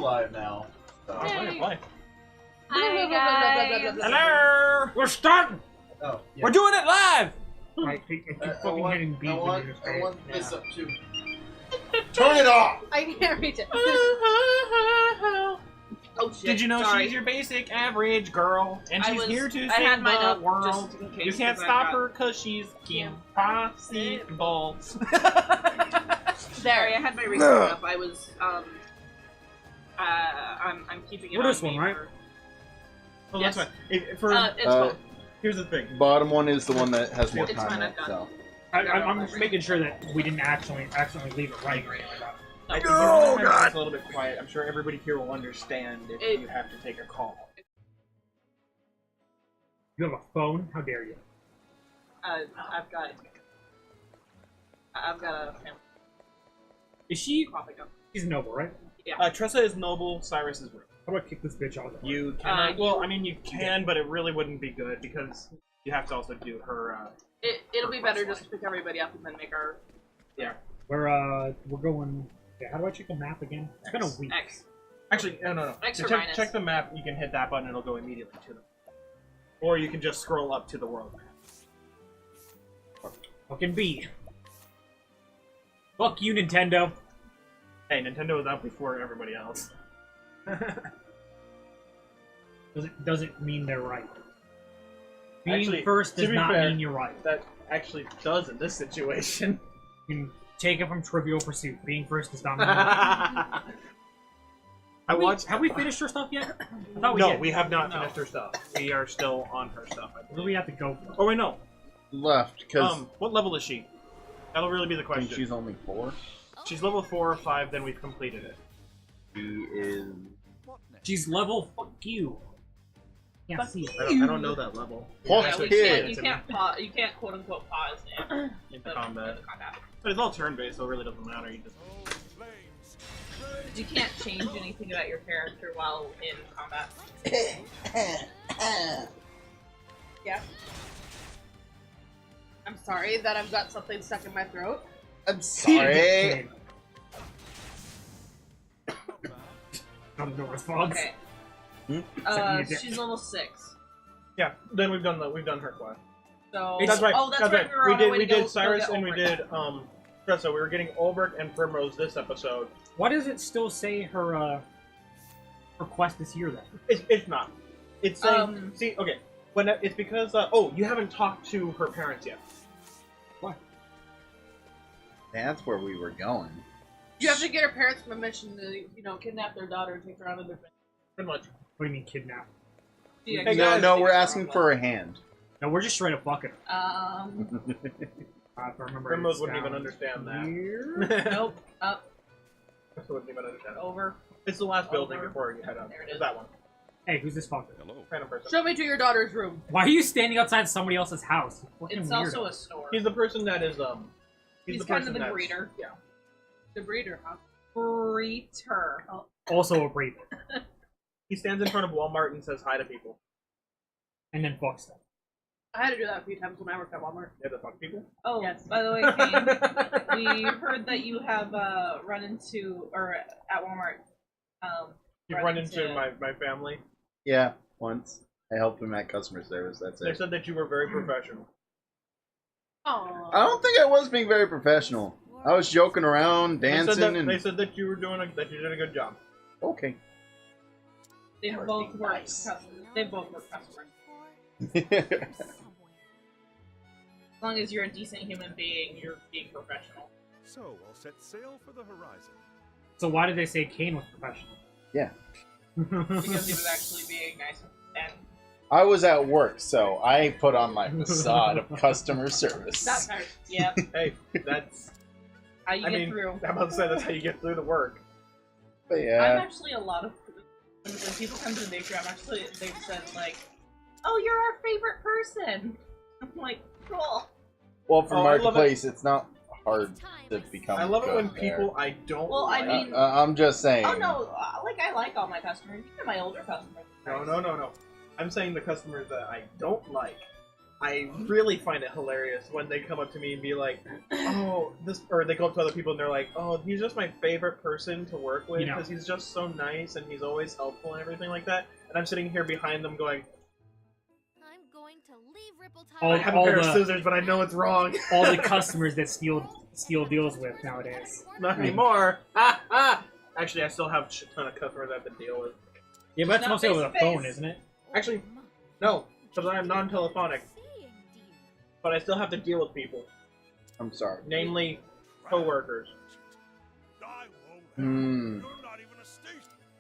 live now. So. Hey. Play. Hi guys. Hello! We're starting! Oh, yeah. We're doing it live! I keep fucking hitting B when you're just I want yeah. this up too. Turn it off! I can't reach it. Oh shit. Did you know Sorry. she's your basic average girl? And she's here to I had save mine the up world. just in case, You can't 'cause I stop got- her because she's impossible. Sorry, I had my ring up. I was I'm keeping it For on this me one, right? for- Oh, Yes. that's fine. It's fine. here's the thing. Bottom one is the one that has more It's fine, time. I've got So. I'm just making sure that we didn't accidentally leave it right. I think Oh, if God. it's a little bit quiet. I'm sure everybody here will understand if you have to take a call. You have a phone? How dare you? I've got a family. Is she? Probably don't. She's noble, right? Tressa is noble, Cyrus is rude. How about I kick this bitch off? You can. Well, I mean, you can, but it really wouldn't be good because you have to also do her. It'll be better just to pick everybody up and then make our We're going. Yeah, how do I check the map again? It's been a week. X. Actually, no. X To or check, minus. check the map. You can hit that button; it'll go immediately to them. Or you can just scroll up to the world map. Fucking B. Fuck you, Nintendo. Hey, Nintendo was out before everybody else. Doesn't mean they're right. Being Actually, first to does be not fair, mean you're right. That actually does in this situation. You can take it from Trivial Pursuit. Being first does not mean you're right. Have we finished our stuff yet? I thought we No, did. we have not finished her stuff. We are still on her stuff. I Where do believe. we have to go? Oh wait, no. Left, because What level is she? That'll really be the question. she's only 4. She's level 4 or 5. Then we've completed it. She is. She's level. Fuck you. Can't see it. I don't know that level. Fuck Yeah, kid. you can't quote unquote pause In combat. But it's all turn-based, so it really doesn't matter. You just. You can't change anything about your character while in combat. Yeah. I'm sorry that I've got something stuck in my throat. I'm sorry. No response. Okay. Hmm? She's level 6. Yeah. Then we've done her quest. So That's right. Oh, that's right. right. We were on our way We to go did Cyrus get and we Ulrich. did Tressa. We were getting Ulrich and Primrose this episode. Why does it still say her quest is here then? It's not. It's saying. See, okay. It's because you haven't talked to her parents yet. What? That's where we were going. You have to get her parents' permission to, kidnap their daughter and take her out of their family. Pretty much. What do you mean kidnap? Yeah, Hey, No, guys, no, take we're her asking out. for a hand. No, we're just straight up fucking. Um, If I remember. Primrose it's wouldn't even down understand that. here. nope. Up, Tressa wouldn't even understand that. over. It's the last building Over. before you head up. There it It's is. that one. Hey, who's this fucker? Kind of person. Show me to your daughter's room. Why are you standing outside somebody else's house? You fucking It's weirdo. also a store. He's the person that is He's the kind person of the that's- breeder. Yeah. The breeder, huh? Breeder. Oh. Also a breeder. He stands in front of Walmart and says hi to people. And then fucks them. I had to do that a few times when I worked at Walmart. Yeah, the fuck people. Oh, Yes. by the way, Kane, we heard that you have run into, or at Walmart, You've run into my family. Yeah, once. I helped him at customer service, that's They it. said that you were very professional. Aww. I don't think I was being very professional. I was joking around, dancing, They and... said that you were that you did a good job. Okay. They Or both being work nice. customers. They both work customers. As long as you're a decent human being, you're being professional. So I'll set sail for the horizon. So why did they say Kane was professional? Yeah. Because he was actually being nice and I was at work, so I put on my facade of customer service. that part. Yep. Hey, that's. How you I get mean, through. I'm about to say that's how you get through the work. But I'm yeah. actually a lot of when people come to the bakery, they've said like, "Oh, you're our favorite person." I'm like, cool. Well, for Oh, I love Marketplace, it's not hard to become I love it when good there. people I don't. Well, I like. mean- I'm just saying. Oh no, I like all my customers. Even my older customers. No. I'm saying the customers that I don't like. I really find it hilarious when they come up to me and be like, "Oh, this," or they go up to other people and they're like, "Oh, he's just my favorite person to work with because he's just so nice and he's always helpful and everything like that." And I'm sitting here behind them going, I'm going to leave "I have a pair of scissors, but I know it's wrong." All the customers that steal deals with nowadays. Not anymore. Ha ha. Actually, I still have a ton of customers I have to deal with. Yeah, but that's Not mostly over the face-to-face. phone, isn't it? Actually, no, because I am non-telephonic, but I still have to deal with people, I'm sorry. namely coworkers. Hmm.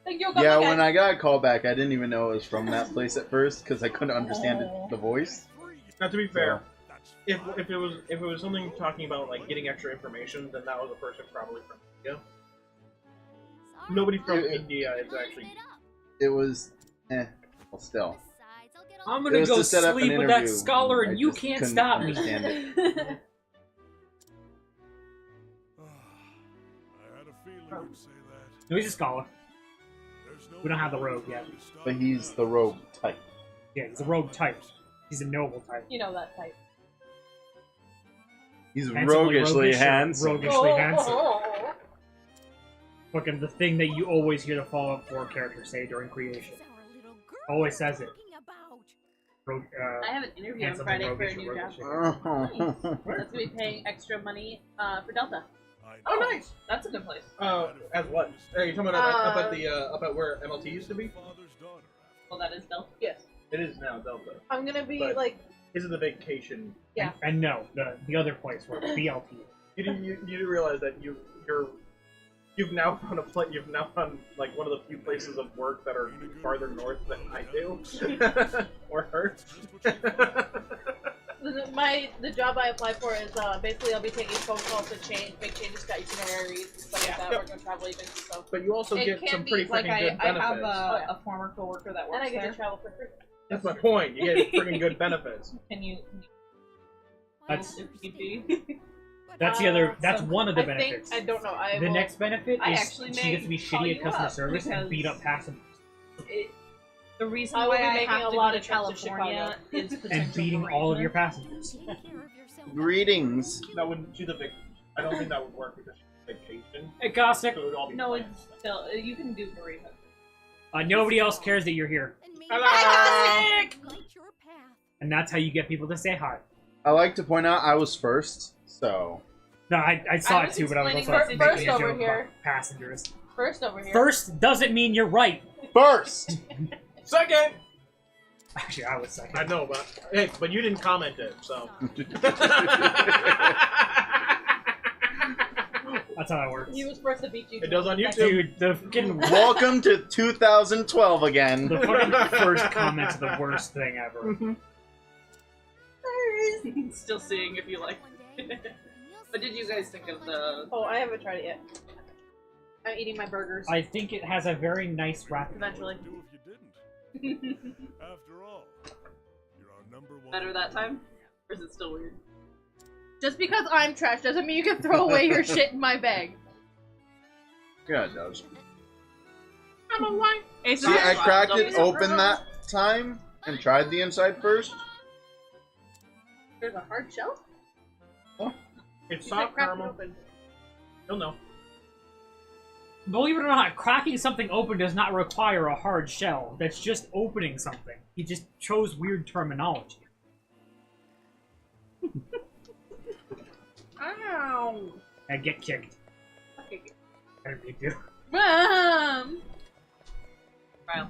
Thank you, Yeah, when I got a call back, I didn't even know it was from that place at first because I couldn't understand the voice. Now, to be fair, if it was something talking about like getting extra information, then that was a person probably from India. Nobody from India is actually. It was, well, still. I'm It gonna was go to set up sleep an with that interview. scholar, I and you just can't couldn't stop me. understand it. I had a feeling you'd say that. No, he's a scholar. There's no We don't have the rogue yet. But he's the rogue type. Yeah, he's a rogue type. He's a noble type. You know that type. He's Handsomely roguishly roguish or handsome. Roguishly handsome. Fucking the thing that you always hear the Fallout 4 characters say during creation. Always says it. Rogue, I have an interview on handsome, Friday for a roguish, new job. Oh. That's gonna be paying extra money for Delta. Oh, nice. That's a good place. As what? Are you talking about about where MLT used to be? Well, that is Delta. Yes. It is now Delta. I'm gonna be But- like, This is the vacation. yeah. And no, the other place where BLT. You didn't realize that you've now found like one of the few places of work that are farther north than I do, or her. The job I applied for is basically I'll be taking phone calls to make changes to itineraries and stuff like that. Yep. Working on travel agents, so But you also It get can some be pretty like freaking good I have benefits. a former coworker that works and I get there. to travel for free. That's my point. You get freaking good benefits. Can you That's if you do? that's the other. That's so one of the I think benefits. I don't know. I The will, next benefit I is actually she may gets to be call shitty at you customer up service and because- beat up passengers The reason I will why be I making have a to lot go of to trips to California is and potential beating all of your bereavement. passengers. Greetings. That wouldn't do the big. I don't think that would work because she's vacation. Hey, Cossack. So it would all be No, planned. it's still you can do bereavement. Nobody else cares that you're here, Hello. and that's how you get people to say hi. I like to point out I was first, so. No, I saw I it was too, but I was also explaining first making a over joke here. about passengers. first over here. First doesn't mean you're right. First! Second. Actually, I was second. I know, but hey, but you didn't comment it, so. That's how that works. He was first to beat you. It does on YouTube. Dude, the fucking Welcome to 2012 again. the fucking first comment's the worst thing ever. Still seeing if you like. What did you guys think of the? Oh, I haven't tried it yet. I'm eating my burgers. I think it has a very nice wrap. Eventually. Do if you didn't. After all, you're our number one. Better that time, or is it still weird? Just because I'm trash doesn't mean you can throw away your shit in my bag. Yeah, it does. I'm a white. Ace See, I cracked it Don't- open that time and tried the inside first. There's a hard shell? It's You said soft crack it caramel. open. You'll know. Believe it or not, cracking something open does not require a hard shell. That's just opening something. He just chose weird terminology. Ow. I get kicked. Okay. I really do. Mom. Wow.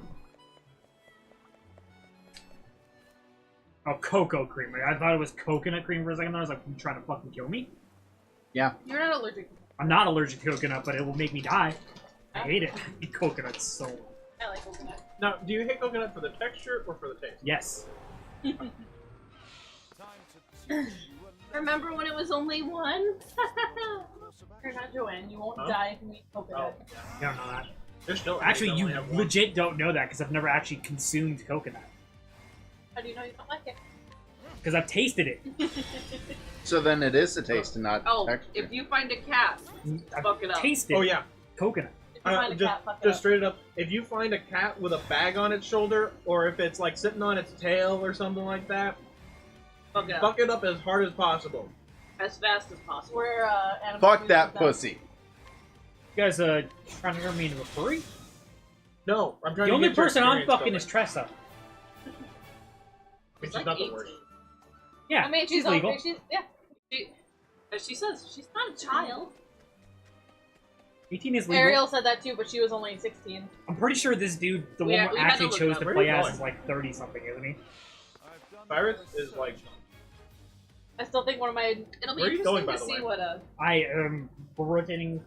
Oh, cocoa cream. I thought it was coconut cream for a second. I was like, you trying to fucking kill me? Yeah. You're not allergic. I'm not allergic to coconut, but it will make me die. I hate it. I hate coconut so much. I like coconut. Now, do you hate coconut for the texture or for the taste? Yes. Remember when it was only one? You're not Joanne. You won't Huh? die if you eat coconut. Oh, I don't know that. there's still Actually, you only have one. legit don't know that because I've never actually consumed coconut. How do you know you don't like it? Because I've tasted it. So then it is a taste and not Oh, texture. if you find a cat, I've fuck it up. tasted Oh yeah. coconut. If you find a cat, fuck it Just up. straight up, if you find a cat with a bag on its shoulder, or if it's like sitting on its tail or something like that, Fuck it up. Fuck it up as hard as possible. As fast as possible. We're animal Fuck that abusers, pussy. You guys trying to turn me into a furry? No, I'm trying The to only get your person I'm experience fucking is going. Tressa. Which She's is not the worst. 18. Yeah, I mean, she's legal. Yeah. As she says, she's not a child. 18 is legal. Ariel said that too, but she was only 16. I'm pretty sure this dude, the Yeah, one who we had to actually look chose up. to Where are play you as, going? is like 30 something, isn't he? Cyrus is like. I still think one of my. It'll be Where are you interesting going, by to the see way? what I we're rotating.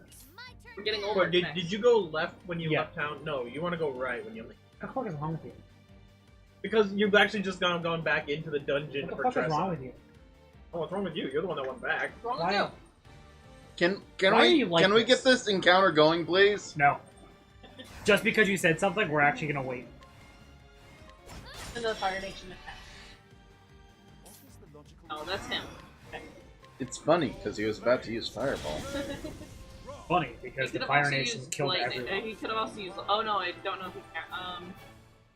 we're getting older. But did you go left when you Yeah. left town? No, you want to go right when you leave. What the fuck is wrong with you? Because you've actually just gone back into the dungeon What the for fuck is Tressa. wrong with you? Oh, what's wrong with you? You're the one that went back. What's wrong with Why? you? Can Why are we you like can we this? get this encounter going, please? No. Just because you said something, we're actually gonna wait. And the Fire Nation attack. Oh, that's him. It's funny because he was about to use fireball. Funny, because the could've Fire also Nation used killed lightning. everyone. He could have also used. Oh no, I don't know if he can.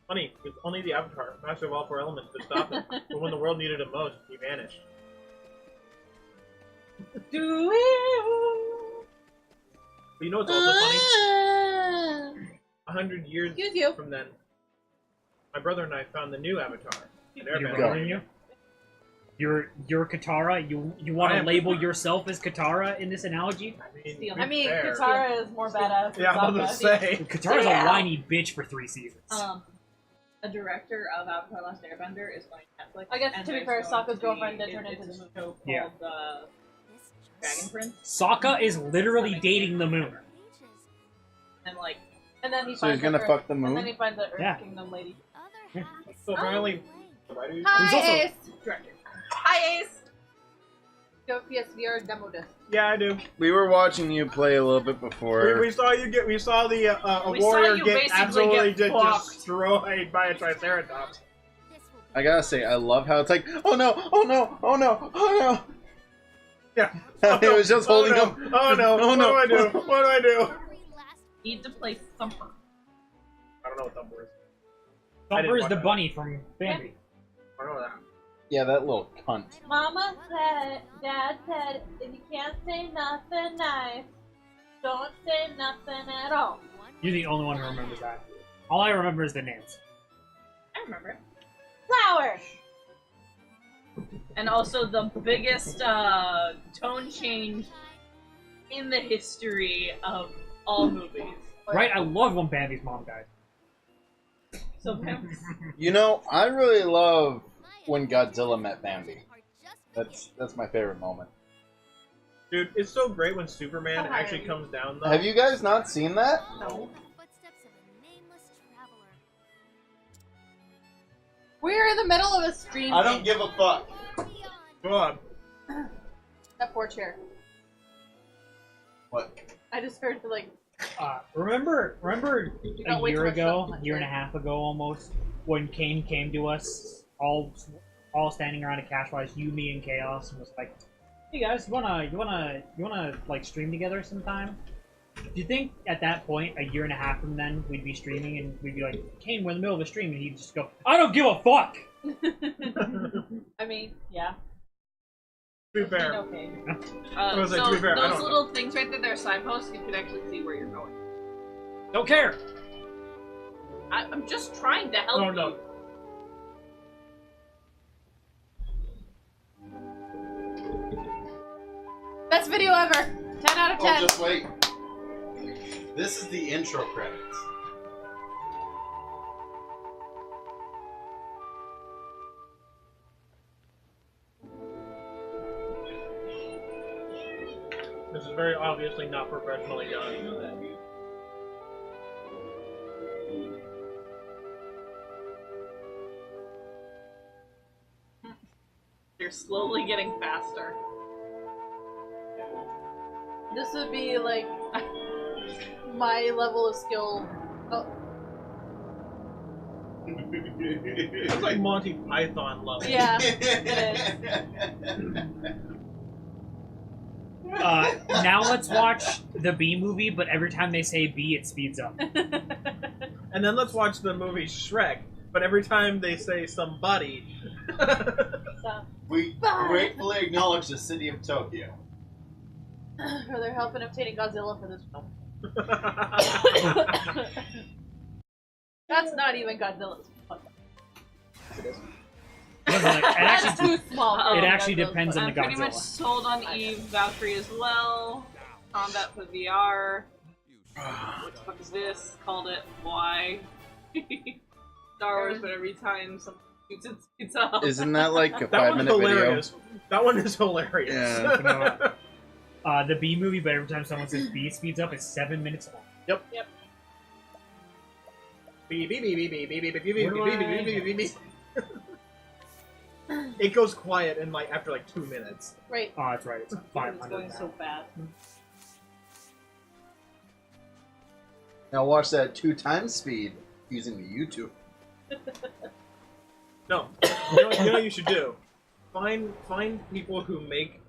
Funny, it's only the Avatar, master of all four elements, could stop him. But when the world needed him most, he vanished. Do it. But you know what's also funny? 100 years Excuse you. from then, my brother and I found the new Avatar. An You're airbender. better than you? You're Katara? You want I to am- label yourself as Katara in this analogy? Steal. to I be mean, fair- Katara is more badass than Yeah, I was gonna Sokka. say. Katara's Yeah. a whiny bitch for 3 seasons. A director of Avatar: Last Airbender is going to Netflix. I guess, and to be there's fair, going Sokka's to girlfriend be- did turn into it's the a show called Yeah. Dragon Prince, Sokka is literally dating the moon. and like And then he So he's finds gonna the Earth- fuck the And then moon? he finds the Earth Yeah. Kingdom lady. So finally, He's Hi, also- Ace! director. Hi, Ace! Go PSVR demo disc. yeah, I do. We were watching you play a little bit before. We saw you get. We saw the a We saw warrior you get basically absolutely get fucked. destroyed by a Triceratops. I gotta say, I love how it's like, oh no, oh no, oh no, oh Yeah. no. It was just holding no. him. Oh no! Oh, no. What do I do? What do I do? Need to play Thumper. I don't know what Thumper is. I didn't Thumper's watch the that. bunny from Bambi. I don't know that. Yeah, that little cunt. Mama said, Dad said, if you can't say nothing nice, don't say nothing at all. You're the only one who remembers that. All I remember is the names. I remember. Flower! And also the biggest tone change in the history of all movies. Right? I love when Bambi's mom died. So You know, I really love when Godzilla met Bambi. That's my favorite moment. Dude, it's so great when Superman Hi. actually comes down. Though. Have you guys not seen that? no. We're in the middle of a stream. I don't give a fuck. Go on. That poor chair. What? I just heard like Remember don't a wait year too much ago, stuff on year and a that. half ago almost, when Kane came to us, all standing around a cash-wise, you, me, and Chaos, and was like, "Hey guys, you wanna like stream together sometime?" Do you think at that point, a year and a half from then, we'd be streaming and we'd be like, "Kane, we're in the middle of a stream," and he'd just go, "I don't give a fuck." I mean, yeah. To be fair, Okay. I was like, to be fair, I those don't little things right there, they're signposts. You could actually see where you're going. Don't care. I'm just trying to help no, no. you. Best video ever. 10 out of 10. Oh, just wait. This is the intro credits. This is very obviously not professionally done. You're slowly getting faster. This would be like my level of skill. Oh, It's like Monty Python level. yeah, it Now let's watch the B movie, but every time they say B, it speeds up. And then let's watch the movie Shrek, but every time they say somebody. is. So, We gratefully acknowledge the city of Tokyo. For their help in obtaining Godzilla for this film. That's not even Godzilla's fault. That's too small. It actually Godzilla's depends on fault. the I'm pretty much Godzilla. sold on Eve, Valkyrie as well. Combat for VR. What the fuck is this? Called it. Why? Star Wars, but every time something shoots its up. Isn't that like a That one's 5-minute video? hilarious. That one is hilarious. Yeah. The B movie, but every time someone says B speeds up, it's 7 minutes long. Yep. Yep. Beep, beep, beep, beep, beep, beep, beep, beep, beep, beep, beep, beep, beep, beep. It goes quiet in like after like 2 minutes. Right. Oh, that's right. It's It's 500 going now. so fast. Now watch that 2 times speed using the YouTube. No, you know what you should do? Find people who make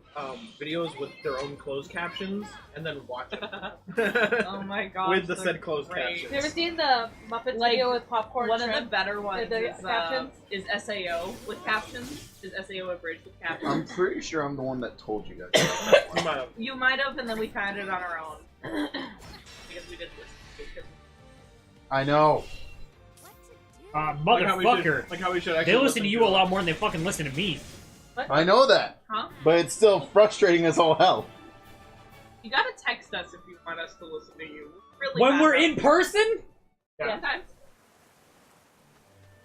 videos with their own closed captions and then watch it. Oh my god. With the said closed great. captions. You ever seen the Muppets Like, video with popcorn One of the shrimp? better ones The captions? is SAO with captions. Is SAO abridged with I'm captions? pretty sure I'm the one that told you guys. You might have. You might have, and then we found it on our own. Because we did this. I know. What to do? Motherfucker. Like how we should actually They listen to you a lot more than they fucking listen to me. I know that. Huh? But it's still frustrating as all hell. You gotta text us if you want us to listen to you. Really When bad we're about in it. person? Yeah. Sometimes.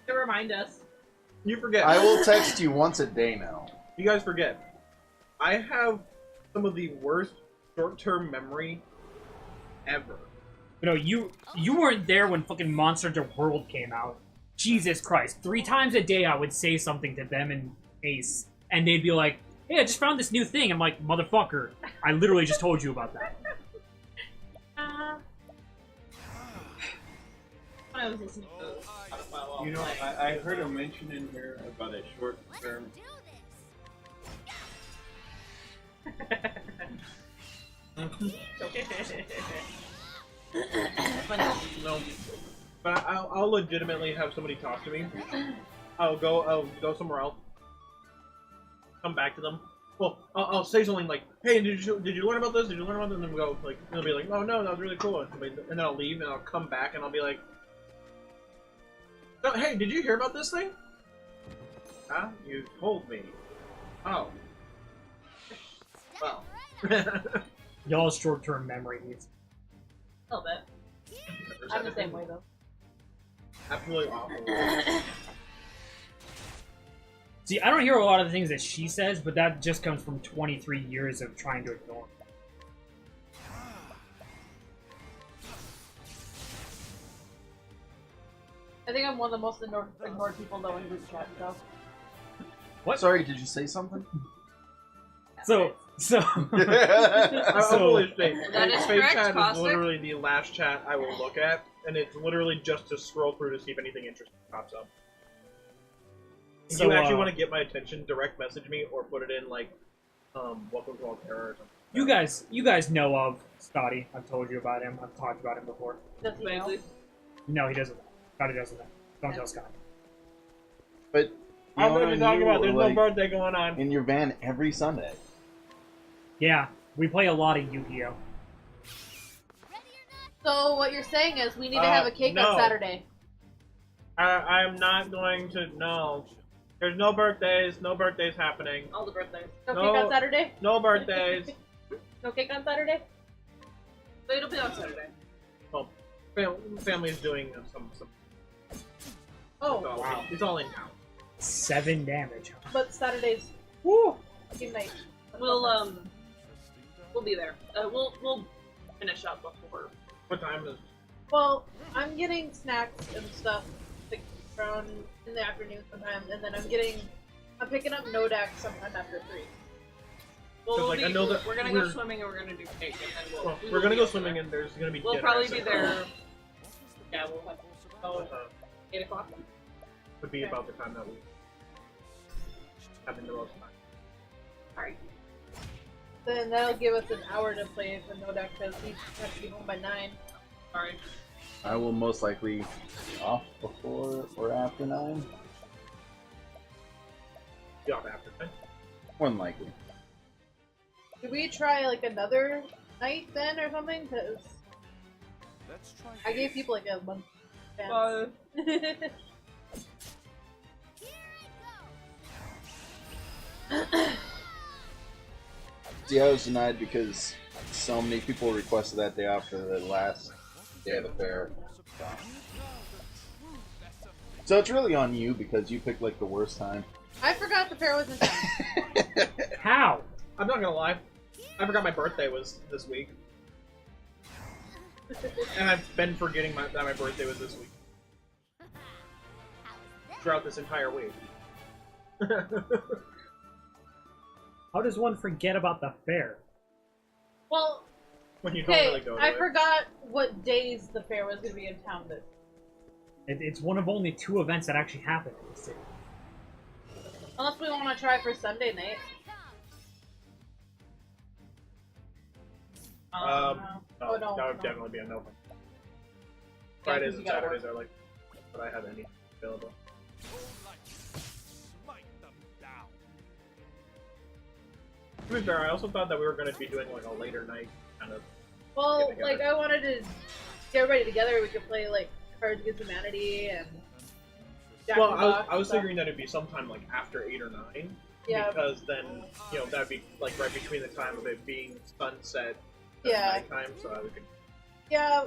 To remind us. You forget. I will text you once a day now. You guys forget. I have some of the worst short-term memory ever. You know, you weren't there when fucking Monster Hunter World came out. Jesus Christ. 3 times a day I would say something to them and Ace. And they'd be like, hey, I just found this new thing. I'm like, motherfucker, I literally just told you about that. When I was listening to Spotify while You know, playing. I heard a mention in here about a short term. No. But I'll legitimately have somebody talk to me. I'll go somewhere else. Come back to them. Well, I'll say something like, "Hey, did you learn about this? Did you learn about this?" And then we'll go like, they'll be like, "Oh no, that was really cool." And then I'll leave and I'll come back and I'll be like, "Oh, hey, did you hear about this thing?" Huh? You told me. Oh. Well. Y'all's short-term memory needs. A little bit. I'm the same way though. Absolutely awful. See, I don't hear a lot of the things that she says, but that just comes from 23 years of trying to ignore. I think I'm one of the most ignored people though in group chat, so. What? Sorry, did you say something? So. I'll So- fully state, That is FaE correct, chat is Caustic. literally the last chat I will look at, and it's literally just to scroll through to see if anything interesting pops up. If So, you actually want to get my attention, direct message me or put it in like, Welcome to Alterra or something. You guys know of Scotty. I've told you about him. I've talked about him before. Does he know? Vaguely. No, he doesn't. Scotty doesn't know. Don't tell Scotty. But I'm Fiona going to and talk you about were, there's like, no birthday going on. in your van every Sunday. Yeah, we play a lot of Yu-Gi-Oh. So what you're saying is we need to have a cake no. on Saturday. I'm not going to, no. There's no birthdays happening. All the birthdays. No, No. cake on Saturday? No birthdays. No cake on Saturday? But it'll be on Saturday. Well, family's doing some Oh, it's all, wow. it's all in now. 7 damage. but Saturday's Woo! game night. We'll be there. We'll finish up before. What time is Well, I'm getting snacks and stuff like around in the afternoon sometimes, and then I'm picking up Nodak sometime after 3. Well, Cause, like, I know that we're gonna go we're- swimming and we're gonna do cake, and then well, we we're will gonna be go there. swimming and there's gonna be We'll dinner probably at be 6 there. Yeah, we'll have o'clock. 8 o'clock. Would be about the time that we having the most time. Alright. Then that'll give us an hour to play for Nodak because he has to be home by 9. Sorry. I will most likely be off before or after 9. Be off after 10. More than likely. Should we try like another night then or something? Because I gave people like a month advance. See, I was denied because so many people requested that day off for the last day of the fair. So it's really on you because you picked like the worst time. I forgot the fair was in town. How? I'm not gonna lie. I forgot my birthday was this week. And I've been forgetting that my birthday was this week. Throughout this entire week. How does one forget about the fair? Well, When you don't okay, really go to I it. forgot what days the fair was going to be in town this. It's one of only 2 events that actually happen in the city. Unless we want to try for Sunday night. No, Oh, no, that would no. definitely be a no. Yeah, Fridays 'cause and you gotta Saturdays work. are like, but I have any available. To be fair, I also thought that we were going to be doing like a later night kind of. Well, Get like, together. I wanted to get everybody together. We could play, like, Cards Against Humanity and Jack Well, in the I was, Box I was and stuff. figuring that it'd be sometime like after 8 or 9. Yeah. Because then, you know, that'd be like right between the time of it being sunset and Yeah. nighttime, so that we could. Yeah,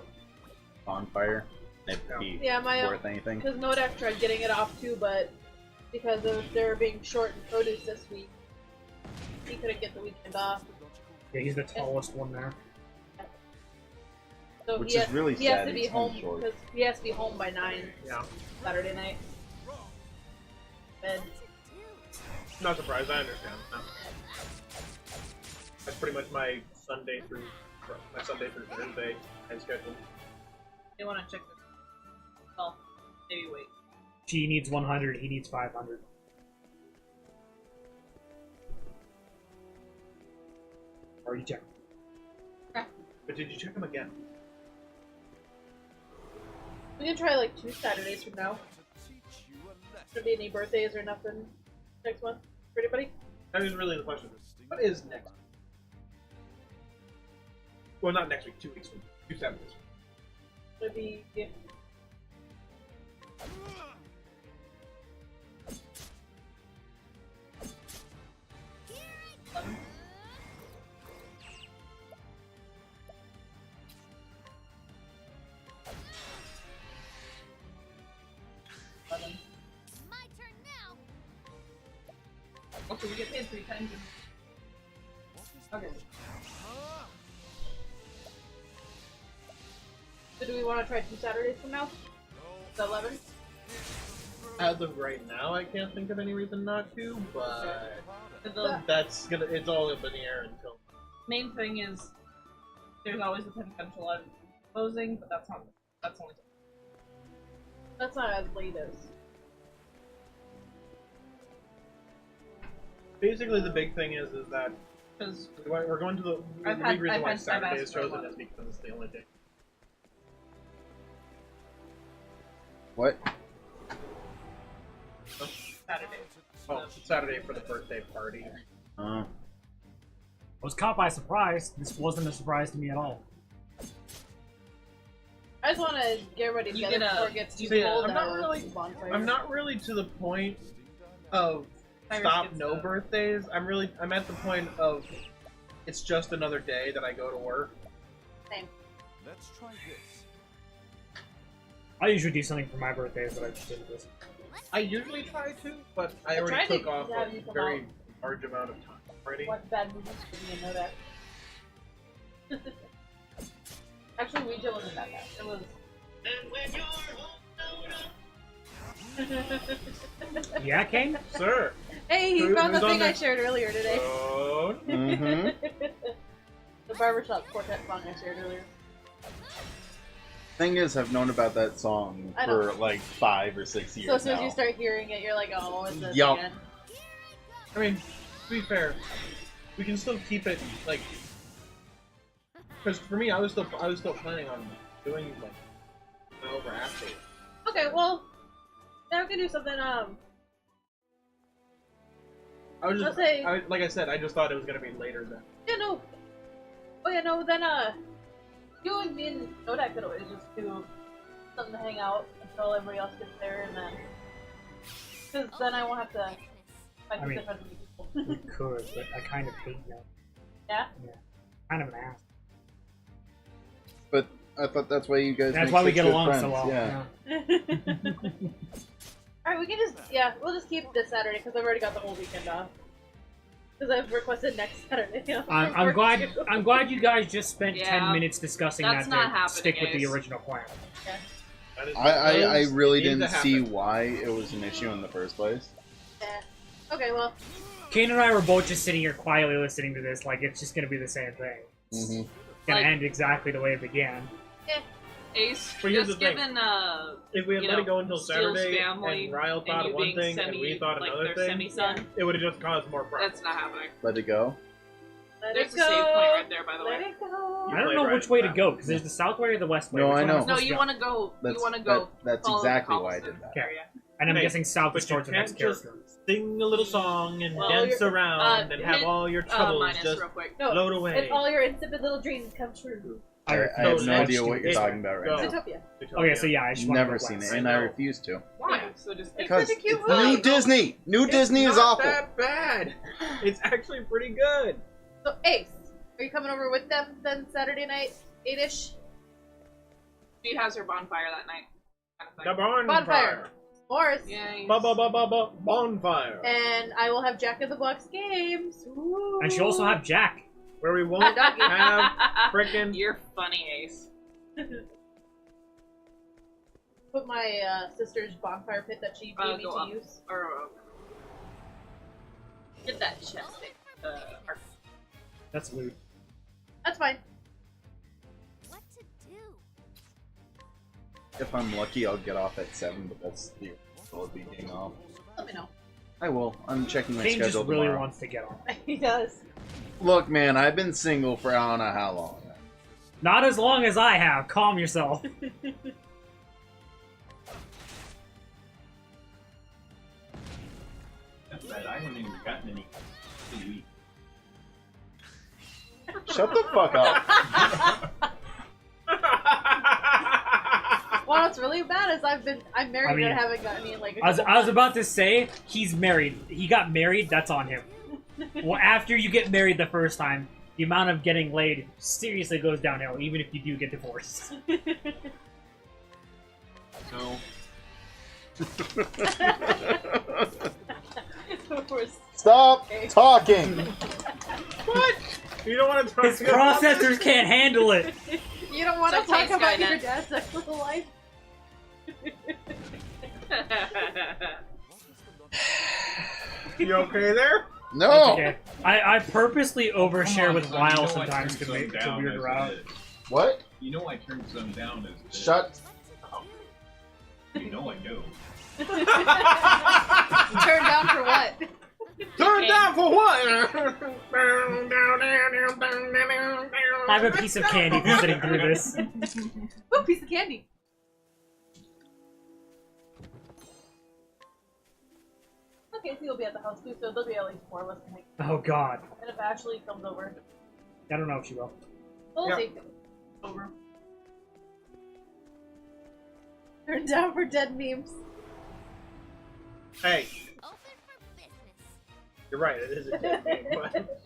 Bonfire. It'd be yeah, my worth anything. because Nodak tried getting it off too, but because of there being short in produce this week, he couldn't get the weekend off. Yeah, he's the tallest one there. So Which he is has, really he has sad, to be he's kinda home short. because he has to be home by 9 Yeah. Saturday night. And Not surprised, I understand. No. That's pretty much my Sunday through Thursday time schedule. They want to check this. Well, maybe wait. She needs 100, he needs 500. Already checked. But did you check them again? we can try like 2 Saturdays from now. Should be any birthdays or nothing next month for anybody? That is really the question. What is next week? Well, not next week, 2 weeks from 2 Saturdays. Maybe. Yeah. My turn now. Also, we get paid 3 times. Okay. So do we want to try 2 Saturdays from now? The 11th? As of right now, I can't think of any reason not to, but The it's all up in the air until. main thing is there's always the potential of closing, but that's only. That's not as late as. Basically, the big thing is that Because we're going to the I've big had- reason I've why had- I've Saturday asked is for a chosen lot. is because it's the only day. What? Saturday. Oh, it's Saturday for the birthday party. Uh, I was caught by surprise. This wasn't a surprise to me at all. I just want to get everybody You together get a- before it gets too See, cold. I'm not to have really- bonfires. I'm not really to the point of Cyrus stop gets no the- birthdays. I'm at the point of it's just another day that I go to work. Same. Let's try this. I usually do something for my birthdays, but I just did this. I usually try to, but I I already tried to took off have a you come very out. large amount of time already. What bad movies for me and know that. Actually, Ouija wasn't that bad. It was. Yeah, Kane? Sir. Hey, he Who- found the who's on thing I there? shared earlier today. Oh, mm-hmm. The barbershop quartet song I shared earlier. Thing is, I've known about that song I for know. like 5 or 6 years So as soon as now. you start hearing it, you're like, oh, it's this Yup. again. I mean, to be fair, we can still keep it like. Because for me, I was still planning on doing like over after. Okay, well, now we can do something. I was just, I'll say- like I said, I just thought it was gonna be later then. Yeah, no. Oh yeah, no. Then you and me and Nodak could always just do something to hang out until everybody else gets there, and then because then I won't have to fight with different people. We could, but I kind of hate them. Yeah. Yeah. Kind of an ass. But I thought that's why you guys. That's make why we such get good along friends. so well. Yeah. Alright, we can just we'll just keep this Saturday because I've already got the whole weekend off. Because I've requested next Saturday. I'm glad. I'm glad you guys just spent Yeah. 10 minutes discussing That's that not to happening, stick with the guys. original plan. That is- I those really need to didn't see happen. why it was an issue in the first place. Yeah. Okay, well. Kane and I were both just sitting here quietly listening to this, like it's just gonna be the same thing. Mm-hmm. It's gonna Like- end exactly the way it began. Ace, But here's just the thing. given If we had you let know, it go until Steele's Saturday, family and Ryle thought you one being thing and we thought like another their thing, semi-son, it would have just caused more problems. that's not happening. Let it go. Let There's it a go. save point right there, by the Let way. it go. I don't played know right which way to back. go because there's the south way or the west way. No, Which I one am know. supposed No, to you go? want to go. That's you want to go. that's follow the exactly why I cobblestone did that. area. And I'm Hey, guessing south is But you towards the next can't just character. sing a little song and Well, dance you're- around and have hit, all your troubles minus just real quick. No, float away. if all your insipid little dreams come true. I have refuse no to idea watch what you're it. talking about Go. right now. Zootopia. Okay, so yeah, I just want to Never go seen west. it, and I I know. refuse to. Yeah, so just It's Because such a cute it's movie. new Disney. New Disney It's is not awful. that bad. It's actually pretty good. So Ace, are you coming over with them then Saturday night, 8ish? she has her bonfire that night. Kind of The thing. bonfire. S'mores. Yay. Bonfire. And I will have Jack in the Box games. Ooh. And she'll also have Jack. Where we won't have frickin' You're funny, Ace. Put my sister's bonfire pit that she gave me Go to up. use. Or get that chest thing. Arc. That's loot. That's fine. What to do? If I'm lucky, I'll get off at 7, but that's the goal of being off. Let me know. I will. I'm checking my Kane just schedule really tomorrow. wants to get on. He does. Look, man, I've been single for I don't know how long. Not as long as I have. Calm yourself. That's bad. I haven't even gotten any to eat. Shut the fuck up. Well, what's really bad is I'm married I mean, and haven't gotten any like. I was about to say, he's married. He got married, that's on him. Well, after you get married the first time, the amount of getting laid seriously goes downhill, even if you do get divorced. So, Stop talking. What? You don't want to talk His processors can't handle it. You don't want to It's okay, talk about Skynet. your dad's sexual life? You okay there? No. Okay. I purposely overshare come on, with son, you Lyle know I sometimes turned to make some to down weird as her out. it is. What? You know I turned some down as it is. Shut. You know I do. Turned down for what? Turn down for what? I have a piece of candy for sitting through this. Ooh, piece of candy. Okay, so you'll be at the house too, so there'll be at least 4 of us to make. Oh god. And if Ashley comes over, I don't know if she will. we'll Yeah. see. Over. Turned down for dead memes. Hey, Open for business. you're right. It is a dead game, but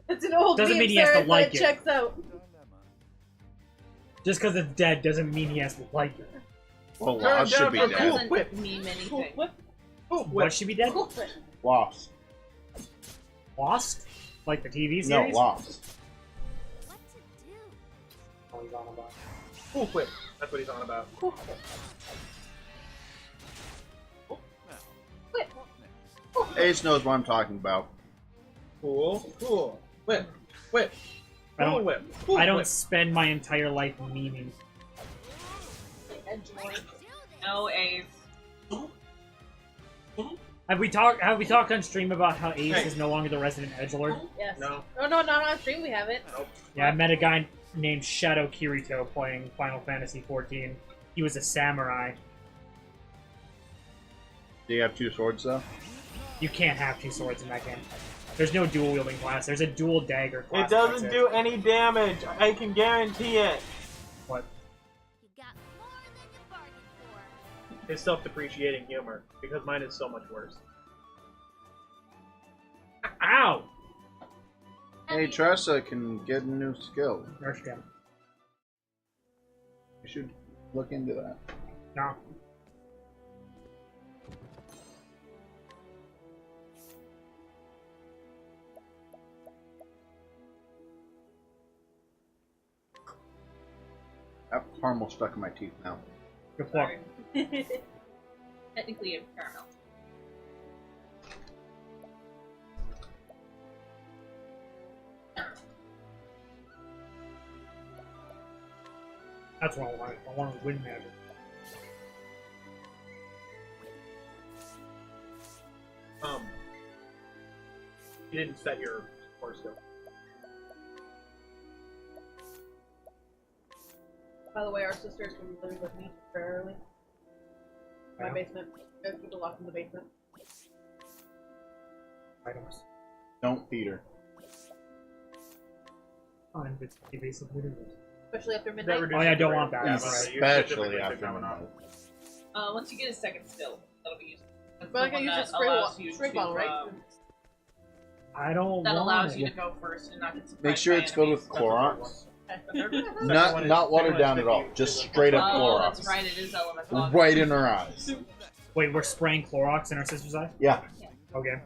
It's an old Doesn't meme, mean he has to Sarah, but like it. checks out. Just because it's dead doesn't mean he has to like it. Well, Turn Lost should be down It for dead. cool. doesn't Whip. mean Cool anything. whip. oh, What should be dead? Cool whip. Lost. Lost? Like the TV No, series? Lost. What to do? Oh, he's on about. cool whip. That's what he's on about. Cool whip. Whip. Ace knows what I'm talking about. Cool, cool. Whip, whip. I Cool don't- whip. Cool I don't whip. spend my entire life memeing. Enjoy. No, Ace. Have we talked on stream about how Ace Hey. is no longer the resident edgelord? Yes. No. Oh no, not on stream. We haven't. Nope. Yeah, I met a guy named Shadow Kirito playing Final Fantasy XIV. He was a samurai. Do you have 2 swords though? You can't have two swords in that game. There's no dual wielding class. There's a dual dagger class. It doesn't do any damage. I can guarantee it. What? You got more than you bargained for. It's self-depreciating humor because mine is so much worse. Ow! Hey, Tressa can get a new skill. Nurse Gem. You should look into that. No. I have caramel stuck in my teeth now. Good luck. Sorry. Technically, it's caramel. That's what I want. I want to win magic. You didn't set your score still. By the way, our sisters can live with me temporarily. My Yeah. basement. There's people locked in the basement. Items. Don't feed her. Fine, it's basically it is. Especially after That midnight. reduces Oh, yeah, I the don't rate. want that. Yeah, That's but right. you should Especially typically after coming up. midnight. Once you get a second skill, that'll be useful. That's But I the can one use a that spray, allows you spray to, bottle, right? I don't That want allows it. you to go first and not get surprised. Make sure by it's filled enemies. with Clorox. Not Not watered down at all. Just straight up Oh, Clorox. that's right, it is elemental. Right in her eyes. Wait, we're spraying Clorox in our sister's eye? Yeah. Okay.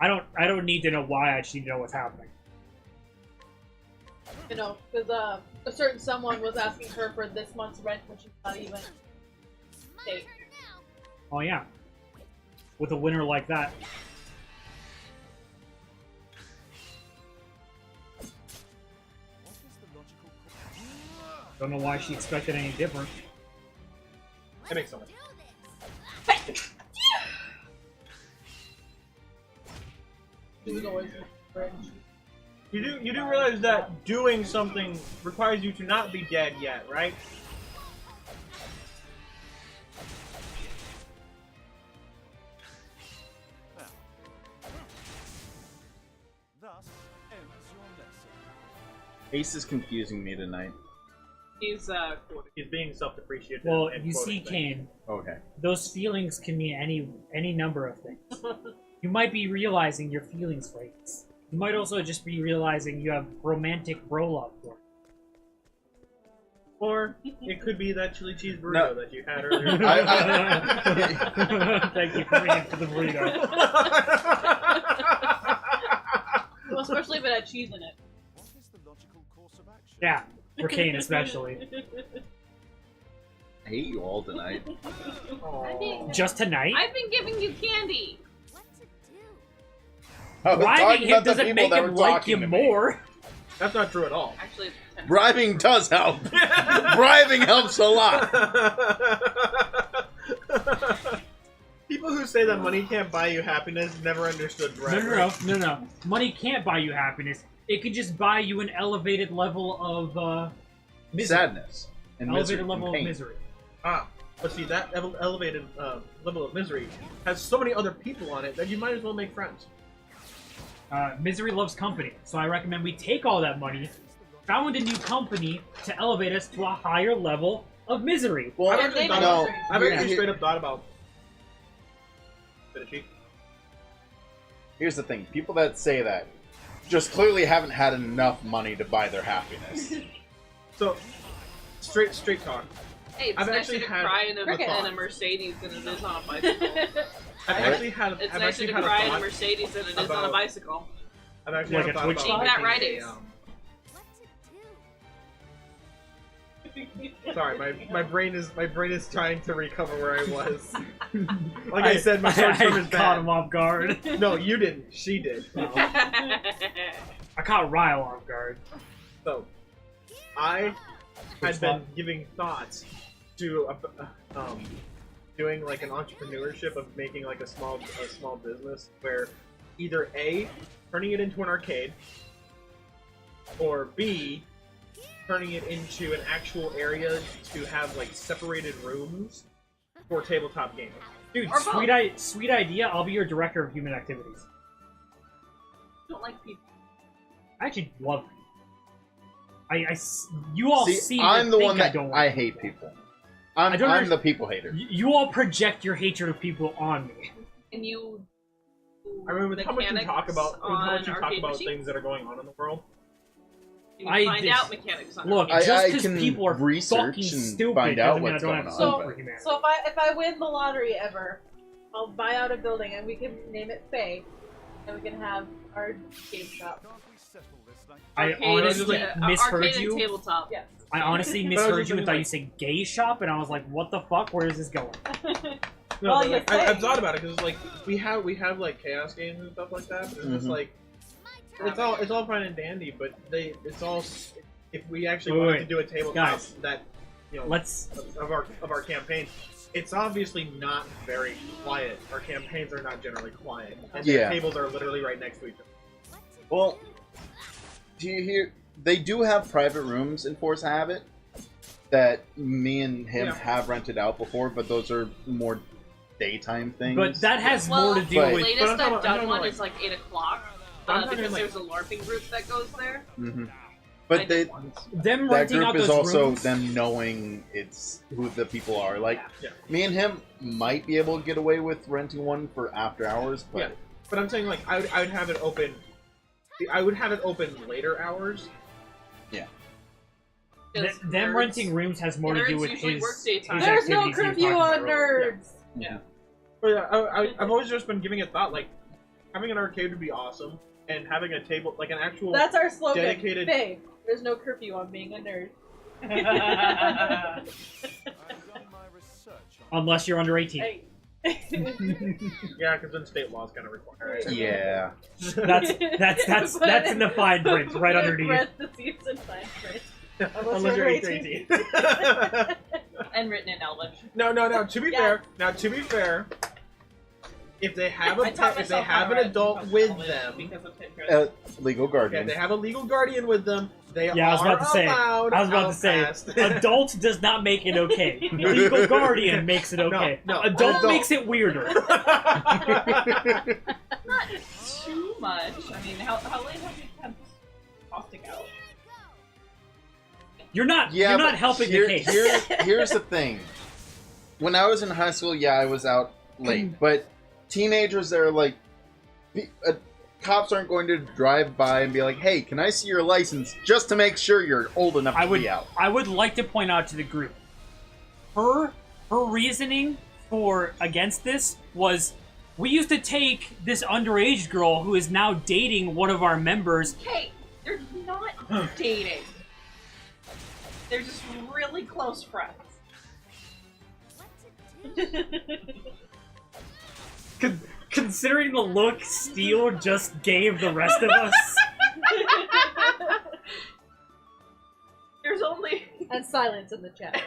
I don't need to know why. I just need to know what's happening. You know, because a certain someone was asking her for this month's rent when she's not even My paid. turn now. Oh yeah. With a winner like that. Don't know why she expected any different. That makes sense. Do this. She was always rich. You do realize that doing something requires you to not be dead yet, right? Thus ends your lesson. Ace is confusing me tonight. He's He's being self-depreciative. Well, and you quoting see, things. Kane, Okay. those feelings can mean any number of things. You might be realizing your feelings for Ace. You might also just be realizing you have romantic bro love for him. Or it could be that chili cheese burrito No. that you had earlier. Thank you for bringing it to the burrito. Well, especially if it had cheese in it. What is the logical course of action? Yeah, for Kane especially. I hate you all tonight. Aw. Just tonight? I've been giving you candy. What to do? I was Bribing talking him about the doesn't people make that him were like talking you to me. more. That's not true at all. Actually, it's 10. Bribing does help. Bribing helps a lot. People who say that money can't buy you happiness never understood bribery. No. Money can't buy you happiness. It can just buy you an elevated level of misery. Sadness and misery Elevated level and pain. of misery. Ah, but see, that elevated level of misery has so many other people on it that you might as well make friends. Misery loves company, so I recommend we take all that money, found a new company to elevate us to a higher level of misery. Well, I've actually, thought no. about, I've actually here- straight up thought about. Finish it. Here's the thing: people that say that just clearly haven't had enough money to buy their happiness. So, straight talk. Hey, it's I've nicer actually to had cry in a a thought. Mercedes than it is on a bicycle. I've actually had. It's I've nicer actually to had cry a in a thought. Mercedes than it is on a about- bicycle. I've actually Like had a a thought Twitch about Ain't that right, making Ace? What to do? Sorry, my brain is trying to recover where I was. Like I said, my short term is caught bad. him off guard. No, you didn't. She did. I caught Ryle off guard. So, I had been giving thoughts to doing like an entrepreneurship of making like a small business where either A, turning it into an arcade, or B, turning it into an actual area to have like separated rooms for tabletop gaming. Dude, Or both. sweet idea. I'll be your director of human activities. Don't like people. I actually love people. You all see I'm the think one that I don't I like hate people. I I'm don't the people hater. You all project your hatred of people on me. Can you? I remember with how much you talk about, with how much you talk arcade about machines? things that are going on in the world. Can you I find just- out mechanics on Look, arcade just I because can people are research fucking and stupid find out doesn't mean I what's don't going have on, soul but- for humanity. So if I win the lottery ever, I'll buy out a building and we can name it FaE, and we can have our game shop. I Arcade honestly and, misheard arcade you. And tabletop. Yeah. I honestly But I was misheard just you and thinking, thought you like- said gay shop, and I was like, what the fuck? Where is this going? No, Well, but, you're like, I've saying. thought about it because like we have like chaos games and stuff like that, but it's just Mhm. like it's all fine and dandy, but it's all if we actually Wait, wanted wait. to do a tabletop Guys. that Let's. of our campaign, it's obviously not very quiet. Our campaigns are not generally quiet, and Yeah. the tables are literally right next to each other. Well, do you hear? They do have private rooms in Force Habit that me and him Yeah. have rented out before, but those are more daytime things. But that has Well, more to do But- the with. latest I'm talking I've about- I'm done talking one about, is like 8 o'clock. I'm talking Because like- there's a LARPing group that goes there. hmm I But they, did once. Them that renting group out is those also rooms. them knowing it's who the people are. Like Yeah. me and him might be able to get away with renting one for after hours, but Yeah. But I'm saying like I would have it open. I would have it open later hours. Because Them nerds- renting rooms has more to do nerds with usually his. work daytime. his There's no activities he was curfew talking on about earlier. nerds. But yeah, I've always just been giving it thought. Like having an arcade would be awesome, and having a table, like an actual. That's our slogan. Dedicated- FaE. There's no curfew on being a nerd. Unless you're under 18. Hey. Yeah, because then state laws kind of require it. yeah. That's in the fine print right underneath. Parentheses and fine print. Unless you're 18. And written in Elvish. No. To be Yeah. fair, if they have I taught if they myself how have to an write adult because with of them, Because of Pinterest. Legal if guardian. they have a legal guardian with them, they Yeah, I was are about to say. allowed I was about out to say. past. Adult does not make it okay. Legal guardian makes it okay. No, Adult adult. makes it weirder. Not too much. I mean, how late have you kept caustic out? You're not. Yeah, you're not but helping the case. Here's the thing. When I was in high school, yeah, I was out late, but teenagers that are like, cops aren't going to drive by and be like, "Hey, can I see your license?" just to make sure you're old enough to be out. I would like to point out to the group. Her reasoning for against this was, we used to take this underage girl who is now dating one of our members. Hey, they're not dating. They're just really close friends. Considering the look Steel just gave the rest of us. There's only... And silence in the chat.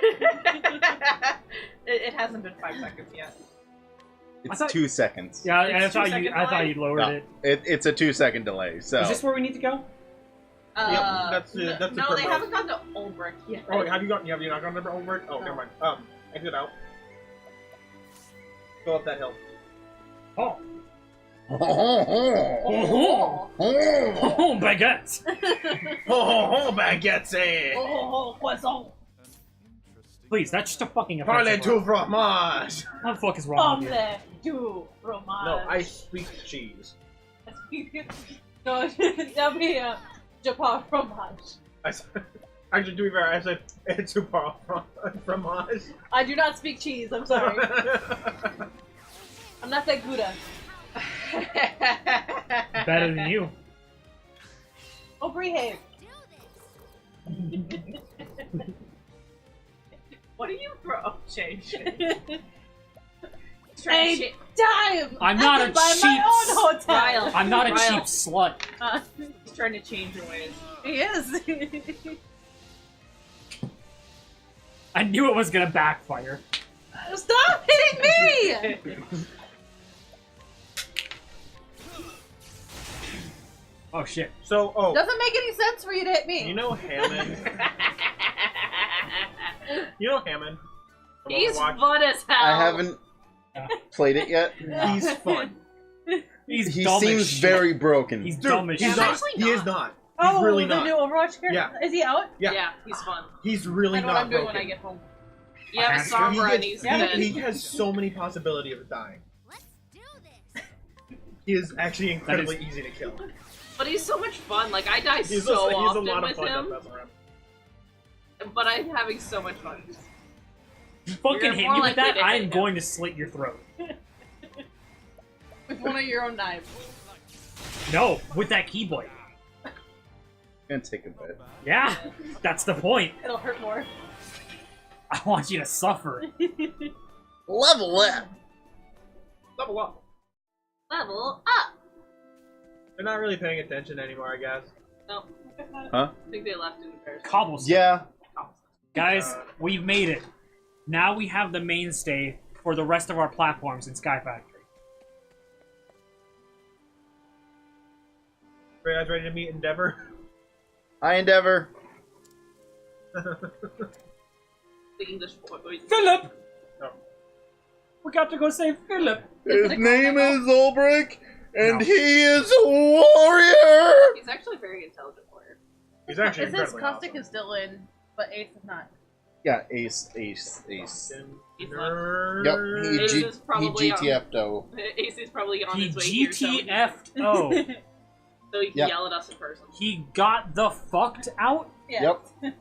it hasn't been 5 seconds yet. It's thought- 2 seconds. Yeah, It's I thought 2 you. second I thought delay? you lowered No, it. it's a 2-second delay. So Is this where we need to go? that's the no, they promote. havenent gotten to Ulbrich yet. Oh, have you not gone to over? Oh, never mind. Exit out. Go up that hill. Oh, oh, oh, baguette! Oh, baguette! Oh, croissant. Please, that's just a fucking Parlez offensive tu word. fromage! What the fuck is wrong with you? Omelette du fromage. No, I speak cheese. No, that'll be je parle fromage. Actually, to be fair, I said tu parles fromage. I do not speak cheese, I'm sorry. I'm not that Gouda. Better than you. Oh, behave. What do you throw? Oh, Shay. Hey, dime! I'm not I a can buy cheap my own hotel. Ryle. I'm not a Ryle. cheap slut. He's trying to change your ways. He is. I knew it was gonna backfire. Stop hitting me! Oh shit. So, Doesn't make any sense for you to hit me. you know Hammond? You know Hammond? He's Overwatch. fun as hell. I haven't played it yet. He's fun. He's He dumb as seems shit. very broken. He's Dude, dumb as he's shit. not. actually He is not. not. He's Oh, really the not. new Overwatch character? Yeah. Is he out? Yeah. He's fun. He's really I know what not I'm doing broken. when I get home. You have a He Sombra and he's he, dead. he has so many possibility of dying. Let's do this. He is actually incredibly easy to kill. But he's so much fun. Like, I die He's so a often lot of with fun to him, mess around. but I'm having so much fun. You fucking You're hit more me with likely that, to I hit am him. going to slit your throat. With one of your own knives. No, with that keyblade. Gonna take a bit. Yeah, that's the point. It'll hurt more. I want you to suffer. Level up. Level up. Level up! They're not really paying attention anymore, I guess. No, Huh? I think they left in comparison. Cobblestone. Yeah. Guys, we've made it. Now we have the mainstay for the rest of our platforms in Sky Factory. Are you guys ready to meet Endeavor? I endeavor. The English boy. Philip! No. We got to go save Philip. His name is Ulbrich, and No. he is a warrior. He's actually a very intelligent warrior. He's actually It says incredibly Caustic awesome. is still in, but Ace is not. Yeah, Ace. He's Nerd. Yep, Ace he is probably GTF'd though. Ace is probably on He his way here, GTF'd. Oh, so he can Yep. yell at us in person. he got the fucked out? Yeah. Yep.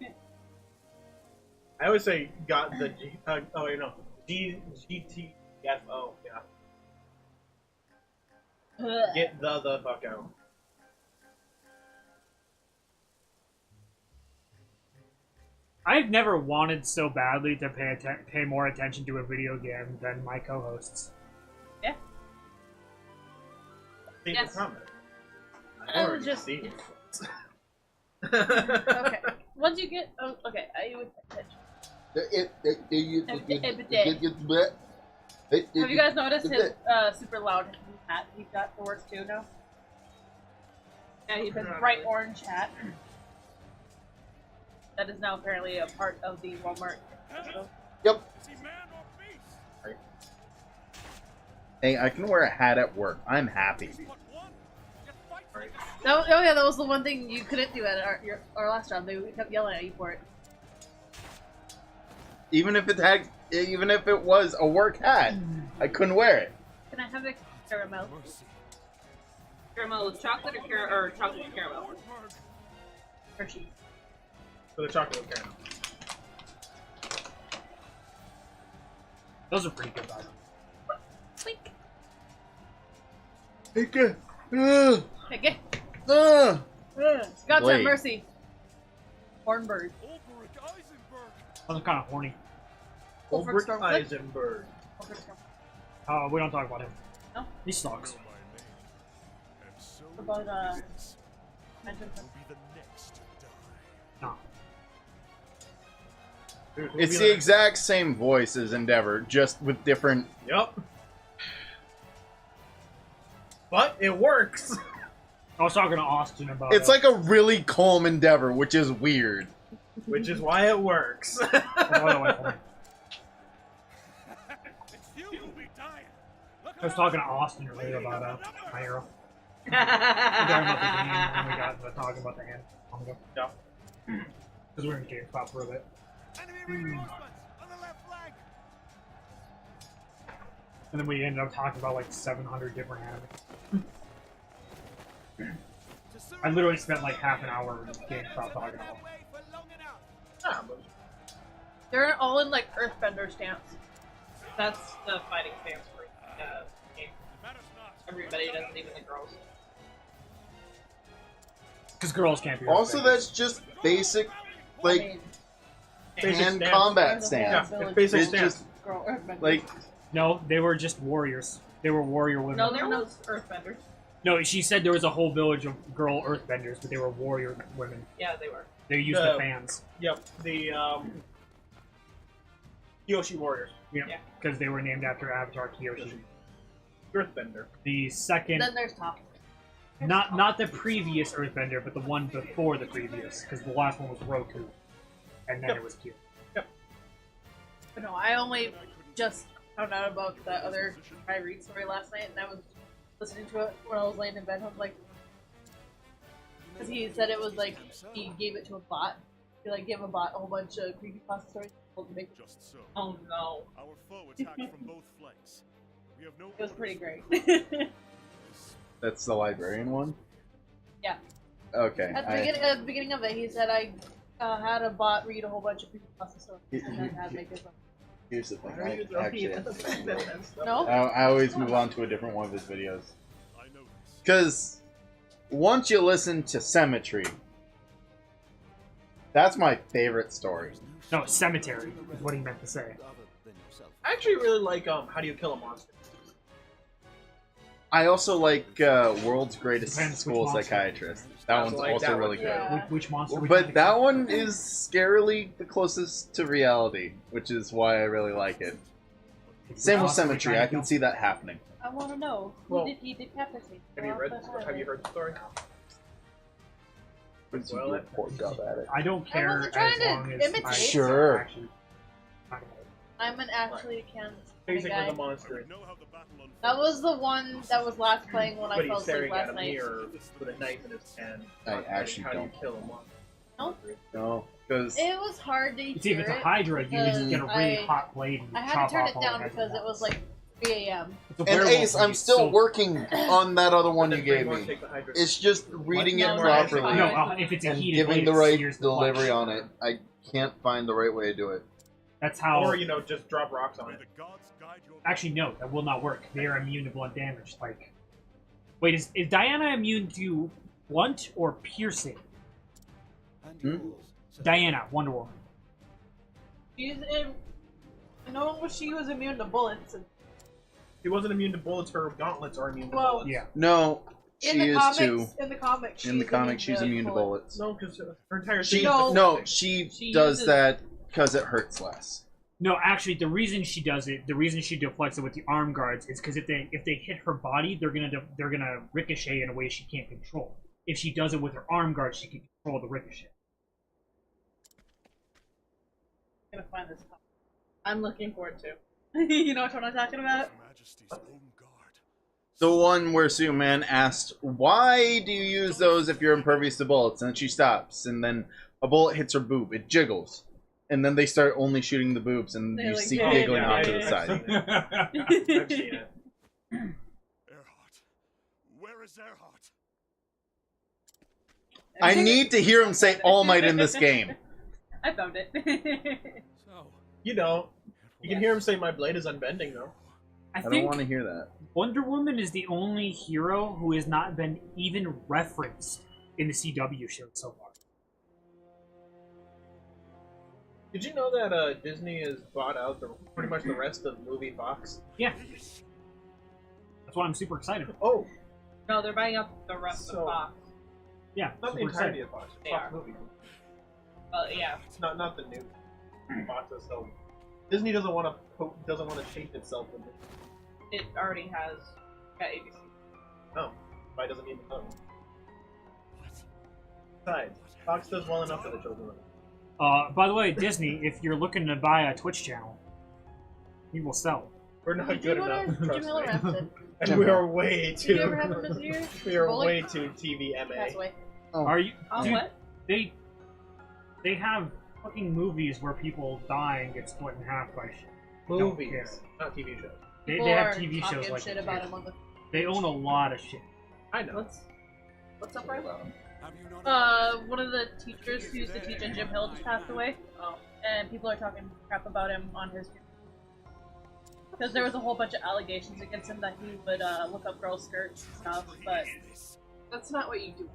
I always say got the G. Oh, you know, GTFO. Yeah. Get the fuck out. I've never wanted so badly to pay more attention to a video game than my co-hosts. See Yes. the comment. I I was already just- see it. Okay. Once you get. Oh, okay, I would pay attention. Have you guys noticed his super loud hat he's got for work too now? Yeah, he's a bright orange hat. That is now apparently a part of the Walmart. Yep. See man or beast? Hey, I can wear a hat at work. I'm happy. What one? Just fight for it. Oh yeah, that was the one thing you couldn't do at our last job. They kept yelling at you for it. Even if it was a work hat, I couldn't wear it. Can I have a caramel? Mercy. Caramel with chocolate or chocolate with caramel? Hershey's. For the chocolate caramel. Those are pretty good, by the way. Squeak. Okay. God's Wait. have mercy. Hornbird. Ulrich Eisenberg. Those are kind of horny. Ulrich Stormflick? Eisenberg. We don't talk about him. No? He sucks. Know my name. And so About this mention will be the next to die. No. Dude, who'll It's be the like- exact same voice as Endeavor, just with different. Yup. But it works. I was talking to Austin about It's like a really calm Endeavor, which is weird. Which is why it works. By the way, hold on. It's you who'll be dying. Look I was talking to Austin earlier about My Hero. We Talking talking about the game, and we got to talking about the hand manga. Yeah. Because we were in GameSpot for a bit. Enemy reinforcements on the left flank. And then we ended up talking about like 700 different anime. I literally spent like half an hour in GameSpot talking about them. Ah, but They're all in like Earthbender stance. That's the fighting stance for game. Matters not. Everybody doesn't, even the girls. Because girls can't be Also, Earthbenders. that's just basic, like, basic hand stance. combat There's a stance. Yeah, whole it's basic It's stance. just, Girl Earthbender. like, No, they were just warriors. They were warrior women. No, there was Earthbenders. No, she said there was a whole village of girl earthbenders, but they were warrior women. Yeah, they were. They used the fans. Yep, the Kyoshi Warriors. Yeah. Yeah. Because they were named after Avatar Kyoshi. Earthbender. The second, Then there's Top. not the previous Earthbender, but the one before the previous, because the last one was Roku, and then Yep. it was Kyo. But no, I only just found out about the other Kyrie story last night, and I was listening to it when I was laying in bed. I was like, because he said it was like he gave it to a bot. He like gave a bot a whole bunch of creepypasta stories to make it. Just so. Oh no. Our foe attacked from both flanks. We have no It was pretty great. That's the librarian one? Yeah. Okay. At the beginning of it, he said I had a bot read a whole bunch of creepypasta stories and then had make his own. Here's the thing. Why are you Actually, No? I always move on to a different one of his videos. I know this. Because once you listen to Cemetery, that's my favorite story. No, cemetery is what he meant to say. I actually really like How Do You Kill a Monster? I also like World's Greatest Depends which School monster. Psychiatrist. That I one's like also that really one, good. yeah. Which monster? Which But that one is scarily the closest to reality, which is why I really like it. Same with Cemetery, I can see that happening. I want to know who Well, did he decapitate? Have you read? Have you heard the story? Well, Poor job at it. I don't care wasn't trying as to long as imitate. I Sure. actually. I'm an actually Kansas Basically, guy. the monster. We know how the battle unfolds. That was the one that was last playing when I But fell he's asleep staring last at a night. mirror with a knife in his hand. I actually How do you don't. kill a monster? No? No, because It was hard to It's hear if it's a it. Hydra, you just get a really I- hot blade and I had chop to turn off it all down the heads because and it was balls. like 3 a.m. It's a and werewolf Ace, movie, I'm still so- working on that other one you Then gave Braymore me. take the Hydra. It's just reading No, it no, properly No, if it's a and heated giving blade, the it right sears the delivery flesh. on it. I can't find the right way to do it. That's how. Or just drop rocks on May it. the gods guide your Actually, no, that will not work. They are immune to blunt damage. Like, wait, is Diana immune to blunt or piercing? Diana, Wonder Woman. She's in. No, she was immune to bullets. And, She wasn't immune to bullets. Her gauntlets are immune to Well, bullets. Yeah. No, in she the is comics, too. in the comics, In the comics, she's immune to bullets. No, because her entire She thing. No. no, she She does uses- that because it hurts less. No, actually, the reason she does it, the reason she deflects it with the arm guards, is because if they hit her body, they're gonna ricochet in a way she can't control. If she does it with her arm guards, she can control the ricochet. I'm gonna find this. I'm looking forward to. You know what I'm talking about? Her Majesty's own guard. The one where Superman asked, "Why do you use those if you're impervious to bullets?" And then she stops, and then a bullet hits her boob. It jiggles, and then they start only shooting the boobs, and They're you like, see yeah, giggling yeah, off to yeah, the yeah. side. I've seen it. Earhart. Where is Earhart? I need to hear him say All Might in this game. I found it. So, You don't. You can hear him say, "My blade is unbending," though. I don't think want to hear that. Wonder Woman is the only hero who has not been even referenced in the CW show so far. Did you know that Disney has bought out pretty much the rest of movie Fox? Yeah. That's why I'm super excited. Oh, No, they're buying up the rest So- of Fox. Yeah, not the super entirety excited. of Fox. They Fox are. movies. Yeah. Not the new Fox. So Disney doesn't want to change itself with it. It already has got ABC. No, why doesn't need the phone? Besides, Fox does well enough for the children. By the way, Disney, if you're looking to buy a Twitch channel, we will sell. We're not Did good you go enough. to Trust Jim Miller me. Rapid? And we are way Did you ever too. have him as a year? We are Bowling? way too TVMA. Pass away. Are you? Oh, Dude, what? They have fucking movies where people die and get split in half by shit. Don't care. Movies, not TV shows. They People have are TV shows talking like shit that, about too. him on the. They own a lot of shit. I know. What's up, right? have you not One of the teachers who used to teach at Jim Hill just passed away. Oh. And people are talking crap about him on his. Because there was a whole bunch of allegations against him that he would look up girls' skirts and stuff, but That's not what you do.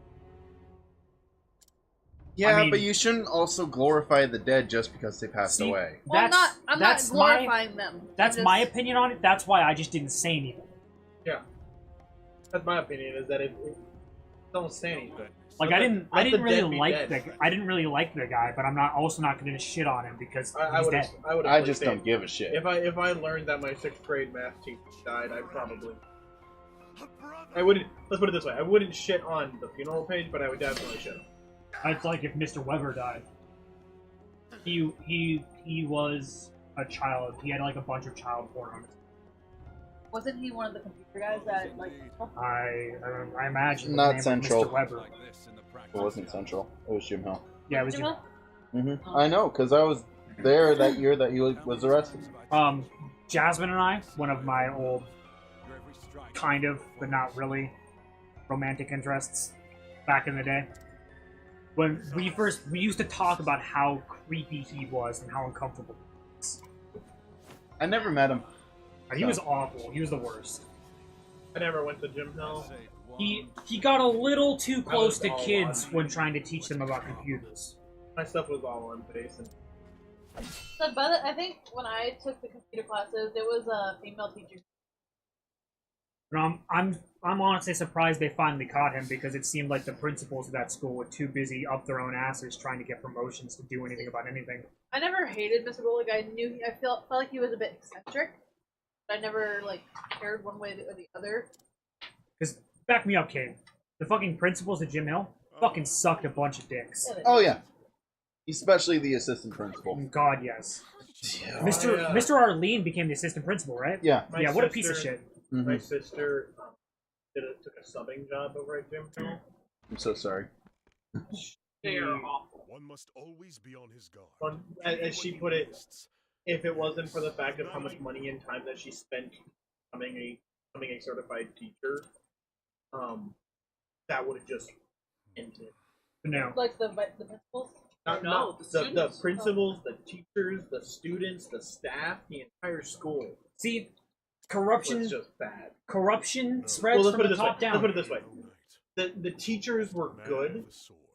Yeah, I mean- but you shouldn't also glorify the dead just because they passed See, away. well, I'm not that's glorifying them. That's I'm my just- opinion on it. That's why I just didn't say anything. Yeah. That's my opinion. Is that it don't say anything. Like Let I the- didn't let the dead really be like dead. I didn't really like the guy, but I'm not going to shit on him because I he's would dead. have. I just don't give a shit. If I learned that my 6th grade math teacher died, I probably. a brother? I wouldn't. Let's put it this way. I wouldn't shit on the funeral page, but I would definitely shit. It's like if Mr. Weber died. He was a child. He had like a bunch of child porn on his. Wasn't he one of the computer guys that like? I imagine. The Not name Central. Was Mr. Weber. It wasn't Central. It was Jim Hill. Yeah, it was. Jim Hill? I know, because I was there that year that he was arrested. Jasmine and I, one of my old, kind of, but not really, romantic interests back in the day. When we used to talk about how creepy he was and how uncomfortable he was. I never met him. He was awful. He was the worst. I never went to Jim Hill. He got a little too close to all kids on- when trying to teach them about computers. My stuff was all on base. And So, I think when I took the computer classes, it was a female teacher. I'm honestly surprised they finally caught him because it seemed like the principals of that school were too busy up their own asses trying to get promotions to do anything about anything. I never hated Mr. Bullock. I felt like he was a bit eccentric. But I never like cared one way or the other. Because back me up, Kate. The fucking principals at Jim Hill fucking sucked a bunch of dicks. Oh yeah, especially the assistant principal. God, yes. Yeah. Mr. Arlene became the assistant principal, right? Yeah. Yeah, what a piece of shit. My sister took a subbing job over at Jim Hill. I'm so sorry. They are awful. One must always be on his guard. As she put it, if it wasn't for the fact of how much money and time that she spent becoming a certified teacher, that would have just ended. No. Like the principals. Not the the students. principals, the teachers, the students, the staff, the entire school. See, It's corruption just bad. spreads Let's from put it the this way. top down. Let's put it this way. The teachers were good,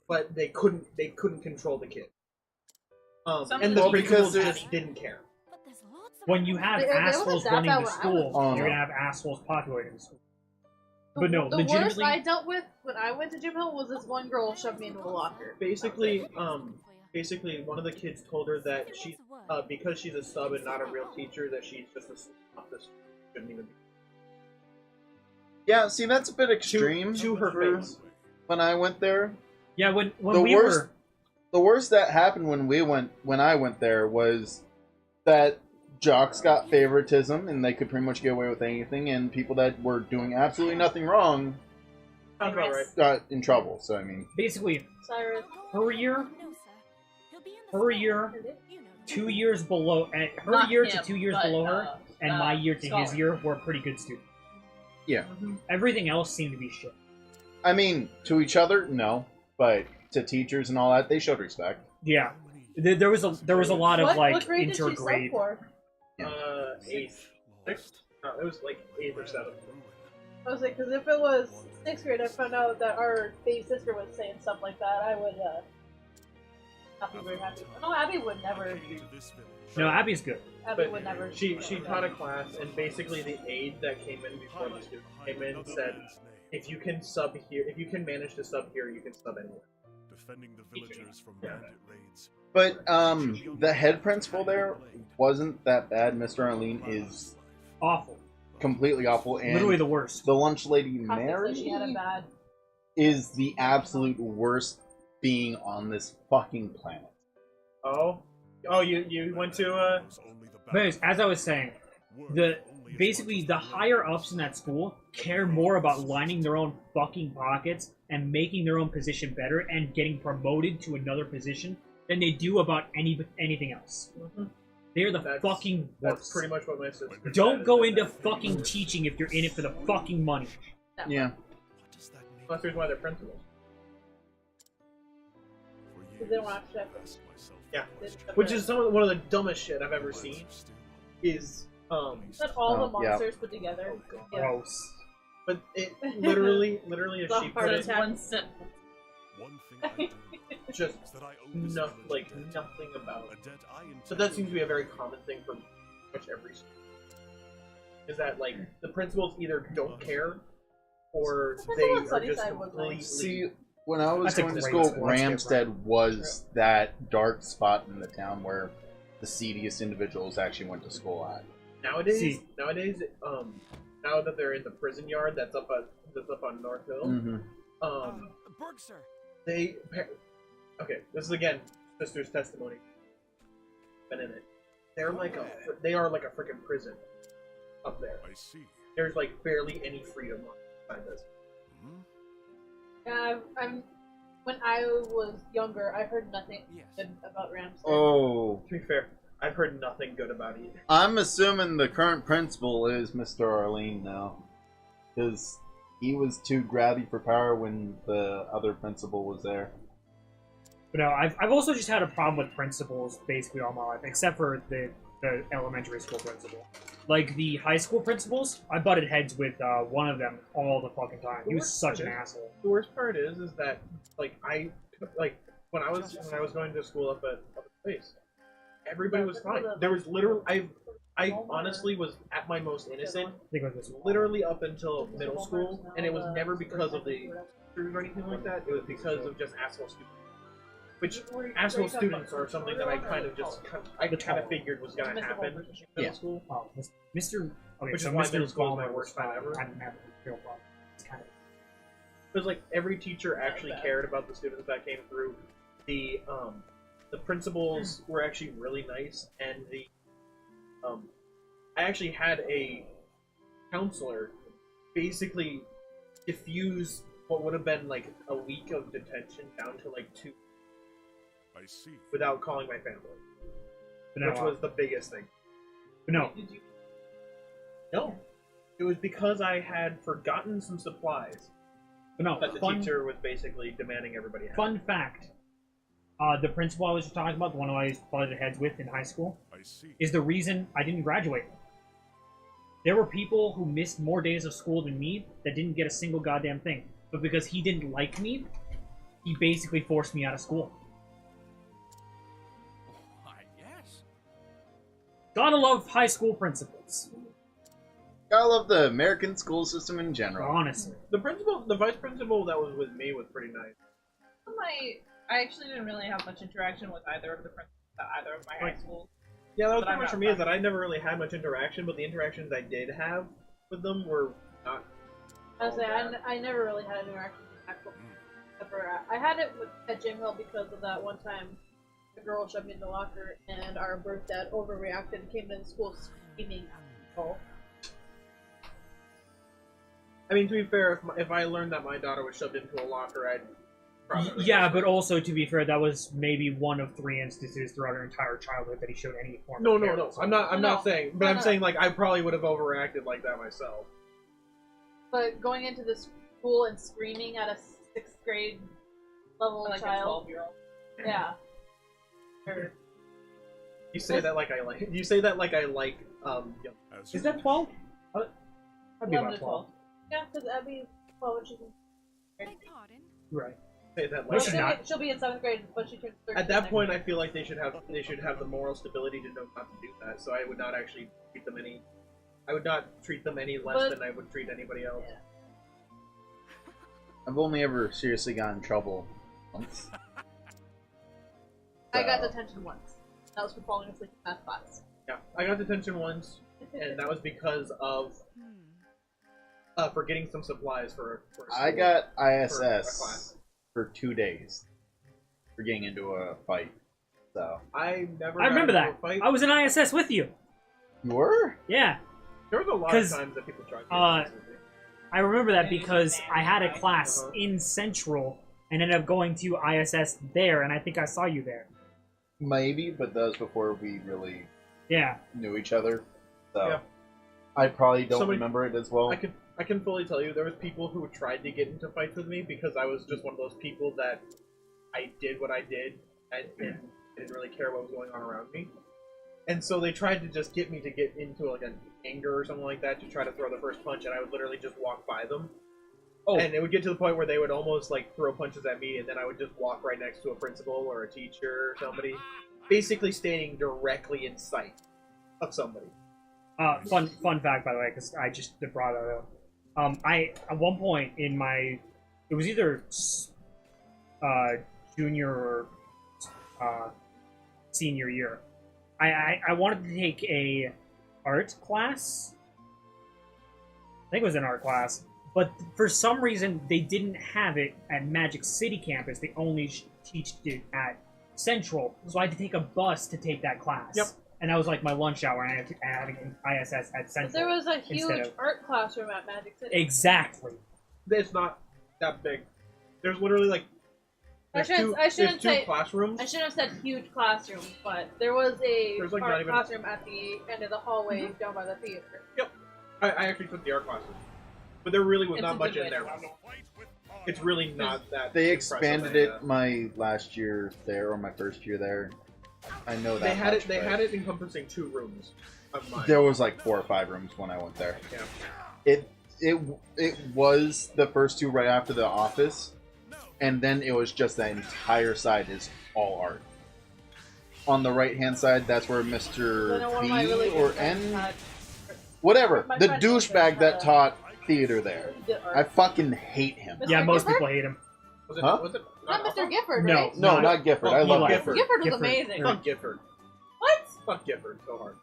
but they couldn't control the kids. Some And of the the principals because just didn't care. But there's lots of When you have They wasn't assholes that running bad the when I school, was- you're gonna have assholes populating the school. The, But no, the worst legitimately, I dealt with when I went to Jim Hill was this one girl shoved me into a locker. Basically, one of the kids told her that she, because she's a sub and not a real teacher, that she's just a office. Shouldn't even be. Yeah, see, that's a bit extreme To her for face. when I went there. yeah. When The we worst- were, The worst that happened when I went there was that jocks got favoritism and they could pretty much get away with anything, and people that were doing absolutely nothing wrong Sounds about right. got in trouble. So I mean, basically Cyrus. her year, 2 years below, her Not year him, to 2 years but, below her, and my year to his Scholar. year were pretty good students. yeah. Everything else seemed to be shit. I mean, to each other, no, but to teachers and all that, they showed respect. Yeah, there was a lot of What grade did she sub intergrade. for? Eighth, sixth. No, it was like 8th or 7th. I was like, because if it was 6th grade, I found out that our baby sister was saying stuff like that, I would not be very happy. No, Abby would never. No, Abby's good. Abby But would never. she taught a class, and basically the aide that came in before the student came in said, if you can sub here, if you can manage to sub here, you can sub anywhere. Defending the villagers from Yeah. bandit raids. But the head principal there wasn't that bad. Mr. Arlene is Awful. completely awful, and Literally the worst. the lunch lady Constance Mary said she had a bad. is the absolute worst being on this fucking planet. Oh, you went to But anyways, as I was saying, basically the higher ups in that school care more about lining their own fucking pockets and making their own position better and getting promoted to another position than they do about anything else. They're the That's- fucking That's worst. pretty much what my sister said. Don't go is into that- fucking teaching if you're in it for the fucking money. Yeah. What does that mean? That's the reason why they're principals. For Because they don't years, actually have I asked myself, Yeah. to. Which is one of the dumbest shit I've ever seen. Is Not all the Oh, yeah. monsters put together. Yeah. Gross. but it literally as The she heart put it, attack. One sentence. One thing I do, just is that I owe this village a debt, nothing about a it. debt I intend So that to seems to be a very common thing for pretty much every school. Is that like the principals either don't care or The they principal at are Sunnyside just was completely. nice. See, when I was That's a going to great school, school. Let's get Ramstead was that dark spot in the town where the seediest individuals actually went to school at. Nowadays, See. now that they're in the prison yard that's up on North Hill, Mm-hmm. Berg, sir. okay, this is again sister's testimony. Been in it. they are like a freaking prison up there. I see. There's like barely any freedom behind this. Hmm? Yeah, when I was younger, I heard nothing Yes. good about Ramsden. Oh, To be fair, I've heard nothing good about it either. I'm assuming the current principal is Mr. Arlene now, because he was too grabby for power when the other principal was there. But no, I've also just had a problem with principals basically all my life, except for the elementary school principal. Like, the high school principals, I butted heads with one of them all the fucking time. He was such an asshole. The worst part is that like when I was going to school up at Place, everybody was fine. There was literally I honestly was at my most innocent I think it was this one. literally up until middle school, and it was never because of the teachers or anything like that. It was because of just asshole students. Which asshole students are something that I kind of figured was gonna happen in middle school. Oh, Mr. Okay, Which so is why Mr. middle school is my Ballmer worst was time ever. I didn't have a real problem. It's kind of Because like every teacher actually cared about the students that came through. The principals were actually really nice, and I actually had a counselor basically diffuse what would have been like a week of detention down to like 2 I see. without calling my family, but no, which was the biggest thing. but no. Did you? No, it was because I had forgotten some supplies But no, that the teacher was basically demanding everybody have. fun fact. The principal I was just talking about, the one who I butted heads with in high school, I see. is the reason I didn't graduate. There were people who missed more days of school than me that didn't get a single goddamn thing. But because he didn't like me, he basically forced me out of school. Why, yes. Gotta love high school principals. I love the American school system in general. Honestly. The vice principal that was with me was pretty nice. I actually didn't really have much interaction with either of the principals at either of my high schools. Yeah, that was But pretty I'm much not for me is that fun. I never really had much interaction, but the interactions I did have with them were not. Honestly, I never really had an interaction with actual I had it at Gym Hill because of that one time the girl shoved me in the locker and our birth dad overreacted and came into school screaming at people. I mean, to be fair, if I learned that my daughter was shoved into a locker, I'd probably. Yeah, but also, to be fair, that was maybe one of 3 instances throughout her entire childhood that he showed any form No, of care. I'm not No, saying, but no, I'm no. saying like I probably would have overreacted like that myself. But going into the school and screaming at a 6th grade level Like a child, 12-year-old. yeah. Or- You say that like I like. You say that like I like. As Is you that 12? That'd be 11 about to 12. 12. Yeah, because Abby's 12 and she's in Beg pardon? Right. Say that No, like. she's she'll, not. she'll be in 7th grade, but she turns 13 At that next point, year. I feel like they should have the moral stability to know not to do that. So I would not actually treat them any. I would not treat them any less But- than I would treat anybody else. Yeah. I've only ever seriously gotten in trouble once. I got So- detention once. That was for falling asleep in math class. Yeah, I got detention once, and that was because of forgetting some supplies for I school. got For a ISS class. for 2 days for getting into a fight. So I never. I remember got into that. a fight. I was in ISS with you. you were? Yeah. There was a lot of 'Cause, times that people tried to get with me. I remember that because I had a class Uh-huh. in Central and ended up going to ISS there, and I think I saw you there. Maybe, but that was before we really Yeah. knew each other. So Yeah. I probably don't Somebody- remember it as well. I can fully tell you there was people who tried to get into fights with me because I was just one of those people that I did what I did and didn't really care what was going on around me. And so they tried to just get me to get into like an anger or something like that to try to throw the first punch, and I would literally just walk by them. Oh. And it would get to the point where they would almost like throw punches at me, and then I would just walk right next to a principal or a teacher or somebody, basically standing directly in sight of somebody. Fun fact, by the way, because I just brought that up. I at one point in my, it was either junior or senior year, I wanted to take a art class. I think it was an art class, but for some reason they didn't have it at Magic City campus. They only teach it at Central, so I had to take a bus to take that class. Yep. and that was like my lunch hour, and I had an ISS at Central. But there was a instead huge of- art classroom at Magic City. Exactly. It's not that big. There's literally like I shouldn't there's two say- classrooms. I shouldn't have said huge classroom, but there was a There's, like, not art even- classroom at the end of the hallway down by the theater. I actually took the art classes, but there really was It's not a much good in there. way to It's really not that. They impressive, expanded and, it my last year there, or my first year there. I know that They had much, it. They but had it encompassing 2 rooms of mine. There was like 4 or 5 rooms when I went there. Yeah. It was the first 2 right after the office, and then it was just that entire side is all art. On the right hand side, that's where Then Mr. one of B my really or good friends N, had- whatever, my the friend douchebag had that a- taught theater there. did art. I fucking hate him. Mr. Yeah, most Gifford? people hate him. Was it? Huh? Was it? Not Mr. Gifford, No. right? No, not Gifford. Oh, I love Eli. Gifford. Gifford was Gifford. amazing. Fuck Gifford. What? Fuck Gifford so hard.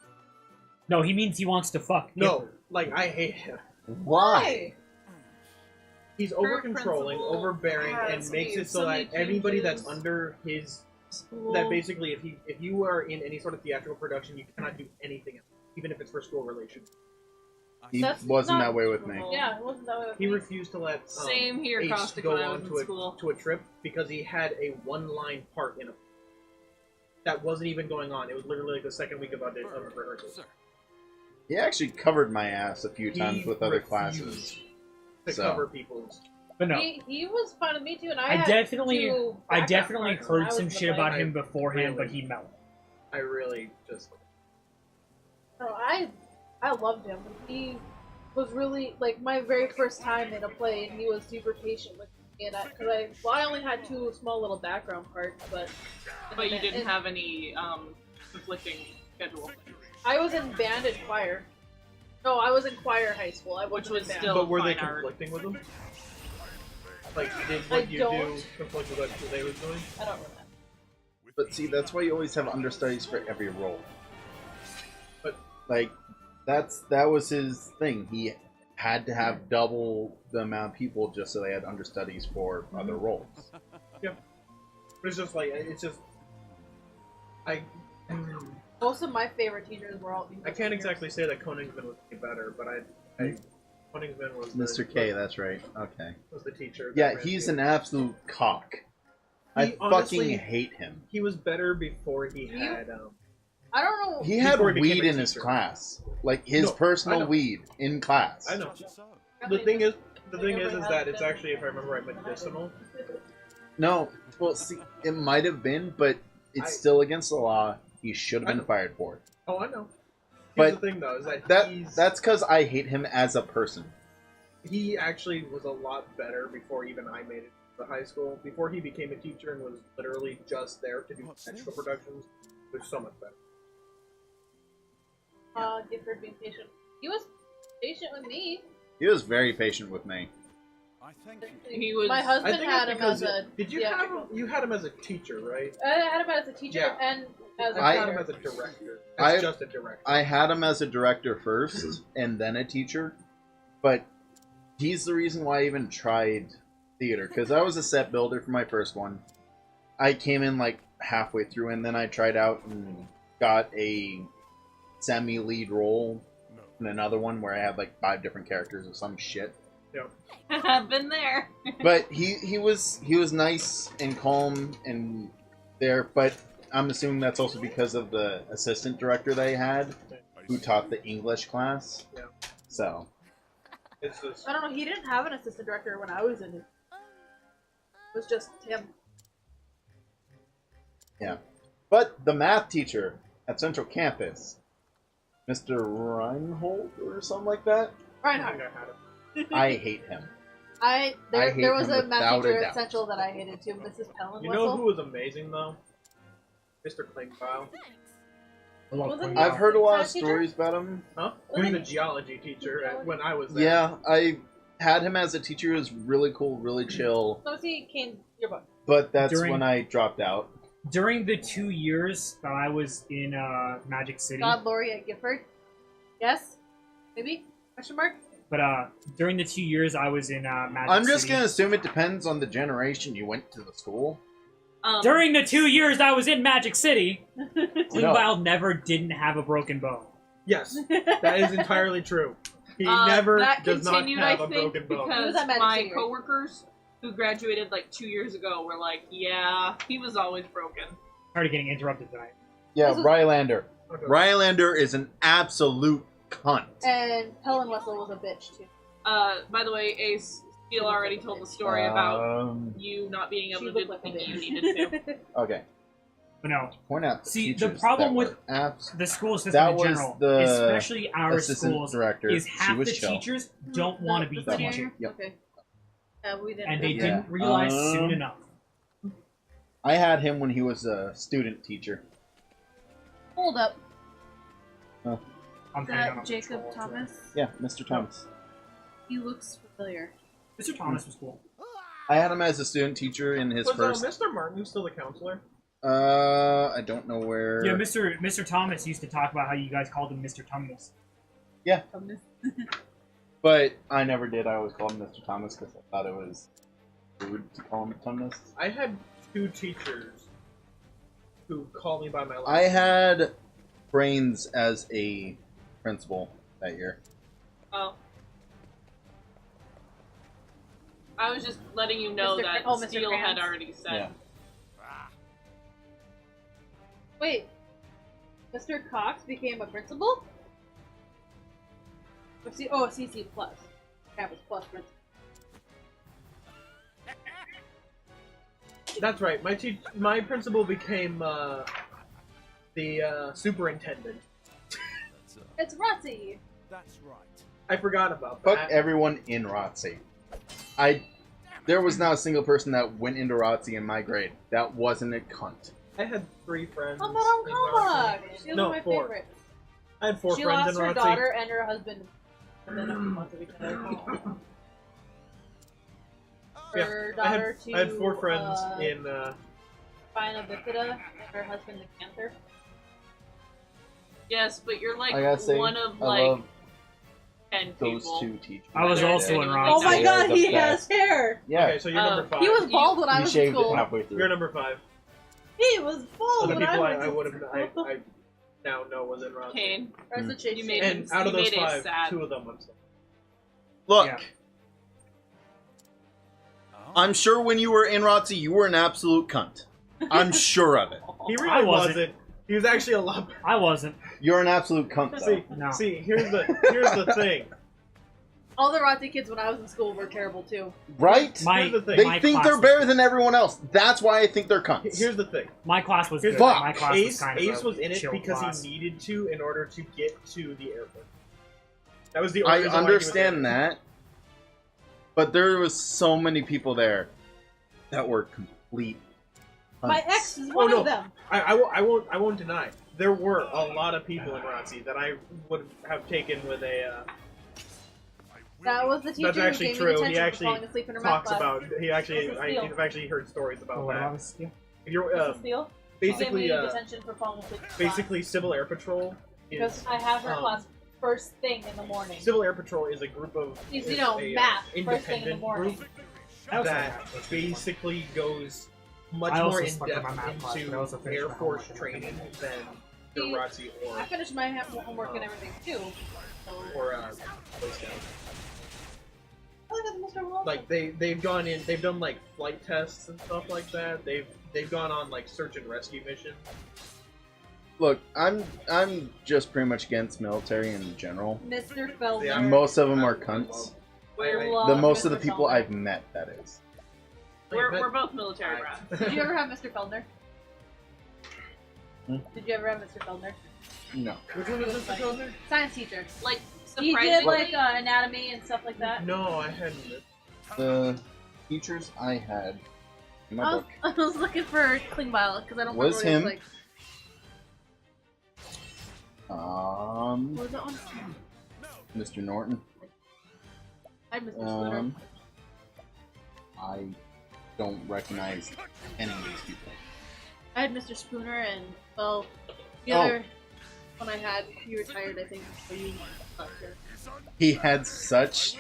No, he means he wants to fuck. No, Gifford. like I hate him. Why? He's Her over controlling, principal overbearing, and has makes made it so so that many everybody that's changes. under his School. that basically if you are in any sort of theatrical production, you cannot do anything else, even if it's for school relations. He That's wasn't not- that way with me. Yeah, it wasn't that way with He me. refused to let Same here, Ace Caustic, go when I was on in to school. a trip because he had a one-line part in a that wasn't even going on. It was literally like the second week of rehearsals. Sir. He actually covered my ass a few times He with other refused classes. to So. cover people's. But no, He was fun with me too, and I I had definitely, two I background definitely parts when I heard was some in the shit about play. him beforehand, Really? but he melted. I really just. No, I loved him. He was really like my very first time in a play, and he was super patient with me. And I only had 2 small little background parts, but But you didn't have any conflicting schedule, I was in band and choir. No, I was in choir high school. I which wasn't was in band. still But were they fine art. conflicting with him? Like, did I what you don't. do conflict with what they were doing? I don't remember. But see, that's why you always have understudies for every role. But Like, that was his thing. He had to have double the amount of people just so they had understudies for other roles. it's just like I. Most of my favorite teachers were all English I can't teachers. exactly say that Koningsman was any better, but Koningsman was Mr. K, that's right. Okay. was the teacher. that Yeah, ran he's the- an absolute cock. I He honestly- fucking hate him. He was better before he You- had. I don't know. He had Before he became weed a in his teacher. class. Like, his No, I personal know. weed in class. I know. So. The thing is Everybody that has it's been- actually, if I remember right, medicinal. No, well, see, it might have been, but it's I- still against the law. He should have I been know. fired for it. Oh, I know. But Here's the thing, though, is that That's because I hate him as a person. he actually was a lot better before even I made it to high school. Before he became a teacher and was literally just there to do What's extra this? productions, it was so much better. Gifford being patient. He was patient with me. He was very patient with me. I thank you. He was. My I husband think had it's him as because a. did you have him? You had him as a teacher, right? I had him as a teacher Yeah. and as a I I- had him writer. as a director. I- As just a director. I had him as a director first, and then a teacher. But he's the reason why I even tried theater, because I was a set builder for my first one. I came in like halfway through, and then I tried out and got a semi-lead role No. in another one where I had like 5 different characters or some shit. I've been there. But he was nice and calm and there, but I'm assuming that's also because of the assistant director they had who taught the English class. Yeah. So It's just I don't know. He didn't have an assistant director when I was in it. It was just him. but the math teacher at Central Campus, Mr. Reinhold or something like that, I think Reinhardt. I had him. I hate him. I hate there was him a math without a teacher doubt. at Central that I hated too, Mrs. Pellenwhistle. You know who was amazing though? Mr. Klingbeil. I love Wasn't Quinn he- I've heard a lot of Science teacher? stories about him. Huh? Was He was he- a geology teacher when I was there. Yeah, I had him as a teacher. He was really cool, really chill. So he came your book. But that's During- when I dropped out. During the 2 years that I was in Magic City, God Laureate Gifford. Yes? Maybe? Question mark? but during the 2 years I was in Magic I'm just City, gonna assume it depends on the generation you went to the school. During the 2 years I was in Magic City, Klingbeil never didn't have a broken bone. Yes, that is entirely true. He never does not have a broken bone. Because He was at Magic my City. coworkers who graduated like 2 years ago were like, yeah, he was always broken. Already getting interrupted tonight. Yeah, This was- Rylander. Okay. Rylander is an absolute cunt. And Helen Wessel was a bitch too. By the way, Ace, Steel already told the story about you not being able She to do looked the like a thing you bitch. needed to. Okay, But no, point out. See, the teachers problem that with were abs- the school system That in was general, the especially our assistant schools, director. is She half was the chill. teachers don't want to be That one. teaching. Yep. Okay. We didn't. And they Yeah. didn't realize soon enough. I had him when he was a student teacher. Hold up. I'm Is hanging on that a Jacob control, so- Thomas? Yeah, Mr. Thomas. He looks familiar. Mr. Thomas was cool. I had him as a student teacher in his Was first. Mr. Martin still the counselor? I don't know where. Yeah, Mr. Thomas used to talk about how you guys called him Mr. Tumnus. But I never did. I always called him Mr. Thomas because I thought it was rude to call him Thomas. I had 2 teachers who called me by my last I name. had Brains as a principal that year. Oh. I was just letting you know Mr. that Mr. Steel had Krantz. already said. Yeah. Wait. Mr. Cox became a principal? Oh, CC plus. Campus plus principal. That's right. My principal became the superintendent. It's Rotzi! That's right. I forgot about Fuck that. everyone in ROTC. There was not a single person that went into ROTC in my grade that wasn't a cunt. I had 3 friends. How about in Uncommon? ROTC. She was No, my 4. favorite. I had 4 She friends lost in her ROTC. daughter and her husband within a few months of each other. Yeah, Her I daughter had 4 friends to in. spina bifida and her husband to cancer. Yes, but you're like I gotta say, one of I like love 10 those people. 2 teachers. I was They're also in genuinely ROTC. Oh my They're god, the he best. has hair! Yeah, Okay, so you're number 5. He was bald when I he was in shaved it school. halfway through. You're number 5. He was bald Other when people I I was would in have. school. I now know was in ROTC. Kane, Rest of you made And him, out of you those made Ace 5, sad. 2 of them I'm still. Look, Yeah. I'm sure when you were in ROTC, you were an absolute cunt. I'm sure of it. He I really wasn't. wasn't. He was actually a lot. I wasn't. You're an absolute cunt, though. See, No. see, here's the thing. All the Rotzi kids when I was in school were terrible too. Right? Here's the thing. They my think class they're was better good. than everyone else. That's why I think they're cunts. Here's the thing. My class was Here's good. the Fuck. My class was Ace, kind of Ace a was in it chill because class. he needed to in order to get to the airport. That was the I only reason why he was understand there. that, but there was so many people there that were complete cunts. My ex is one no. of them. I won't deny. There were a lot of people in ROTC that I would have taken with a. That was the teacher That's actually who gave true. me He detention for actually falling asleep in her math talks class. about. He actually. This is Steele. I've actually heard stories about Oh, what that. about this? Yeah. You're, Mrs. Steele? She gave basically, me detention for falling asleep in class. basically, Civil Air Patrol. Because I have her um, class first thing in the morning. Civil Air Patrol is a group of. Is, is you know, a, math, first thing in the independent morning. group That was that fantastic. basically goes much I also more in slept in depth my math class, but I into also finished Air my Force homework and training everything. than See, the ROTC I finished my homework and everything too. So, or Boy Scouts. oh, look at Mr. Wilson. Like they've gone in, they've done like flight tests and stuff like that. They've gone on like search and rescue missions. Look, I'm just pretty much against military in general. Mr. Feldner. Yeah. Most of them are cunts. We Love The love most of the Mr. people Feldner. I've met, that is. We're both military brats. Did you ever have Mr. Feldner? Hmm? Did you ever have Mr. Feldner? No. Which one is Mr. Feldner? Science teacher. Like, He surprisingly, did like anatomy and stuff like that. No, I hadn't. The teachers I had in my I was, book I was looking for Klingbeil because I don't Was remember him. what he was like. What was that one? Mr. Norton. I had Mr. Spooner. I don't recognize any of these people. I had Mr. Spooner and, well, the Oh. other one I had, he retired, I think, so you left here. He had such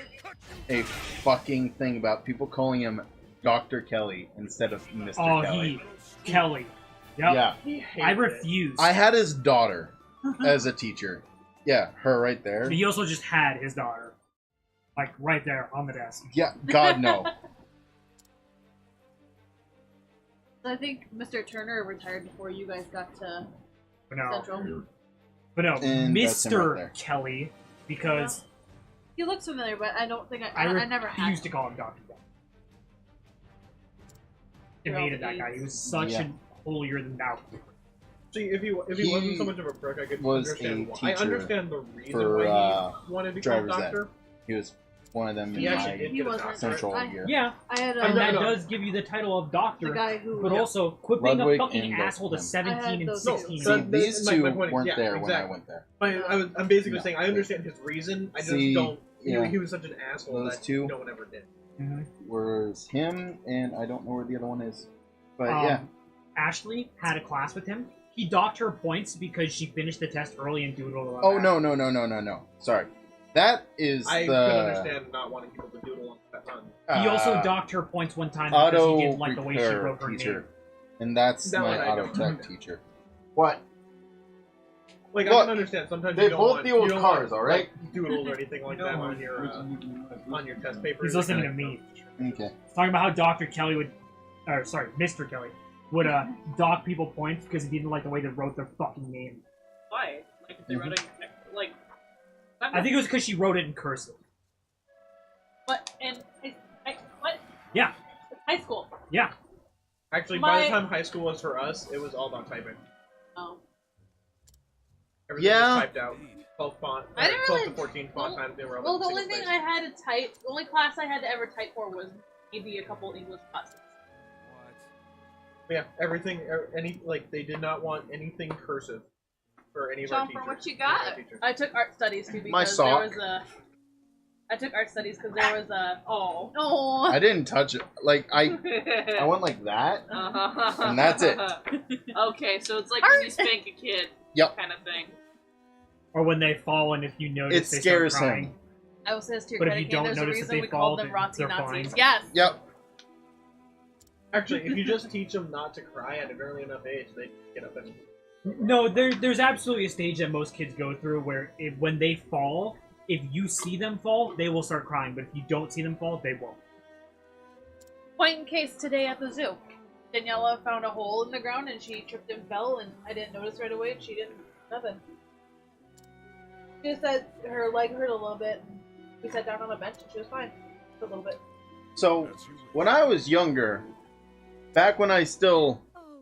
a fucking thing about people calling him Dr. Kelly instead of Mr. Oh, Kelly. Kelly. Yep. Yeah. He hated I it. refuse. I had his daughter as a teacher. Yeah, her right there. But he also just had his daughter. Like, right there on the desk. Yeah, God, no. So I think Mr. Turner retired before you guys got to But no. Central. But no, And that's him right Mr. there. Kelly, because He looks familiar, but I don't think I I never had. refused to call him Dr. Kelly. I They're all hated that guy. He was such Yeah. a holier than thou. See, if he He wasn't so much of a prick, I could was understand a why. I teacher understand the reason for, why he wanted to become driver's ed. doctor. He was one of them in He actually my did He get a wasn't. doctorate. central I- year. Yeah, I had and no, that no. does give you the title of doctor. the guy who. But also, quit being a Ludwig fucking and asshole to Dustin. 17 I had and those 16. two. So See, these my two point is- weren't yeah, there when I exactly. went there. I'm basically No. saying I understand his reason. I just See, don't. yeah. He was such an asshole Those that two. no one ever did. Mhm. Was him, and I don't know where the other one is. But Um, yeah. Ashley had a class with him. He docked her points because she finished the test early and doodled on Oh, that. no. Sorry. That is I the... could understand not wanting people to doodle on that run. He also uh, docked her points one time because he auto didn't like the way she repair wrote her teacher. name. And that's That my one I auto don't tech understand. teacher. What? Like I Look, can understand sometimes they you don't both want, deal with you don't cars, want, alright? like, doodles or anything like that on your test paper. He's listening to me. Okay. He's talking about how Dr. Kelly would, or sorry, Mr. Kelly would dock people points because he didn't like the way they wrote their fucking name. Why? Like, if they wrote it, like... I think it was because she wrote it in cursive. What? And what? Yeah. High school. Yeah. Actually, by the My- time high school was for us, it was all about typing. Oh. Everything Yeah. was typed out. 12 font. I didn't 12 really- to 14 font well- times. They were all Well, in the only single thing space. I had to type, the only class I had to ever type for was maybe a couple English classes. Yeah, everything. Any like they did not want anything cursive for any of Sean, our for teachers. what you any of our got? teachers. I took art studies too because My sock. there was a. I took art studies because there was a. Oh. Oh. I didn't touch it. Like, I went like that. And that's it. Okay, so it's like when you spank a kid. Yep. Kind of thing. Or when they fall and if you notice It they scares start crying. him. I will say this to your But if credit, you Kane, don't there's a notice that reason they we fall, called them then Razzie they're Nazis. fine. Yes. Yep. Actually, if you just teach them not to cry at an early enough age, they get up and. No, there's absolutely a stage that most kids go through where when they fall, if you see them fall, they will start crying. But if you don't see them fall, they won't. Point in case today at the zoo. Daniela found a hole in the ground and she tripped and fell, and I didn't notice right away, and she didn't. Nothing. She just said her leg hurt a little bit, and we sat down on a bench and she was fine. Just a little bit. So, when I was younger, back when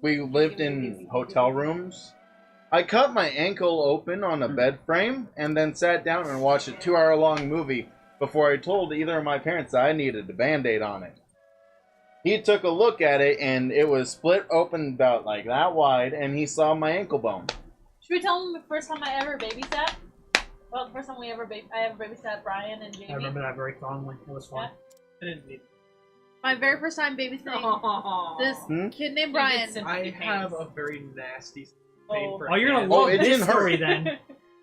we lived in hotel rooms, I cut my ankle open on a bed frame and then sat down and watched a 2-hour-long movie before I told either of my parents that I needed a band-aid on it. He took a look at it and it was split open about like that wide, and he saw my ankle bone. Should we tell them the first time I ever babysat? Well, the first time I ever babysat Brian and Jamie. I remember that very fondly. It was fun. I didn't need. My very first time babysitting this Hmm? kid named Brian. I have a very nasty pain Oh. for Oh, you're gonna hands. Oh, love it this didn't hurt. story then.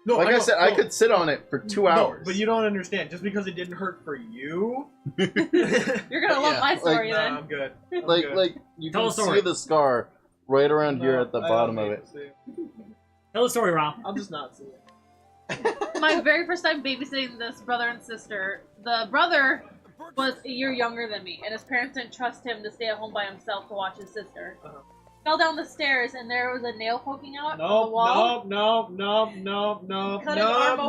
No, Like I know, said, I no. could sit on it for 2 hours. No, but you don't understand. Just because it didn't hurt for you, You're gonna love Yeah, my story nah, then. I'm good. I'm like good. like you Tell can a story. see the scar right around here No, at the I bottom don't of need it. to see. Tell the story, Rob. I'll just not see it. My very first time babysitting this brother and sister, the brother was a year younger than me, and his parents didn't trust him to stay at home by himself to watch his sister. Uh-huh. Fell down the stairs, and there was a nail poking out on the wall. No, Cut his arm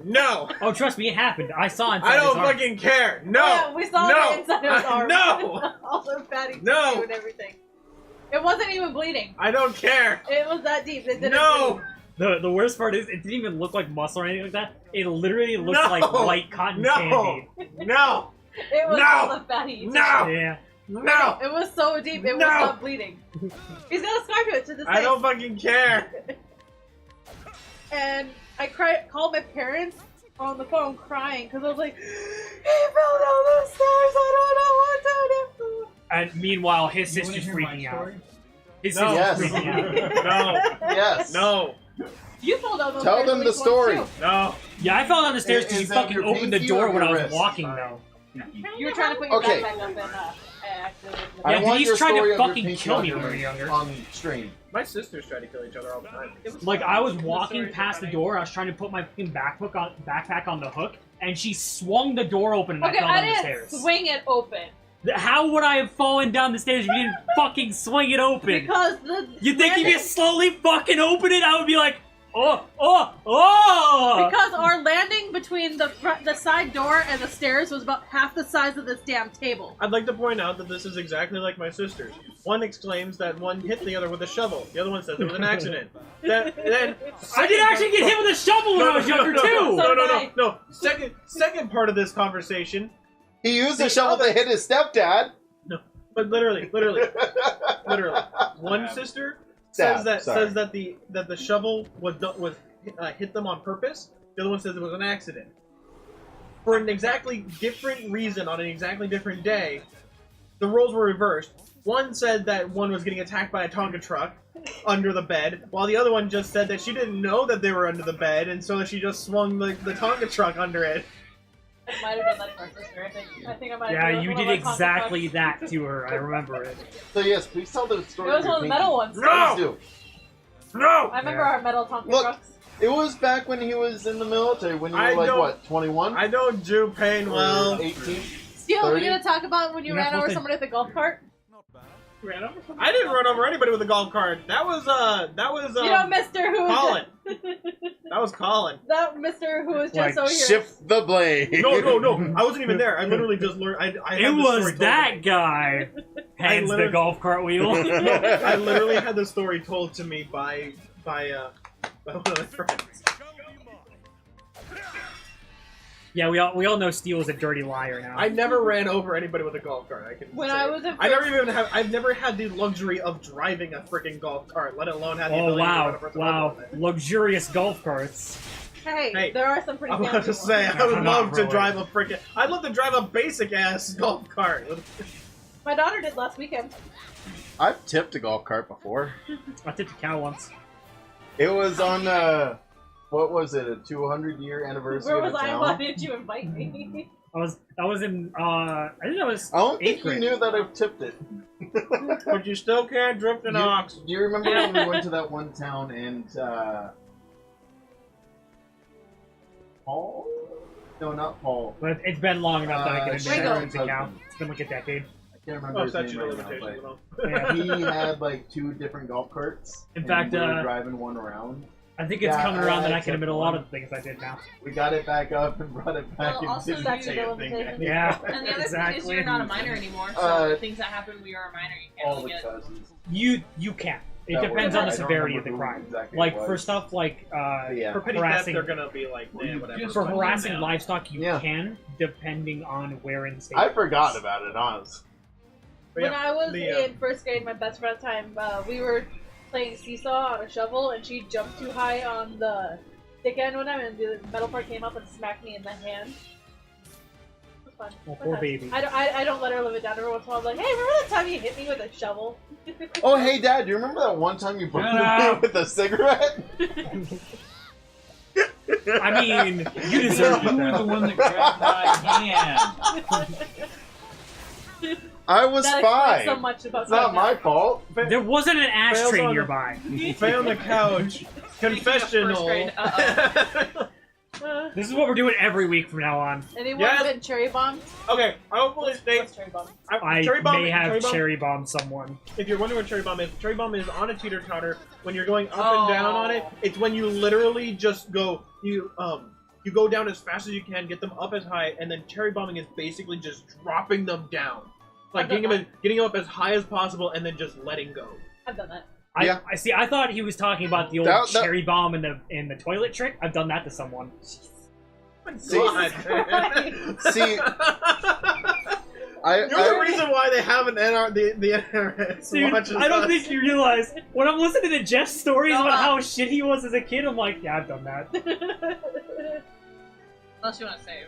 no. Oh, trust me, it happened. I saw it. I don't fucking care. No. Yeah, we saw no. the inside of his arm. No. All the fatty No. tissue and everything. It wasn't even bleeding. I don't care. It was that deep. It didn't No. bleed. The worst part is, it didn't even look like muscle or anything like that. It literally looked No. like white cotton No. candy. No. It was No. all the fatty tissue. No. Yeah. No. It was so deep, it was No. not bleeding. He's got a scar to it to this day. I don't fucking care. And I called my parents on the phone crying because I was like, he fell down the stairs, I don't know what to do. And meanwhile, his sister's freaking out. His No. sister's Yes. freaking out. No. Yes. No. You fell down those Tell stairs them at the least story. once, too. No. Yeah, I fell down the stairs because you Is that fucking your opened the pinky door or when your I was wrist? walking, though. You were trying to put your Okay. backpack up and accidentally. I Yeah, want he's your trying to story of your fucking pinky kill on me your when we were wrist younger. on stream. My sisters try to kill each other all the time. Like, I was walking past the door, I was trying to put my fucking backpack on the hook, and she swung the door open and Okay, I fell I down the didn't stairs. swing it open. How would I have fallen down the stairs if you didn't fucking swing it open? Because the You think if you landing- slowly fucking open it, I would be like, oh! Because our landing between the side door and the stairs was about half the size of this damn table. I'd like to point out that this is exactly like my sisters. One exclaims that one hit the other with a shovel. The other one says it was an accident. Then I did actually get hit with a shovel when I was younger, too! No. Second part of this conversation, He used The a shovel other- to hit his stepdad. but literally, one sister Stab, says sorry. that the shovel was hit them on purpose. The other one says it was an accident. For an exactly different reason on an exactly different day, the roles were reversed. One said that one was getting attacked by a Tonka truck under the bed, while the other one just said that she didn't know that they were under the bed, and so she just swung the Tonka truck under it. I might have done that to our sister. I think I might have Yeah, done you one did of my exactly contracts. that to her, I remember it. So yes, please tell the story. It was of your one of the pinky. metal ones. No! Please do. No! I remember Yeah. our metal Tonka Look. trucks. It was back when he was in the military. When you were I like don't- what, 21? I know Jew Payne well. 18. Steel, we're 30? gonna talk about when you You're ran not over supposed to- someone at the golf cart? I didn't run over anybody with a golf cart. That was You know, Mister who was Colin. That was Colin. that Mister who was just Like, over here. Shift the blade. No, I wasn't even there. I literally just learned. I had It this was story told that to me. guy. Hands the literally- golf cart wheel. I literally had the story told to me by one of my friends. Yeah, we all know Steel is a dirty liar now. I never ran over anybody with a golf cart. I can. When say I it. was in I've never had the luxury of driving a freaking golf cart, let alone have the Oh ability to run a wow, person wow, over with it. luxurious golf carts. Hey, there are some pretty I'm about fancy to say, ones. I would Not love to really. drive a freaking. I'd love to drive a basic ass golf cart. My daughter did last weekend. I've tipped a golf cart before. I tipped a cow once. It was on what was it? A 200-year anniversary Where of was the I? town. Why did you invite me? I was in I think that was I don't think eighth you grade. knew that I tipped it. But you still can't drift an ox. Do you remember when we went to that one town and Paul? No, not Paul. But it's been long enough that I can admit Sharon's it's a cow. husband. It's been like a decade. I can't remember Oh, his name statute of right now, limitations. but and all. Yeah. he had like 2 different golf carts. In and fact, we were driving one around. I think it's Yeah, coming around that I I can took admit a lot one. of things I did now. We got it back up and brought it back Well, and also didn't statute say of a thing. limitations. Yeah. And the other thing is Exactly. you're not a minor anymore, so Uh, things that happen when you're a minor, you can't All really the get. cousins. You can. It That depends was- on the I don't severity of remember the who crime. exactly Like it for was. stuff like Yeah. For petty theft, harassing they're gonna be like, Well, you whatever. just- for Send harassing email. livestock, you Yeah. can, depending on where in the state. I forgot about it, honestly. But When yeah, I was the, in first grade, my best friend's time, we were playing seesaw on a shovel, and she jumped too high on the stick end one time, and the metal part came up and smacked me in the hand. It was fun. Oh, Fun poor time. baby. I don't let her live it down. Every once in a while, I'm like, hey, remember that time you hit me with a shovel? Oh, hey, Dad, do you remember that one time you burned Shut me up. with a cigarette? I mean, you deserve You were it. the one that grabbed my hand. I was That explains 5. so much about It's not my fault. There wasn't an Fails ashtray on- nearby. Fay on the couch. Speaking of Confessional. first grade, uh-oh. This is what we're doing every week from now on. Anyone Yes. been cherry bombed? Okay, I hopefully state. What's cherry bomb? I cherry bomb, may have cherry bomb- cherry bombed someone. If you're wondering what cherry bomb is on a teeter totter. When you're going up and down on it, Oh. it's when you literally just go you go down as fast as you can, get them up as high, and then cherry bombing is basically just dropping them down, like I've done getting them up as high as possible, and then just letting go. I've done that. Yeah. I see. I thought he was talking about the old That- cherry bomb in the toilet trick. I've done that to someone. See- God. See, You're the reason why they have an the NRS Dude, watches I don't us. think you realize when I'm listening to Jeff's stories about how shit he was as a kid. I'm like, yeah, I've done that. Unless you want to save.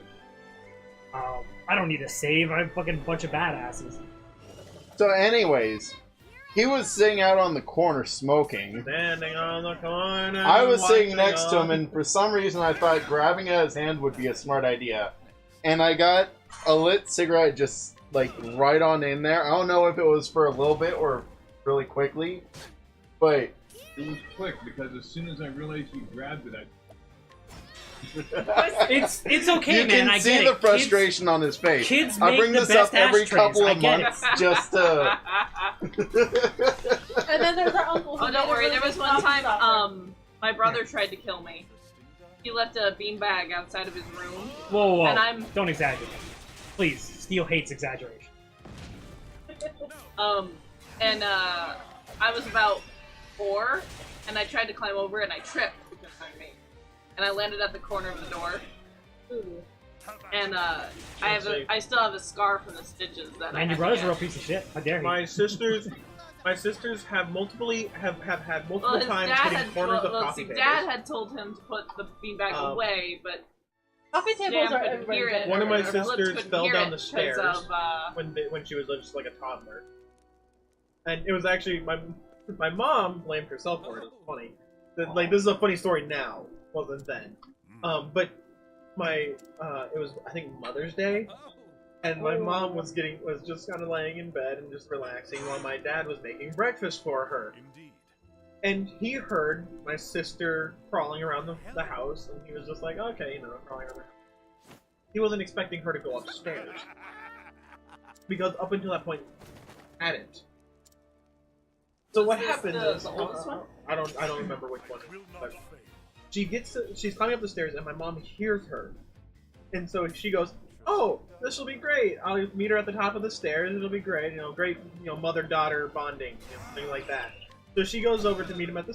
I don't need a save. I'm a fucking bunch of badasses. so anyways, he was sitting out on the corner smoking. Standing on the corner. I was sitting watching next to him, all- and for some reason I thought grabbing at his hand would be a smart idea. And I got a lit cigarette just, like, right on in there. I don't know if it was for a little bit or really quickly, but... It was quick, because as soon as I realized you grabbed it, It's okay, you man. can I see get the it. frustration on his face. Kids I make bring the this best up every ashtrays. couple I of get months just to... And then there's our uncle. who Oh, made don't a worry. really There was good one coffee time, stopper. my brother tried to kill me. He left a beanbag outside of his room. Whoa, whoa. And I'm- Don't exaggerate. Please, Steel hates exaggeration. I was about 4, and I tried to climb over, and I tripped because of me. And I landed at the corner of the door. Ooh. And I still have a scar from the stitches that I Man, had your to brother's a get. real piece of shit. How dare you? My sisters have had multiple His times dad hitting had, corners of well, coffee tables. Dad had told him to put the beanbag away, but Coffee tables Sam are couldn't everybody's hear it. favorite. One of my Or Blitz sisters couldn't fell hear down it the 'cause stairs of, when she was just like a toddler, and it was actually my mom blamed herself for it. It was funny. Like, this is a funny story now, wasn't then. But it was, I think, Mother's Day, and my mom was just kind of laying in bed and just relaxing while my dad was making breakfast for her. Indeed. And he heard my sister crawling around the house, and he was just like, okay, crawling around the house. He wasn't expecting her to go upstairs, because up until that point, hadn't. So what this happened the is, oldest one? I don't remember which one. Will not But fail. she's climbing up the stairs, and my mom hears her, and so she goes, "Oh, this will be great! I'll meet her at the top of the stairs. It'll be great, great, mother-daughter bonding, thing like that." So she goes over to meet her at the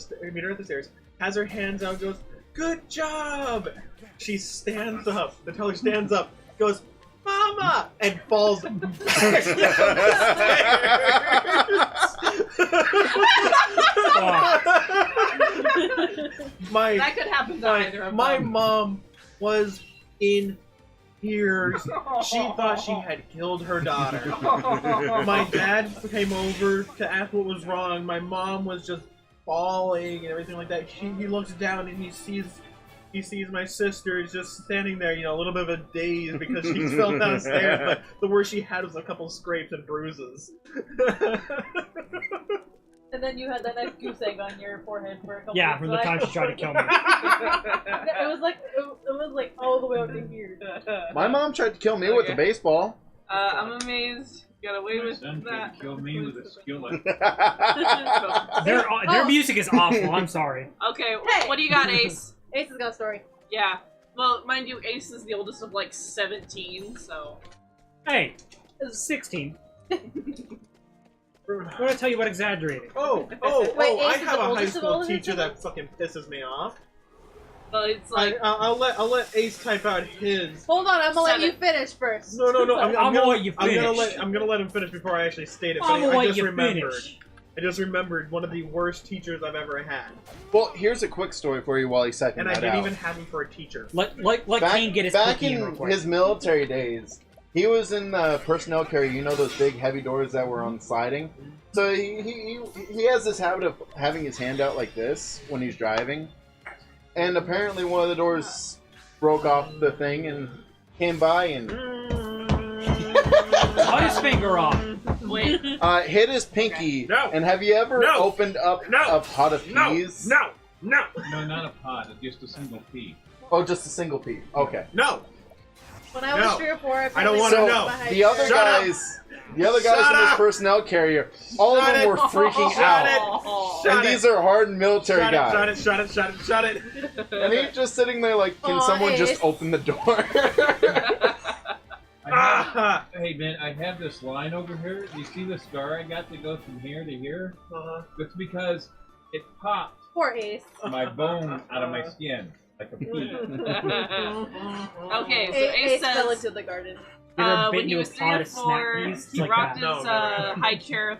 stairs, has her hands out, goes, "Good job!" She stands up. The teller stands up, goes, "Mama!" and falls back down the stairs. that could happen to either of My them. mom was in tears. She thought she had killed her daughter. My dad came over to ask what was wrong. My mom was just bawling and everything like that. He looks down and he sees my sister just standing there, a little bit of a daze because she fell downstairs, but the worst she had was a couple scrapes and bruises. And then you had that nice goose egg on your forehead for a couple Yeah, weeks, from the time she tried to kill me. It was like all the way up to here. My mom tried to kill me with a baseball. I'm amazed you got away my with son that. could kill me with a skillet. Their music is awful. I'm sorry. Okay, Hey! what do you got, Ace? Ace has got a story. Yeah. Well, mind you, Ace is the oldest of like 17, so. Hey, 16. What did I tell you about exaggerating? Oh, Wait, I Ace is have the a high oldest of all school of his teacher that siblings? fucking pisses me off. So it's like. I'll let Ace type out his. Hold on, I'm gonna let you 7. finish first. No. I'm gonna let you I'm gonna finish. let him finish before I actually state it. But I'm gonna I let just you remembered. finish. I just remembered one of the worst teachers I've ever had, Well, here's a quick story for you while he's typing and I that didn't out. even have him for a teacher. Let Kane get his back cookie in real in quick. his military days, he was in the personnel carrier. You know those big heavy doors that were on sliding. So he has this habit of having his hand out like this when he's driving, and apparently one of the doors broke off the thing and came by and Cut his finger off. Wait. hit his pinky. No. And have you ever No. opened up No. a pot of peas? No, No, not a pod, just a single pea. Oh, just a single pea. Okay. no. When I was No. 3 or 4, I don't wanna So know. the other Shut up. guys, in his up. personnel carrier, all of Shut them it. were freaking Shut out. it. And Shut these it. are hardened military Shut guys. it. Shut it. And he's just sitting there like, can Aw, someone Ace. just open the door? Hey man, I have this line over here. You see the scar I got that goes from here to here? It's because it popped Poor Ace. my bone out of my skin like a pea. Okay, so Ace Ace fell says. into the garden. You ever When bitten he into was a 3 pod or of snap 4, peas? he Like rocked that. his No. high chair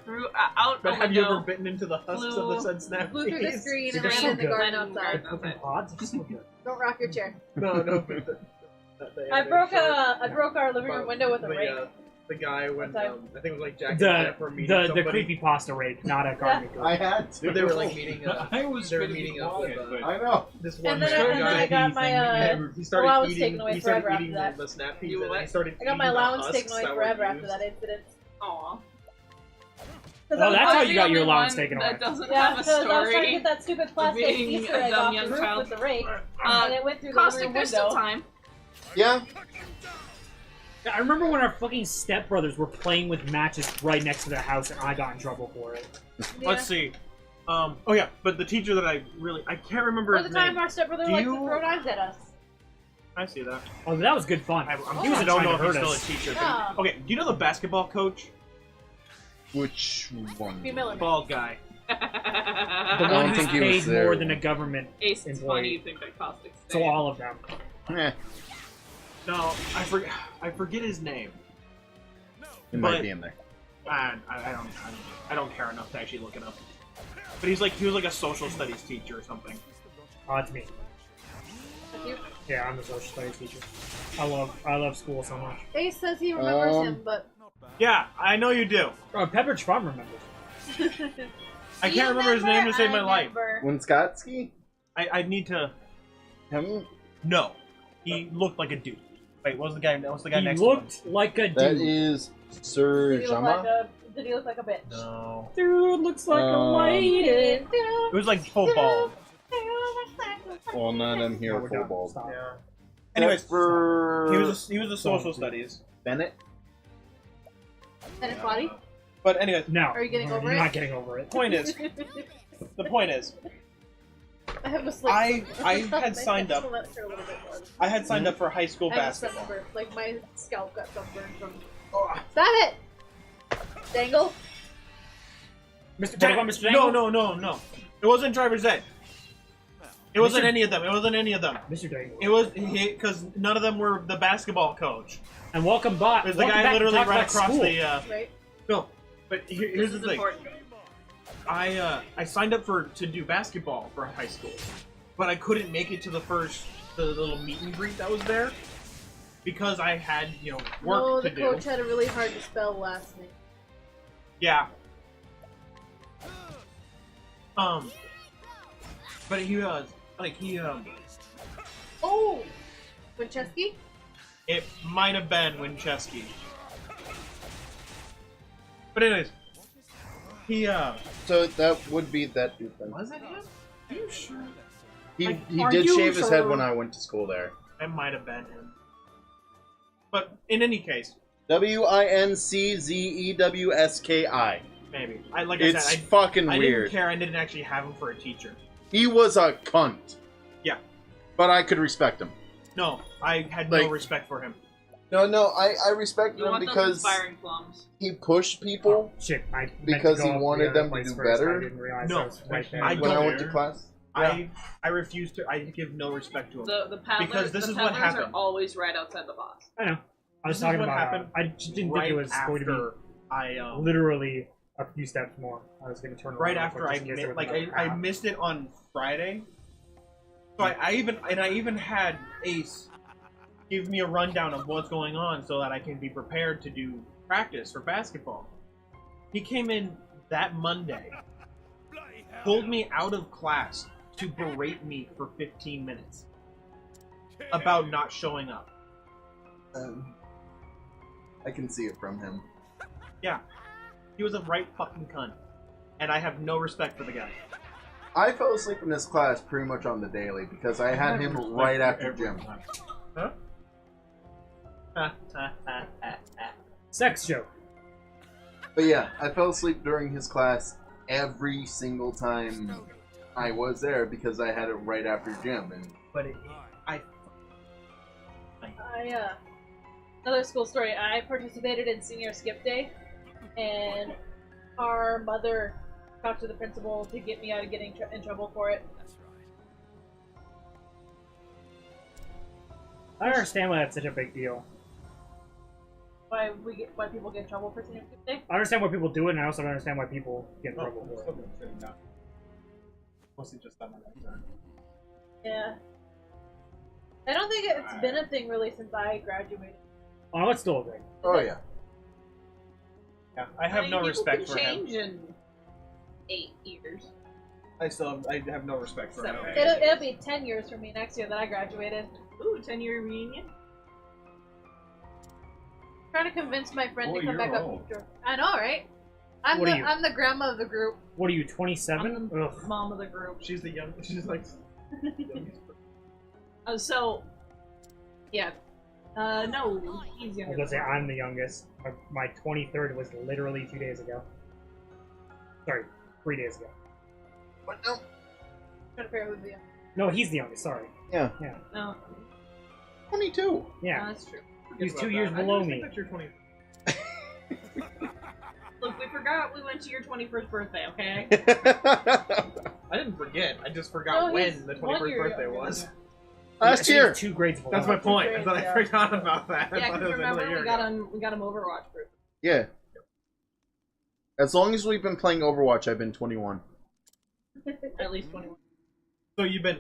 out But a have you ever window. bitten into the husks of the said snap Flew through the peas? screen They're and so ran in the good. garden outside. Open pods are so good. Don't rock your chair. No. I broke our living room window with a rake. The guy when Okay. I think it was like Jack and Jeff were meeting The somebody. creepypasta rape, not a card I had to. But they were like meeting. I was they were gonna be meeting up quiet, with but I know. this one And then, guy. and then I got my And he started allowance eating. taken away He started forever after eating that. the snap peas, You and then he what? started. I got my eating the allowance husks taken away that were forever after used. that incident. Aw. Oh, that's how you got your allowance one taken away. that doesn't Yeah, have a because I was trying to story. get that stupid plastic being Easter a egg dumb off the young roof child. with the rake, and it went through the Caustic, room there's window. still time. Yeah. I remember when our fucking stepbrothers were playing with matches right next to their house, and I got in trouble for it. Yeah. Let's see. Oh yeah, but the teacher that I can't remember Or his the time name. our stepbrother Do liked to you- throw knives at us. I see that. Oh, that was good fun. He wasn't don't trying know to if he's hurt still a us. teacher. Yeah. But, okay, do you know the basketball coach? Which one? Female. Bald guy. The I one don't who's think he was paid there. more than a government Ace, it's employee. funny you think that Caustic So all of them. Eh, No, I forget his name. it might But- be in there. I don't care enough to actually look it up. But he was like a social studies teacher or something. Oh, it's me. That's you. Yeah, I'm the social studies teacher. I love school so much. Ace says he remembers him, but Yeah, I know you do. Oh, Pepperidge Farm remembers. I can't remember his name to save my life. Winskotsky? I need to. Him? No, he looked like a dude. Wait, what's the guy? What's the guy He next looked like a That dude. is Sir Did he look like Jama? did he look like a bitch? to him? No, Dude looks like a lady. it was like full bald. Well, none of them here No, are we're full done. bald. Stop. Yeah. Anyways, for he was a social studies. Bennett. And his body? But anyways, No. Are you getting over You're it? not getting over it. the point is, I have a slip. I had My signed neck up. still hurt a little bit more. I had signed up for high school I have a basketball. sunburn. Like my scalp got sunburned from. Ugh. Stop it! Dangle. Mr. Dangle, Mr. Dangle? No. It wasn't driver's ed. It wasn't any of them. Mr. Dangle. It was because none of them were the basketball coach. And welcome back. It was the guy literally right across the. Right. No, but here's This the is thing. important. I signed up to do basketball for high school, but I couldn't make it to the little meet and greet that was there because I had work No, to the do. coach had a really hard to spell last name. Yeah. But he was Oh, Winchesky. it might have been Winchesky. But anyways, he So that would be that dude then. was it him? Are you sure? He Are did you shave his head sure? when I went to school there. It might have been him. But in any case, Winczewski. maybe. I It's said, fucking I weird. didn't care. I didn't actually have him for a teacher. He was a cunt. Yeah. But I could respect him. No, I had no Like- respect for him. No, I respect You him want those because inspiring plums. he pushed people Shit, I meant because to he go up wanted the them other to place do first. better. I didn't realize No, I was right there. I when I don't- went to class. Yeah. I refuse to. I give no respect to him. The paddlers, Because this the is what peddlers happened. are always right outside the box. I know. I was This is talking what about. happened I just didn't right think it was going to after I be literally a few steps more. I was going to turn around. right real after quick I just in case there was like another I crowd. missed it on Friday. So I even had Ace give me a rundown of what's going on so that I can be prepared to do practice for basketball. He came in that Monday, pulled me out of class to berate me for 15 minutes about not showing up. I can see it from him. Yeah, he was a right fucking cunt, and I have no respect for the guy. I fell asleep in this class pretty much on the daily because I had him right after gym. Huh? Sex joke. But yeah, I fell asleep during his class every single time I was there because I had it right after gym. And But Another school story. I participated in senior skip day, and our mother talked to the principal to get me out of getting in trouble for it. I don't understand why that's such a big deal. Why people get in trouble for senior skip day? I understand why people do it, and I also don't understand why people get in trouble for it. Mostly just that one. Yeah. I don't think it's been a thing really since I graduated. Oh, it's still a thing. oh yeah, Yeah, I have no respect for him. Change in 8 years. I have no respect for him. It'll be 10 years for me next year that I graduated. Ooh, 10-year reunion. Trying to convince my friend to come you're back old. up. I know, right? I'm What are you? I'm the grandma of the group. What are you, 27? I'm the mom of the group. She's the young. She's like. So, yeah. No, he's I younger. was gonna say I'm the youngest. My 23rd was literally 2 days ago. Sorry, 3 days ago. What? No. Trying to figure out who's the No, he's the youngest. Sorry. Yeah. Yeah. No, 22. Yeah. that's true. He's About 2 years that. below I me. think that you're 20. Look, we forgot we went to your 21st birthday, okay? I didn't forget. I just forgot No, when he's the 1 21st year birthday younger was. than Last He's year. 2 grades below. That's my point. grades, Is that I yeah. forgot about that. I Yeah, thought because it was another remember year ago. we got him Overwatch group. Yeah. As long as we've been playing Overwatch, I've been 21. At least 21. So you've been.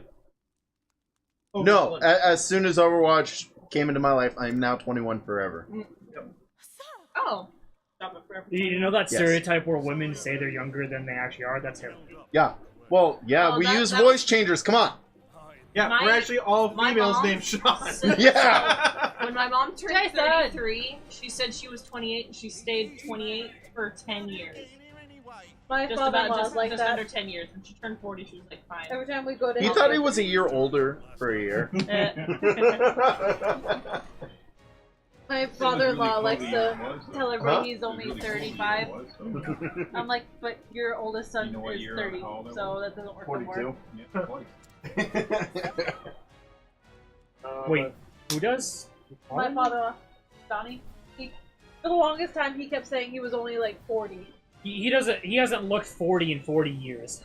No, as soon as Overwatch came into my life, I'm now 21 forever. Oh. Stop it forever. You know that Yes. stereotype where women say they're younger than they actually are? That's him. Yeah. Well, yeah, Oh, we that- use that- voice changers. Come on. Yeah, My- we're actually all my females mom- named Sean. Yeah. When my mom turned Jason! 33, she said she was 28 and she stayed 28 for 10 years. My Just father-in-law about was like just that. under 10 years. When she turned 40, she was like, fine. Every time we go to He his thought he house- was a year older for a year. My father-in-law likes to tell everybody he's only 35. I'm like, but your oldest son is 30, so that doesn't work no more. 42. Wait, who does? My father-in-law, Donnie, for the longest time he kept saying he was only like 40. He doesn't. He hasn't looked 40 in 40 years.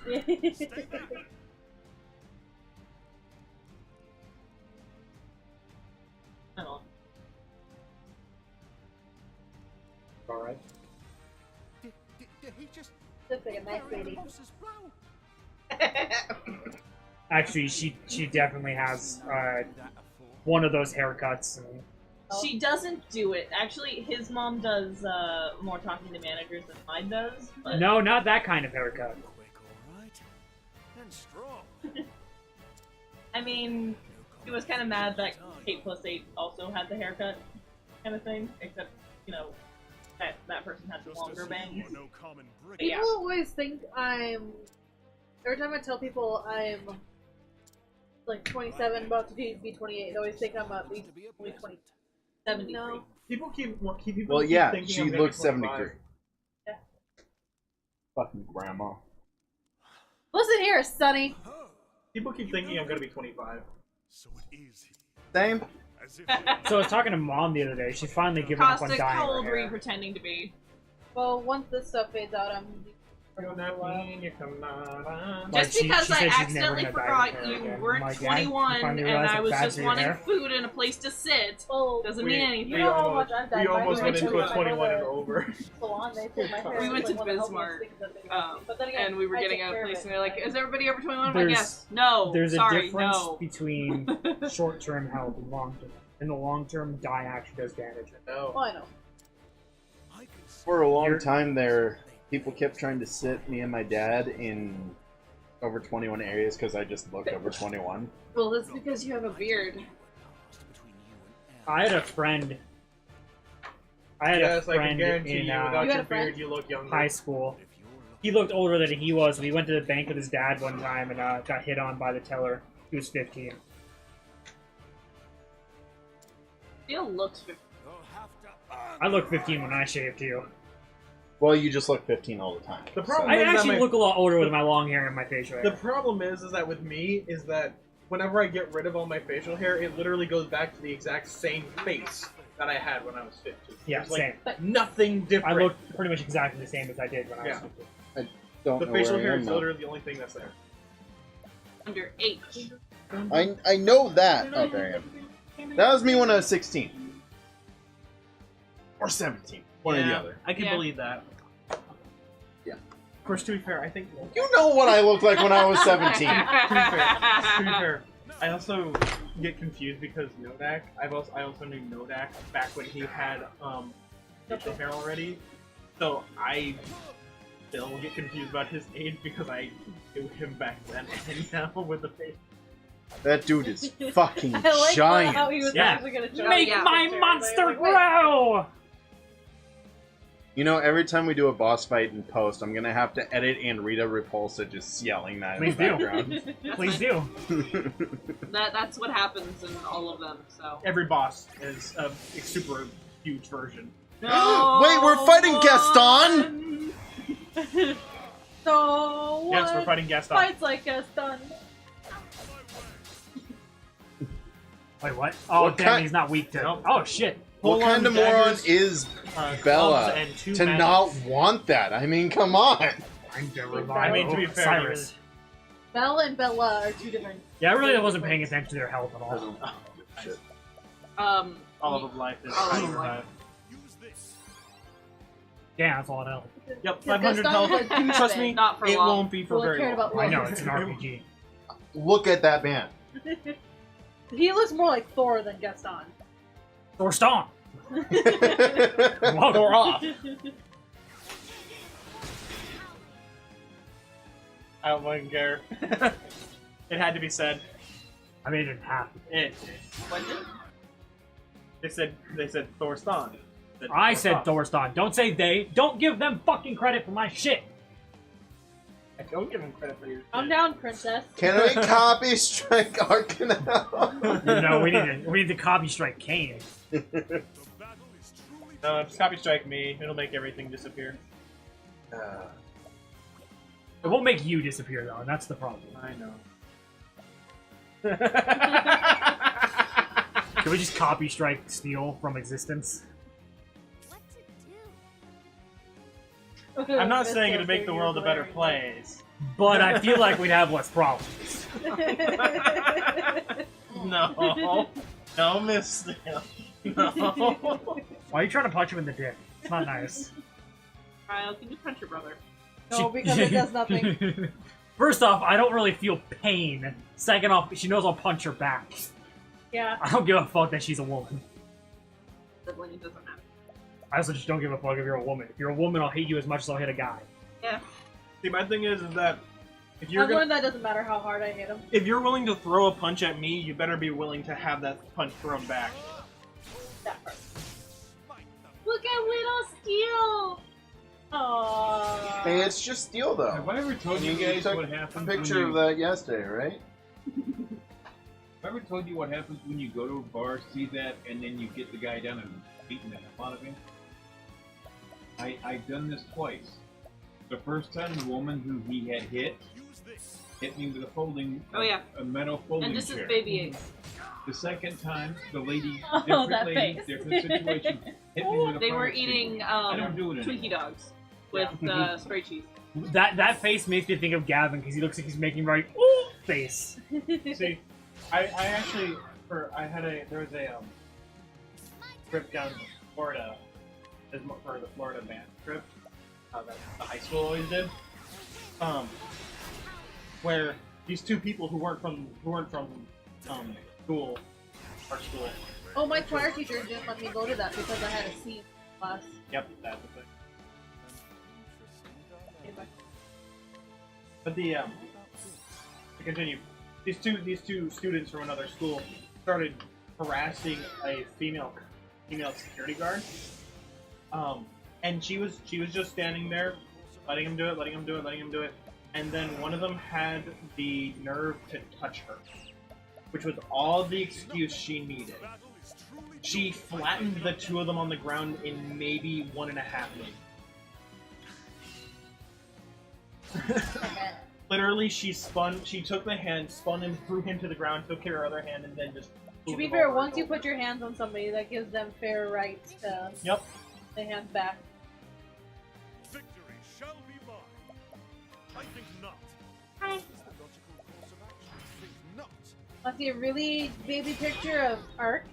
All right. Did he just Just like a nice lady. Actually, she definitely has one of those haircuts. And She doesn't do it. Actually, his mom does more talking to managers than mine does. But no, not that kind of haircut. Quick, all right. And strong. I mean, he was kind of mad that Kate plus 8 also had the haircut kind of thing, except, you know, that person had the longer bangs. No common brick. Yeah. People always think I'm. Every time I tell people I'm like 27, about to be 28, they always think I'm at least only 20. 73. No. People keep Well, keep yeah, thinking she I'm gonna be looks 73. 25. Yeah. Fucking grandma. Listen here, Sonny. People keep thinking I'm gonna be 25. So it is he. Same. As if So I was talking to Mom the other day. She's finally given up on Caustic, dyeing how her old were you hair. pretending to be? Well, once this stuff fades out, I'm. Like, Just because she I said she's never accidentally gonna dye her forgot hair you again. weren't I'm like, 21 finally and realized I it's was bad just for your wanting hair. food and a place to sit. Oh, Doesn't We- mean you anything. know how much I've dyed We my almost hair. went into a I 21 go and to over. salon, they pull my hair. We went It's to like one of the healthiest Bismarck, things that they do. But then again, And we were I getting take out of care place it. and they're like, is everybody over 21? I'm like, There's- yes. No. There's a Sorry, difference no. between short-term health and long-term. In the long term, dye actually does damage. No. Oh, I know. I can see For a long You're- time there, people kept trying to sit me and my dad in over 21 areas because I just looked over 21. Well, that's because you have a beard. I had a friend. I had Yes, a I can friend guarantee in you, without You your had a friend? beard, you look younger. high school. He looked older than he was. We went to the bank with his dad one time and got hit on by the teller. He was 15. Still looks 50. I look 15 when I shave too. Well, you just look 15 all the time. The problem I is that actually my- look a lot older with my long hair and my facial hair. The problem is that with me is that whenever I get rid of all my facial hair, it literally goes back to the exact same face that I had when I was 15. Yeah, There's, like, same. nothing I different. look pretty much exactly the same as I did when I was Yeah. 15. Don't the know facial where I hair am is now. literally the only thing that's there. Under H. I know that. Oh, there I am. That was me when I was 16. Or 17. One or the other. I can Yeah. believe that. Yeah. Of course, to be fair, I think... You know what I looked like when I was 17. to be fair, I also get confused because Nodak. I also knew Nodak back when he had facial hair already. So I still get confused about his age because I knew him back then and now with the face. That dude is fucking I like giant. how he was Yeah. actually gonna show Make me a my picture. monster Like, wait. grow! You know, every time we do a boss fight in post, I'm gonna have to edit and Rita Repulsa just yelling that Please in the do. background. Please do. That's what happens in all of them. So. Every boss is a super huge version. Wait, we're fighting Gaston! So what? Yes, we're fighting Gaston. Fights like Gaston. Wait, what? Oh, What damn, kind- he's not weak to... Nope. Oh, shit. What Full-on kind of moron daggers, is clubs, Bella and two to magics. not want that? I mean, come on! I'm to I revive mean, to be fair, Cyrus. Bella and Bella are two different. Yeah, I really wasn't paying attention to their health at all. Shit. All of life is All of how you life. revive. Yeah, that's all I know. Yep, Yeah, 500 Gaston's health. a douchebag. Trust me, Not for it long. won't be for Well, very cared long. about I know, it's an RPG. Look at that man. He looks more like Thor than Gaston. Thor Stomp! Whoa. Or off. I don't fucking care. It had to be said. I made it happen. It. What did? They said Thor Stan. I said Thor Stomp. Don't say they. Don't give them fucking credit for my shit. I don't give him credit for your. I'm down, princess. Can we copy Strike Arcanel? No, we need to copy strike Kane. The battle is truly No, just copy strike me. It'll make everything disappear. It won't make you disappear though, and that's the problem. I know. Can we just copy strike Steel from existence? What to do? I'm not saying it'd make the world a better place. But I feel like we'd have less problems. No. No, Miss Steel. No. Why are you trying to punch him in the dick? It's not nice. Kyle, can you punch your brother? No, because it does nothing. First off, I don't really feel pain. Second off, she knows I'll punch her back. Yeah. I don't give a fuck that she's a woman. Sibling, it doesn't matter. I also just don't give a fuck if you're a woman. If you're a woman, I'll hate you as much as I'll hit a guy. Yeah. See, my thing is that if you're I've gonna, learned that doesn't matter how hard I hit him. if you're willing to throw a punch at me, you better be willing to have that punch thrown back. That part. Look at little Steel! Aww. Hey, it's just Steel, though. Have I ever told you You guys took what a happens picture when of you... that yesterday, right? Have I ever told you what happens when you go to a bar, see that, and then you get the guy down and beating the hell out of him? I've done this twice. The first time, the woman who he had hit me with a folding, Oh, yeah. a metal folding And this chair. is baby Ace. The second time, the lady, Oh, different that lady, face. different situation, hit me with a They were fire eating extinguisher. I don't do it Twinkie anymore. dogs with spray cheese. That face makes me think of Gavin because he looks like he's making right ooh face. See, I actually there was a trip down to Florida for the Florida band trip that the high school always did, where these two people who weren't from school, our school. Oh, my choir teacher didn't let me go to that because I had a C class. Yep, that's the thing. But to continue, these two students from another school started harassing a female security guard. And she was just standing there, letting him do it, and then one of them had the nerve to touch her, which was all the excuse she needed. She flattened the two of them on the ground in maybe 1.5 minutes. Literally, she took the hand, spun him, threw him to the ground, took her other hand, and then just... To be fair, once you put your hands on somebody, that gives them fair rights to Yep. the hands back. victory shall be mine. I think not. Hi. Logical course of action. I think not. Want to see a really baby picture of Ark?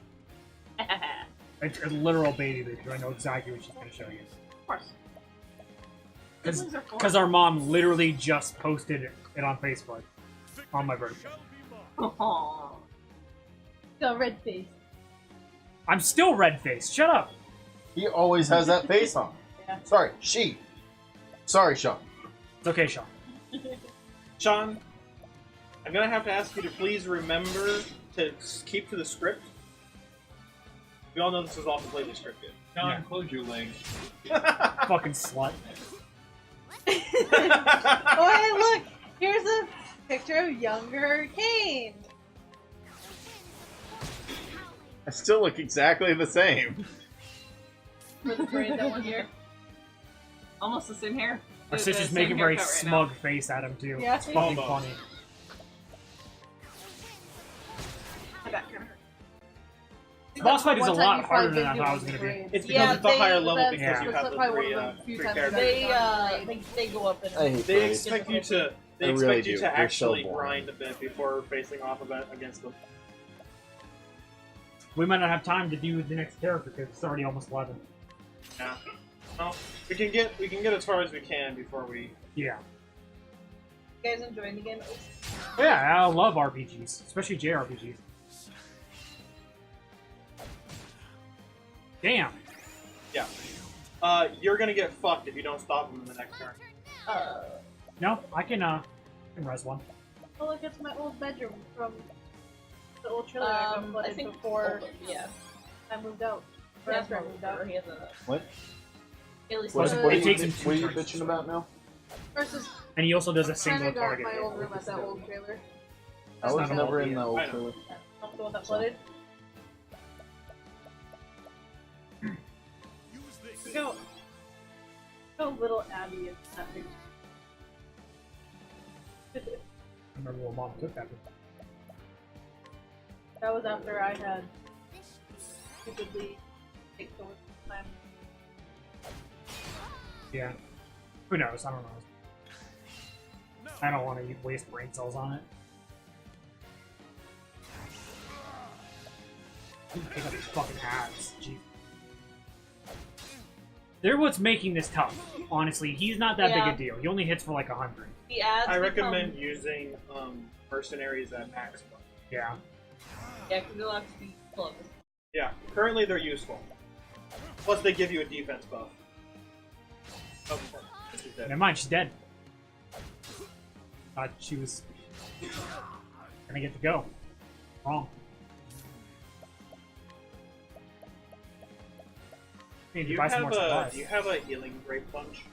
It's a literal baby picture. I know exactly what she's going to show you. Of course. Siblings are Because our mom literally just posted it on Facebook on my birthday. Shall be mine. Aww. Got red face. I'm still red-faced. Shut up. He always has that face on. Sorry, she. Sorry, Sean. It's okay, Sean. Sean, I'm gonna have to ask you to please remember to keep to the script. We all know this is all completely scripted. John, Yeah. close your legs. Fucking slut. Oh, hey, look! Here's a picture of younger Kane. I still look exactly the same. For the braid that one year. Almost the same hair. Our The sister's same making a very haircut right smug face at him, too. Yeah. It's fucking Almost. funny. now. That kind of hurt. The boss fight is a One time lot you harder probably than I did thought it do was going to be. braids. It's because Yeah, it's a higher level that's- because Yeah. you that's have the probably three, one of the few three times characters. they go up and I hate They braids. expect you to. They I expect really you do. to They're so actually boring. grind a bit before facing off against them. We might not have time to do the next character because it's already almost 11. Yeah. Well, we can get as far as we can before we. Yeah. You guys enjoying the game? Yeah, I love RPGs, especially JRPGs. Damn. Yeah. You're gonna get fucked if you don't stop them in the next turn. No, I can res one. Oh, look, it's my old bedroom from the old trailer I got I flooded think before yeah. I moved out. He Or has after I more moved out. or he has a What? Haley's What, It what, are you, takes him 2 what are you turns. bitching about now? Versus And he also does a kind single of got target. my hit, old room which at is that still- old trailer. I was not never all in the old I know. trailer. Not the one that flooded. Use this. Look how little Abby is in that picture. I remember when Mom took that. That was after I had stupidly taken so much time. Yeah. Who knows? I don't know. I don't want to waste brain cells on it. Pick up these fucking hats. Jeez. They're what's making this tough. Honestly, he's not that Yeah. big a deal. He only hits for like 100. The ads I become- recommend using mercenaries at max. Yeah. Yeah, because they'll have to be close. Yeah, currently they're useful. Plus, they give you a defense buff. Oh, she's dead. Never mind, she's dead. Thought she was gonna get to go. Wrong. Need to Do buy some more supplies. you have a healing grape punch?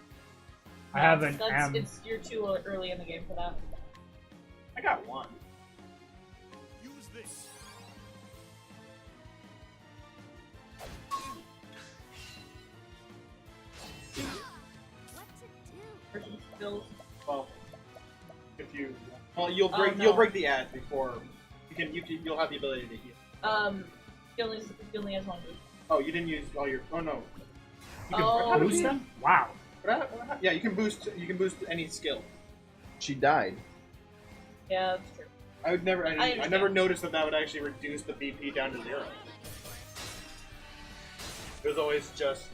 I have an That's you're too early in the game for that. I got one. Use this. What to do? Person skills. Well, if you, you'll Oh, break no. you'll break the ad before you'll have the ability to heal. He only has one move. Oh, you didn't use all your. Oh no. You can, Oh. how did Boost you- them? Wow. Yeah, you can boost. You can boost any skill. She died. Yeah, that's true. I would never. I understand. never noticed that would actually reduce the BP down to 0. It was always just.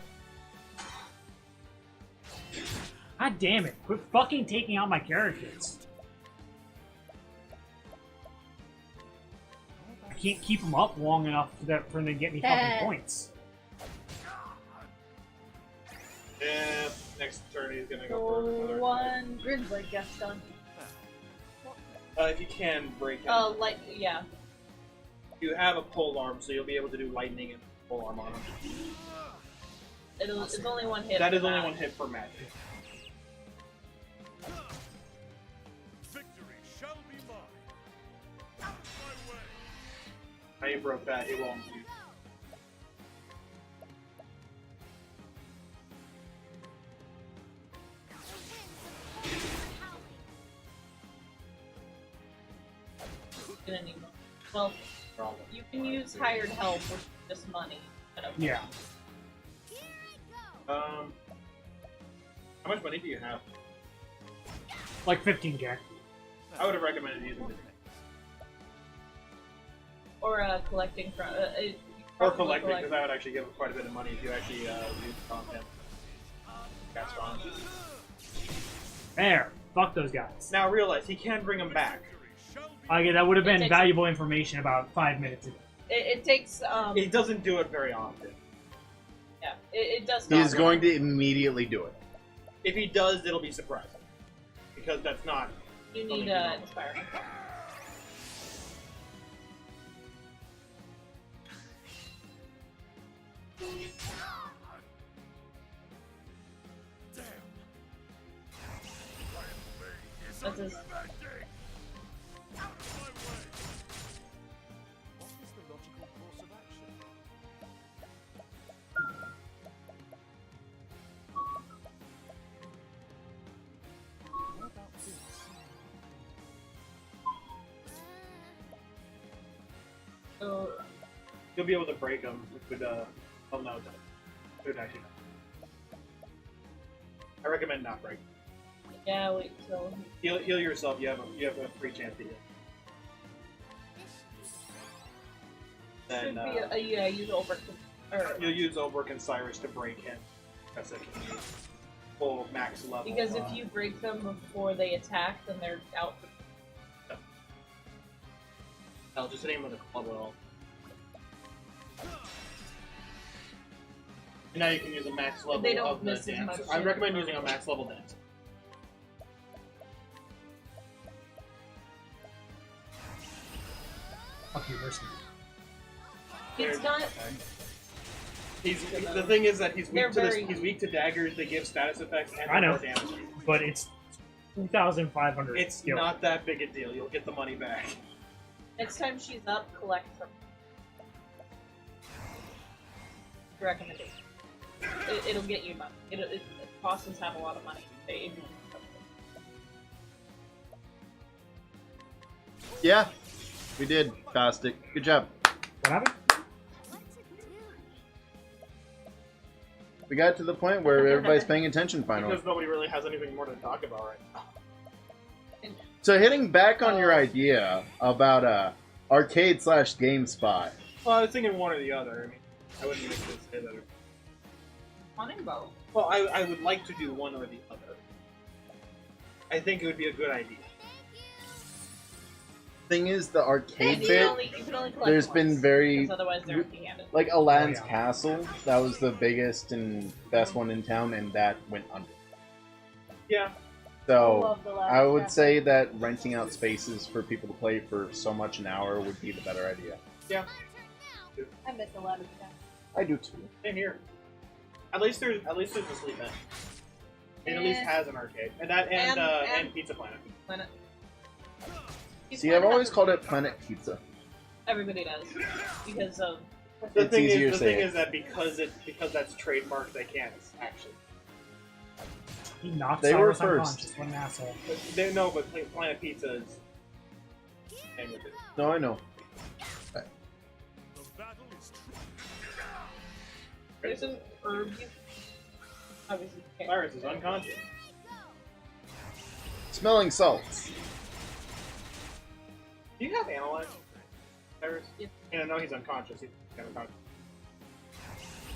God damn it. Quit fucking taking out my characters. I can't keep them up long enough for them to get me fucking points. Yeah, next turn he's gonna go for So another. one grins like Gaston. If you can break him. Like, yeah. You have a pole arm, so you'll be able to do lightning and pole arm on him. It's only one hit. That for is only one hit per match. Victory shall be mine. Out of my way. Now you broke that, it won't do. Gonna need more. Well, you can use hired help with just money. Yeah. How much money do you have? Like 15k. I would have recommended using it. Or collecting from. Or collecting, because that would actually give quite a bit of money if you actually use content. That's fine. There. Fuck those guys. Now realize he can bring them back. Okay, that would have It been takes- valuable information about 5 minutes ago. It takes. He doesn't do it very often. Yeah, it does. He's not going to immediately do it. If he does, it'll be surprising. Because that's not... You need inspiring. That's his. What is the logical course of action? What about this? So, You'll be able to break them, which would, oh no, it would actually not. I recommend not break. yeah, wait till. Heal yourself, you have a free chance to heal. Should Then, be yeah, use over. Or, you'll use Obrik and Cyrus to break him. That's it. Full max level. because if you break them before they attack, then they're out. I'll just hit him with a club wheel. And now you can use a max level They don't of the miss as dance. much I shit. recommend using a max level dance. Fuck you, Mercy. It's not. The thing is that he's They're weak to very- he's weak to daggers. They give status effects and I know. more damage. But it's 2,500 It's skill. not that big a deal. You'll get the money back. Next time she's up, collect some. Recommendation. It'll get you money. Bosses have a lot of money. Yeah, we did. Fantastic. Good job. What happened? We got to the point where everybody's paying attention finally. Because nobody really has anything more to talk about right now. So hitting back on your idea about arcade/GameSpot. Well, I was thinking one or the other. I mean, I wouldn't make this say that. Hunting bow. Well, I would like to do one or the other. I think it would be a good idea. Thing is, the arcade You bit, can only collect there's once, been very, because otherwise they're empty-handed. like Aladdin's Oh, yeah. Castle, that was the biggest and best one in town, and that went under. Yeah. So, Love the last I would chapter. say that renting out spaces for people to play for so much an hour would be the better idea. Yeah. I miss a lot of that. I do too. Same here. At least there's a sleep in. It at least has an arcade, and Pizza Planet. Planet. See, I've always called it Planet Pizza. Everybody does. Because of... The It's thing easier is, to the say thing it. is that because that's trademarked, they can't actually. He knocked They were Cyrus first. unconscious. What an asshole. But Planet Pizza is. Same with it. No, I know. The battle is true. There's an herb you... Obviously you can't. Cyrus is unconscious. Smelling salts. Do you have Analyze? Cyrus? Yeah. Yeah, no, he's unconscious. He's unconscious.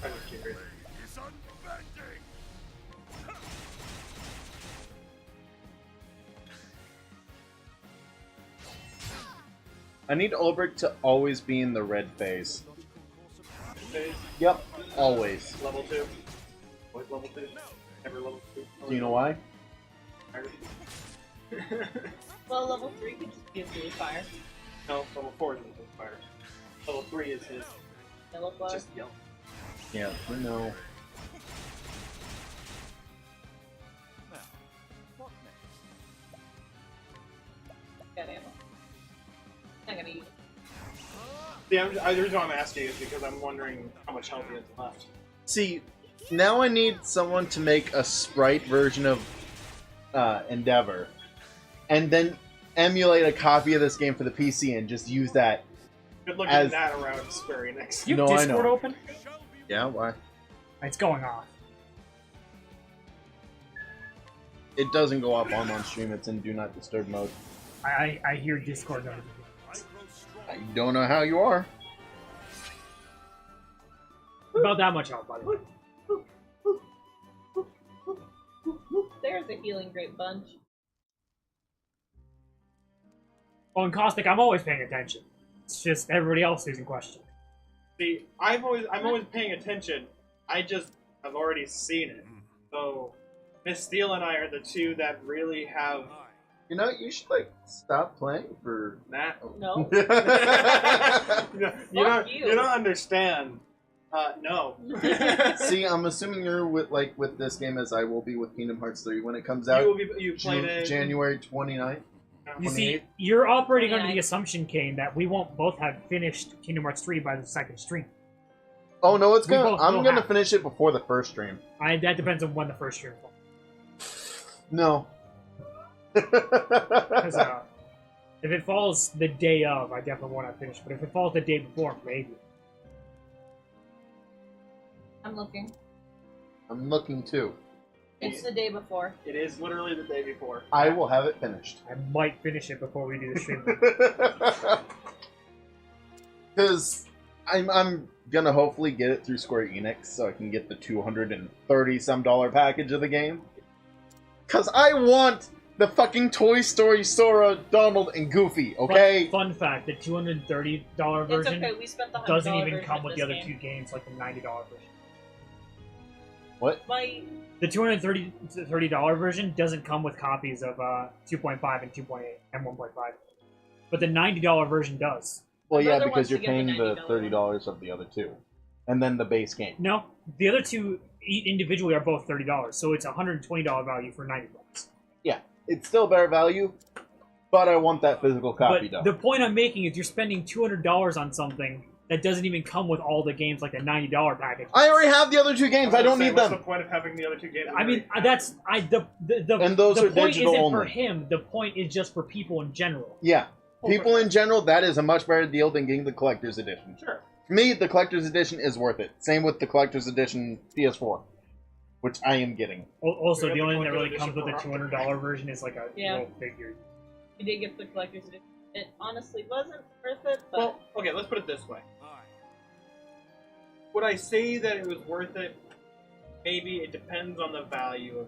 I'm just curious. It's unbending. I need Ulbrich to always be in the red phase. Phase, Yep, always. level 2. Always level 2. Never level 2. Do you know why? Cyrus. Well, level 3 could just be a blue fire. No, level 4 is his fire. Level 3 is his Yellow flower. just yellow. Yeah, I know. Now, what next? Got ammo. Not gonna use it. The reason why I'm asking is because I'm wondering how much health he has left. See, now I need someone to make a sprite version of Endeavor, and then emulate a copy of this game for the PC and just use that. Good luck As- getting that around Square Enix. You No, have I Discord know. open? Yeah, why? It's going off. It doesn't go up on stream, it's in Do Not Disturb mode. I hear Discord notifications. I don't know how you are. About that much help, by the way. There's a healing great bunch. Well, in Caustic, I'm always paying attention. It's just everybody else who's in question. See, I'm always paying attention, I've already seen it. So Miss Steele and I are the two that really have You know, you should like stop playing for. that. No. You don't understand. No. See, I'm assuming you're with this game as I will be with Kingdom Hearts 3 when it comes You out. will be. You played it. January 29th. You see, 28? you're operating under the 29. assumption, Kane, that we won't both have finished Kingdom Hearts 3 by the second stream. Oh no, it's We gonna. both I'm will gonna have. finish it before the first stream. That depends on when the first stream falls. No. Because if it falls the day of, I definitely want to finish. But if it falls the day before, maybe. I'm looking. I'm looking too. It's the day before. It is literally the day before. I will have it finished. I might finish it before we do the stream. Because I'm gonna hopefully get it through Square Enix so I can get the $230-some package of the game. Because I want the fucking Toy Story Sora, Donald, and Goofy, okay? Fun fact, the $230 It's version okay, we spent the $100 doesn't even version come of with this the other game. two games like the $90 version. What? The $230 version doesn't come with copies of 2.5 and 2.8 and 1.5. But the $90 version does. Well, My yeah, brother because wants you're to get the paying the $90 $30 of the other two. And then the base game. No, the other two individually are both $30, so it's a $120 value for $90. Yeah, it's still better value, but I want that physical copy, But though. the point I'm making is you're spending $200 on something that doesn't even come with all the games like the $90 package. I already have the other two games. I don't need What's them. the point of having the other two games? I mean, the And those the are point digital isn't only. for him. The point is just for people in general. Yeah. People in general, that is a much better deal than getting the collector's edition. Sure. For me, the collector's edition is worth it. Same with the collector's edition PS4, which I am getting. Also, We the have only the thing that really collector's comes with a edition $200 version is like a Yeah. little figure. We did get the collector's edition. It honestly wasn't worth it, but Well, okay, let's put it this way. Would I say that it was worth it? Maybe. It depends on the value of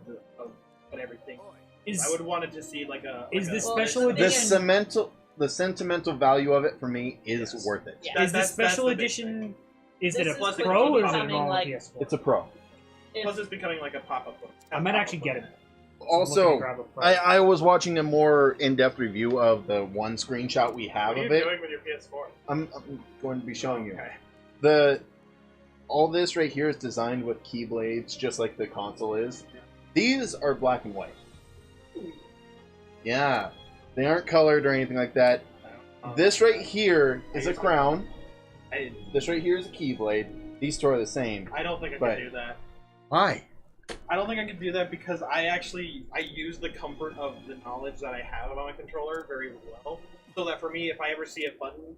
what everything. Is I would wanted to see like a. is like this a, Well, special it's- edition? The sentimental value of it for me is Yes. worth it. Yeah. Is this That's special the big edition? Is This it is a quickly pro or is it becoming normal like- PS4? It's a pro. Plus, it's becoming like a pop-up book. I might actually get it. So I'm looking Also, to grab a pro. I was watching a more in-depth review of the one screenshot we have What are of you it. doing with your PS4? I'm going to be showing you. Okay. All this right here is designed with keyblades, just like the console is. These are black and white. Yeah, they aren't colored or anything like that. This right here is a crown. This right here is a keyblade. These two are the same. I don't think I But- can do that. Why? I don't think I can do that because I use the comfort of the knowledge that I have about my controller very well. So that for me, if I ever see a button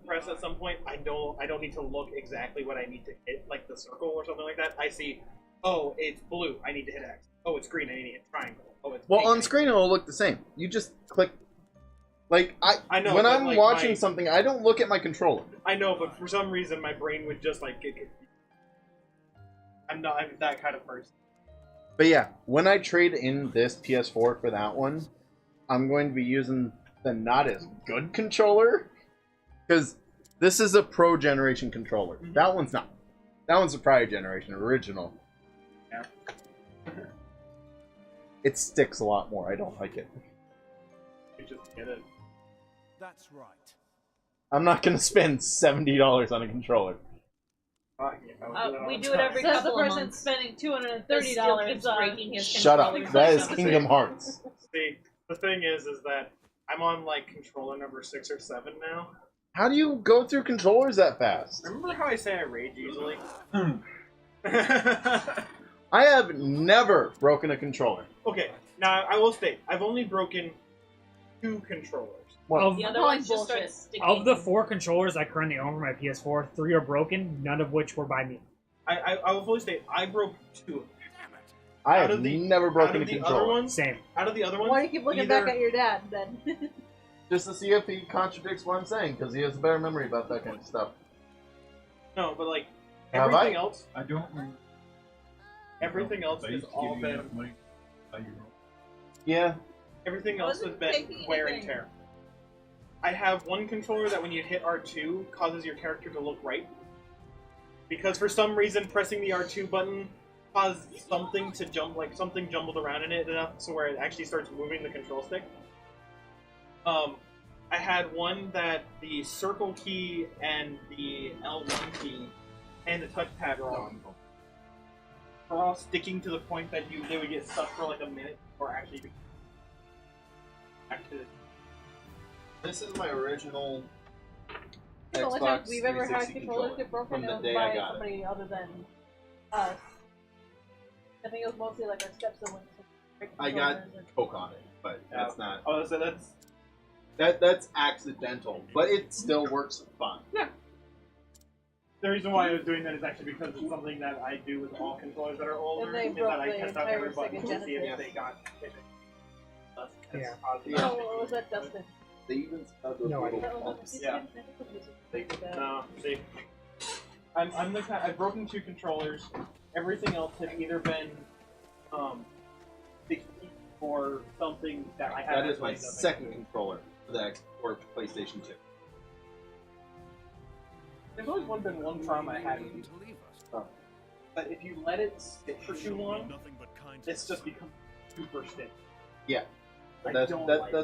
press at some point, I don't need to look exactly what I need to hit, like the circle or something like that. I see, oh, it's blue, I need to hit X. Oh, it's green, I need to hit triangle. Oh, it's Well, pink, I on need to- screen it'll look the same. You just click. Like I know, when but, I'm like, watching my- something, I don't look at my controller. I know, but for some reason my brain would just like get confused. I'm that kind of person. But yeah, when I trade in this PS4 for that one, I'm going to be using the not as good controller. Because this is a pro generation controller. That one's not. That one's a prior generation, original. Yeah. It sticks a lot more. I don't like it. You just get it. That's right. I'm not going to spend $70 on a controller. Yeah, I would do that all We the do it time. every says the couple of person months. spending $230 Keeps on. breaking his Shut up. controller. That is Kingdom Hearts. See, the thing is that I'm on like controller number 6 or 7 now. How do you go through controllers that fast? Remember how I say I rage easily? I have never broken a controller. Okay, now I will state I've only broken 2 controllers. Of, The other Calling ones just start bullshit. sticking. of the 4 controllers I currently own for my PS4, 3 are broken, none of which were by me. I will fully state I broke 2 of them. I Out have of the- never broken Out a of the controller. other ones, Same. out of the other ones, Why do you keep looking either- back at your dad then? Just to see if he contradicts what I'm saying, because he has a better memory about that kind of stuff. No, but like Have everything I? else, I don't remember. everything else I has used to all give you been enough money. How you roll. Yeah. everything else has Wasn't been taking wear and anything. tear. I have one controller that when you hit R2 causes your character to look right. because for some reason pressing the R2 button caused something to jump, like something jumbled around in it enough so where it actually starts moving the control stick. I had one that the circle key and the L1 key and the touchpad were all sticking to the point that they would get stuck for like a minute before actually back to the... This is my original The only Xbox time we've ever had 360 controllers get broken, from it the was day I by got it. somebody other than us. I think it was mostly like our step siblings. I got Coke on it, but that's not. Oh, so That's accidental, but it still works fine. Yeah. The reason why I was doing that is actually because it's something that I do with all controllers that are older, And they is broke that I the test out entire every button Sega to see if Genesis. they got if it. Yeah. Yeah. Oh, what was that, Dustin? They even have those No little That was pumps. Yeah. No, see, I'm the kind. I've broken 2 controllers. Everything else has either been 60 or something that I have. That is my second controller for the for PlayStation 2. There's always been one problem I had with these. But if you let it stick for too long, it's just become super stiff. Yeah, that's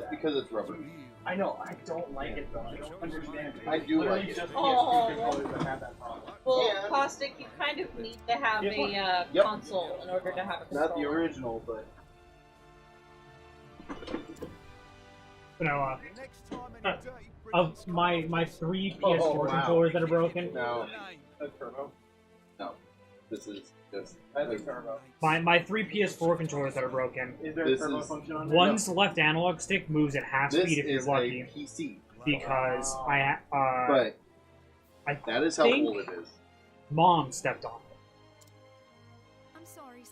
because it's rubber. I know, I don't like it though. I don't understand. I do Literally like it. just Oh. PS2 controllers that have that problem. Well, Yeah. Caustic, you kind of need to have Yes, a Yep. console in order to have a controller. Not the original, but You know, Next time any dirty of my 3 PS4 Oh, wow. controllers that are broken, no, That's turbo. no. This is just. That's turbo. my 3 PS4 controllers that are broken, Is there This a turbo is- function on there? one's left analog stick moves at half This speed if you're is a lucky, PC, because but I that is how think- old it is. Mom stepped on it. I'm sorry.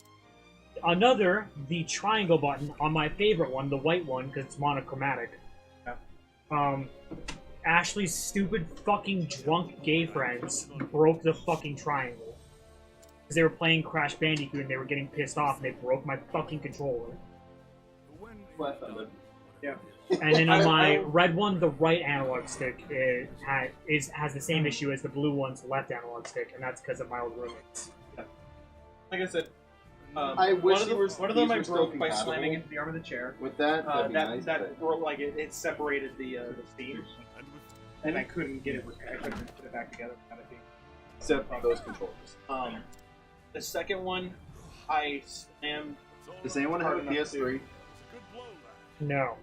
Another, the triangle button on my favorite one, the white one, because it's monochromatic. Ashley's stupid fucking drunk gay friends broke the fucking triangle. Because they were playing Crash Bandicoot and they were getting pissed off and they broke my fucking controller. Yeah. And then on my red one, the right analog stick has the same issue as the blue one's left analog stick, and that's because of my old roommates. Like I said, I wish one of them I these were broke still by compatible. slamming into the arm of the chair. With that, that'd be nice. That broke, like it separated the steam, and I couldn't get it. I couldn't put it back together. Kind of thing. Except those controllers. The second one, I slammed. Does anyone have a hard enough PS3? No.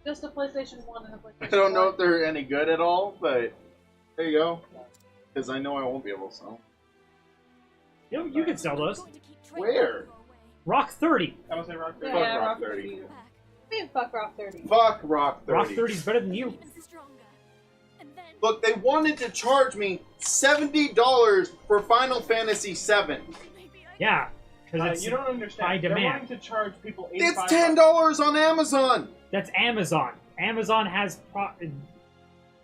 Just a PlayStation 1 and a PlayStation 4. I don't know if they're any good at all, but there you go. Because I know I won't be able to sell. You can sell those. Where? Rock 30. I was say Rock Yeah, Fuck yeah, Rock Rock 30. 30. Man, fuck Rock 30. Fuck Rock 30. Rock 30 is better than you. Look, they wanted to charge me $70 for Final Fantasy VII. Yeah. Because you don't understand. high They're demand. wanting to charge people It's $85. $10 on Amazon. That's Amazon. Amazon has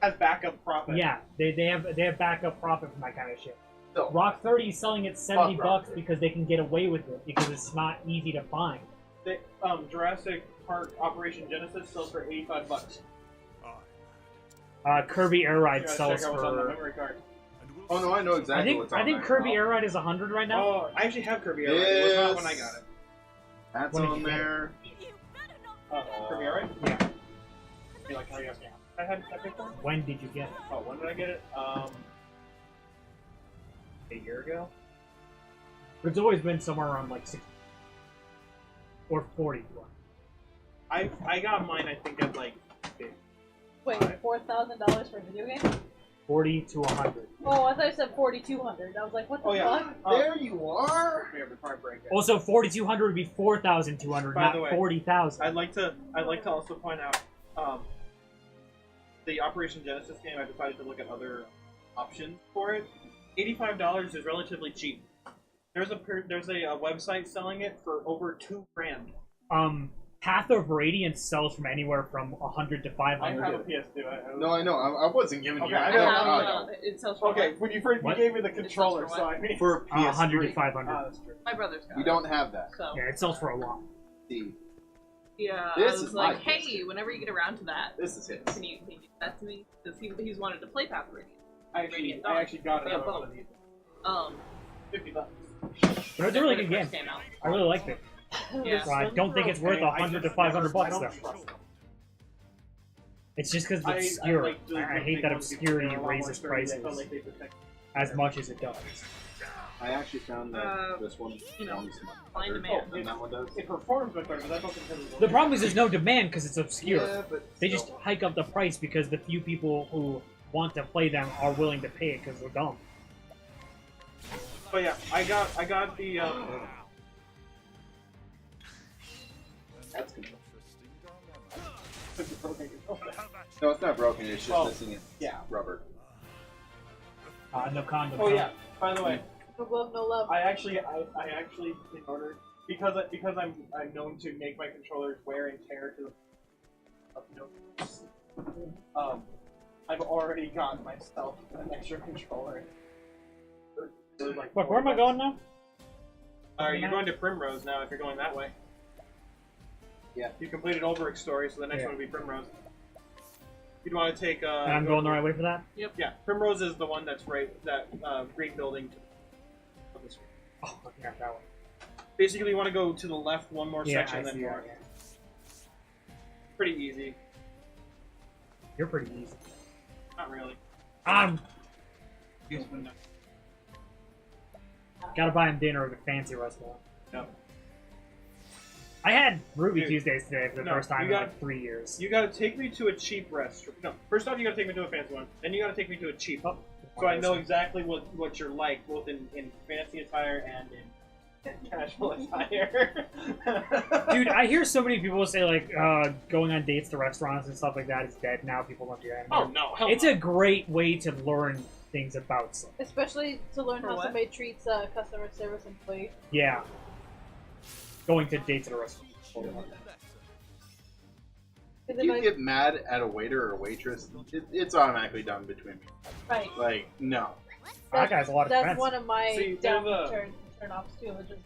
Has backup profit. yeah, they have backup profit from that kind of shit. No. Rock 30 is selling at 70 Fuck Rock bucks 30. because they can get away with it because it's not easy to find. They, Jurassic Park Operation Genesis sells for $85. Kirby Air Ride You gotta sells check out what's on the for. memory card. Oh no, I know exactly what's on I think there. Kirby Air Ride is 100 right now. Oh, I actually have Kirby Air Ride. It was not when I Yes. got it. That's When did on you get it? there. Kirby Air Ride? Yeah. Be like, how you asking? I picked one. When did you get it? Oh, when did I get it? A year ago. But it's always been somewhere around like 60 or 40. I got mine. I think at like. Wait, $4,000 for a video game? 40 to 100. Oh, I thought you said 4,200. I was like, what the Oh yeah. fuck? There you are. Here, before I break it. Also, 4,200 would be 4,200, By not the way, 40,000. I'd like to also point out the Operation Genesis game. I decided to look at other options for it. $85 is relatively cheap. There's a website selling it for over $2,000. Path of Radiance sells from anywhere from 100 to I 500. have a PS2. No, I know. I wasn't giving Okay, you. I I know. have it sells for Okay, what? when you first What? gave me the sells controller, for so what? I mean, For PS3. 100 to 500. that's true. My brother's got We it. don't have that. So Yeah, it sells for a lot. See, yeah, This I is was my like, hey, history. whenever you get around to that, this is his. can you give that to me? Because he's wanted to play Path of Radiance. I Radiant actually got Yeah, another both. one of these. $50. But it's a really good game. First came out. I really liked it. Yeah. So I don't think it's worth Okay, I 100 to just 500 never- I bucks don't though. trust them. It's just because I it's obscure. like the I hate big that ones because obscurity they're a lot more raises sturdy. They feel prices like they protect- as much as it does. I actually found that this one you know, counts find a better man. than that one does. It performs much better, but that's also because of The problem is there's no demand because it's obscure. Yeah, but They just hike up the price because the few people who want to play them are willing to pay it because they're dumb. But yeah, I got the that's good. Interesting dilemma. No, it's not broken. It's just Oh, missing it. yeah. Rubber. No condom. Oh yeah. By the way, No love, no love. I actually in order because I'm known to make my controllers wear and tear to the I've already gotten myself an extra controller. It was like Look, where am I going now? You're going to Primrose now if you're going that way. Yeah. You completed Ulbricht's story, so the next Yeah. one would be Primrose. You'd want to take And I'm going the right way for that? Yeah, Primrose is the one that's right that green building on the screen. Oh, yeah, that one. Basically, you want to go to the left one more Yeah, section I than see north. that, Pretty easy. You're pretty easy. Not really. Gotta buy him dinner at a fancy restaurant. No. I had Ruby Dude. Tuesdays today for the No, first time you in got- like 3 years. You gotta take me to a cheap restaurant. No, first off, you gotta take me to a fancy one. Then you gotta take me to a cheap one. Oh, So I know exactly what you're like, both in fancy attire and in casual attire. Dude, I hear so many people say like going on dates to restaurants and stuff like that is dead now. People don't do that anymore. Oh no, hell It's no. a great way to learn things about stuff. Especially to learn For how what? somebody treats a customer service employee. Yeah. Going to dates at a restaurant. If you get mad at a waiter or a waitress, it's automatically done between me. Right. Like, no. That guy's a lot of That's defense. one of my See, down there's a- turn offs too. Just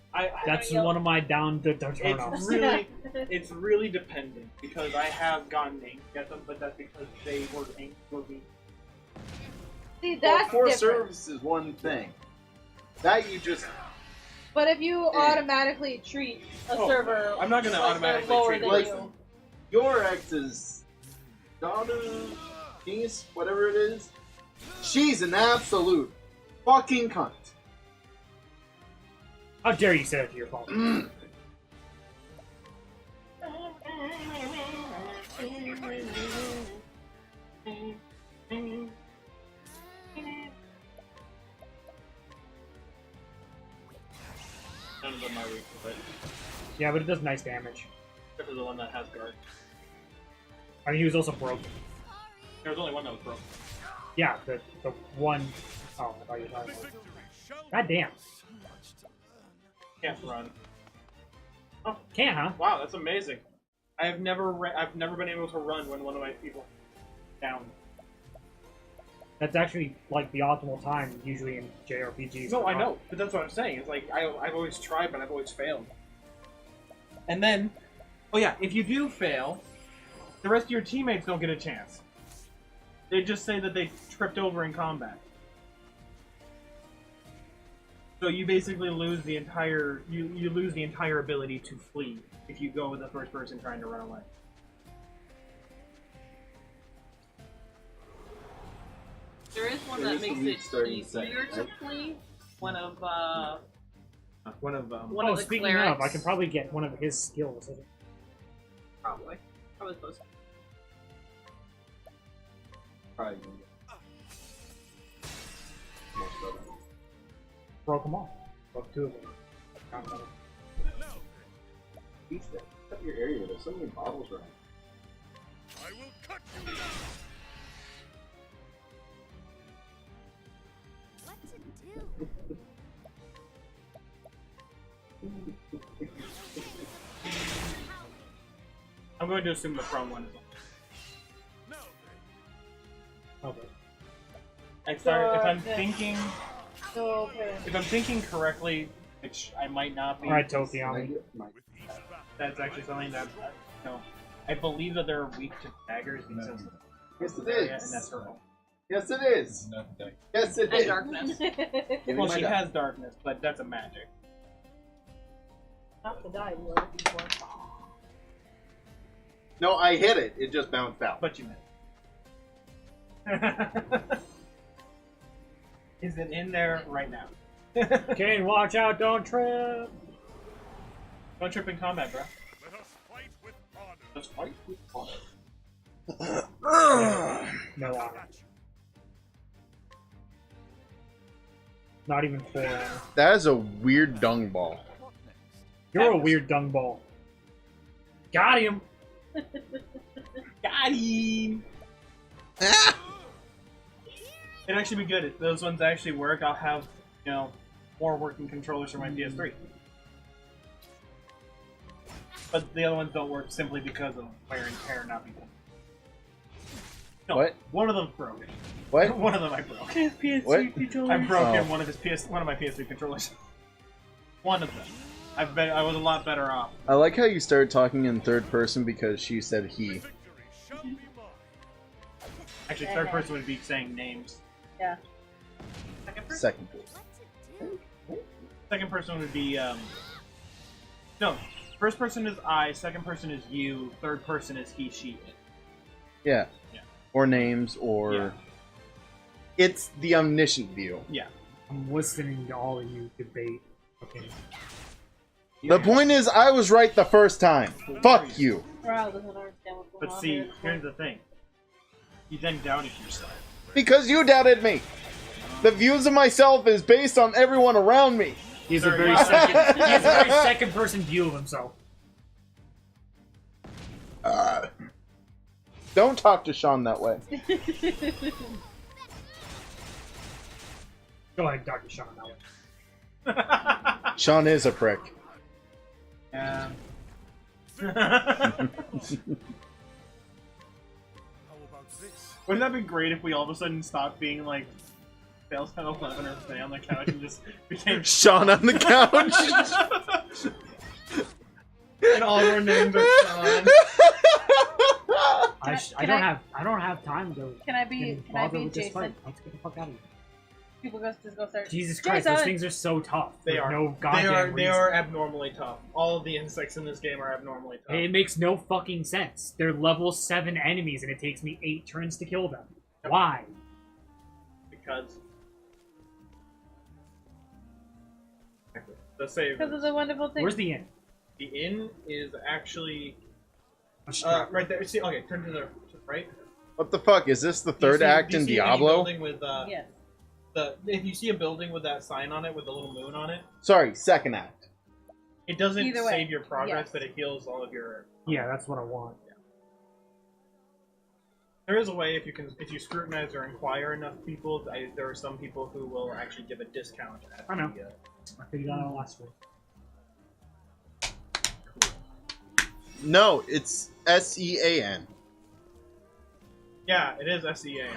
That's yell. one of my down to turn It's offs. really, it's really dependent because I have gotten angry at them, but that's because they were angry with me. See, that's Poor different. service is one thing. That you just But if you automatically treat a Oh, server, I'm not gonna like automatically they're lower treat than like you. your ex's daughter, niece, whatever it is, she's an absolute fucking cunt. How dare you say that to your phone? None of them are weak, but Yeah, but it does nice damage. except for the one that has guard. I mean, he was also broken. There was only one that was broken. Yeah, the one oh I thought you were talking about. God damn. Can't run. Can't, huh? Wow, that's amazing. I've never been able to run when one of my people down. That's actually like the optimal time usually in JRPGs. No, I know, but that's what I'm saying. It's like I've always tried, but I've always failed. And then, oh yeah, if you do fail, the rest of your teammates don't get a chance. They just say that they tripped over in combat. So you basically lose the entire you lose the entire ability to flee if you go with the first person trying to run away. There is one It that is the makes weak it starting second, easier to right? flee. One of One of one Oh, of the speaking clerics. of, I can probably get one of his skills. probably close. Probably gonna get most of them. Broke them all. Broke 2 of them. Got another. Eat that. Cut your area. There's so many bottles around. I will cut you down. What's it do? I'm going to assume the front one is on. No. Okay. If I'm Okay. thinking Okay. if I'm thinking correctly, which I might not be. Alright, Toki, Can on I me. get my With each battle, That's actually something that no. I believe that they're weak to daggers because of Yes, the it area, is. and that's her fault. Yes, it is. Nothing. Yes, it And is. darkness. Give me Well, my she die. has darkness, but that's a magic. Not the die you were looking for. No, I hit it. It just bounced out. But you missed. Is it in there right now? Kane, watch out, don't trip. Don't trip in combat, bro. Let us fight with honor. Let's fight with honor. No honor. Not even 4 honor. That is a weird dung ball. What next? You're a weird dung ball. Got him. Got him! It'd actually be good if those ones actually work. I'll have, you know, more working controllers for my PS3. But the other ones don't work simply because of wear and tear not being done. No, What? one of them's broken. What? One of them I broke. What? I've broken Oh. one of my PS3 controllers. One of them. I was a lot better off. I like how you started talking in third person because she said he. Victory shall be mine. Actually, third person would be saying names. Yeah. Second person? Second person. Second person would be, no. First person is I, second person is you, third person is he, she, it. Yeah. Yeah. Or names, or... Yeah. It's the omniscient view. Yeah. I'm listening to all of you debate. Okay. The point is, I was right the first time. Fuck you. Ral doesn't understand what's going But on see, here. here's the thing. You then doubted yourself. Because you doubted me. The views of myself is based on everyone around me. He's Sorry. a very second. He has a very second-person view of himself. Don't talk to Sean that way. Go ahead, Dr. Sean. That way. Sean is a prick. Yeah. How about this? Wouldn't that be great if we all of a sudden stopped being like Fails at 11 or stay on the couch and just became Sean on the couch. and all of our names are Sean. I don't have time to. Can I be bother with this Jason? fight. Let's get the fuck out of here. People just go start. Jesus Christ, those Jason! things are so tough. They There's are. no goddamn They reason. are abnormally tough. All of the insects in this game are abnormally tough. It makes no fucking sense. They're level 7 enemies and it takes me 8 turns to kill them. Why? Because the save. Because of the wonderful thing. Where's the inn? The inn is actually A strap. right there. See, okay, turn to the right. What the fuck? Is this the Do you third see- act do you in see any Diablo? building with Yes. if you see a building with that sign on it with the little moon on it, Sorry, second act. it doesn't Either way, save your progress, yes. but it heals all of your. Yeah, that's what I want. There is a way if you scrutinize or inquire enough people. There are some people who will actually give a discount. At I know. The, I figured out last week. No, it's SEAN. yeah, it is SEA.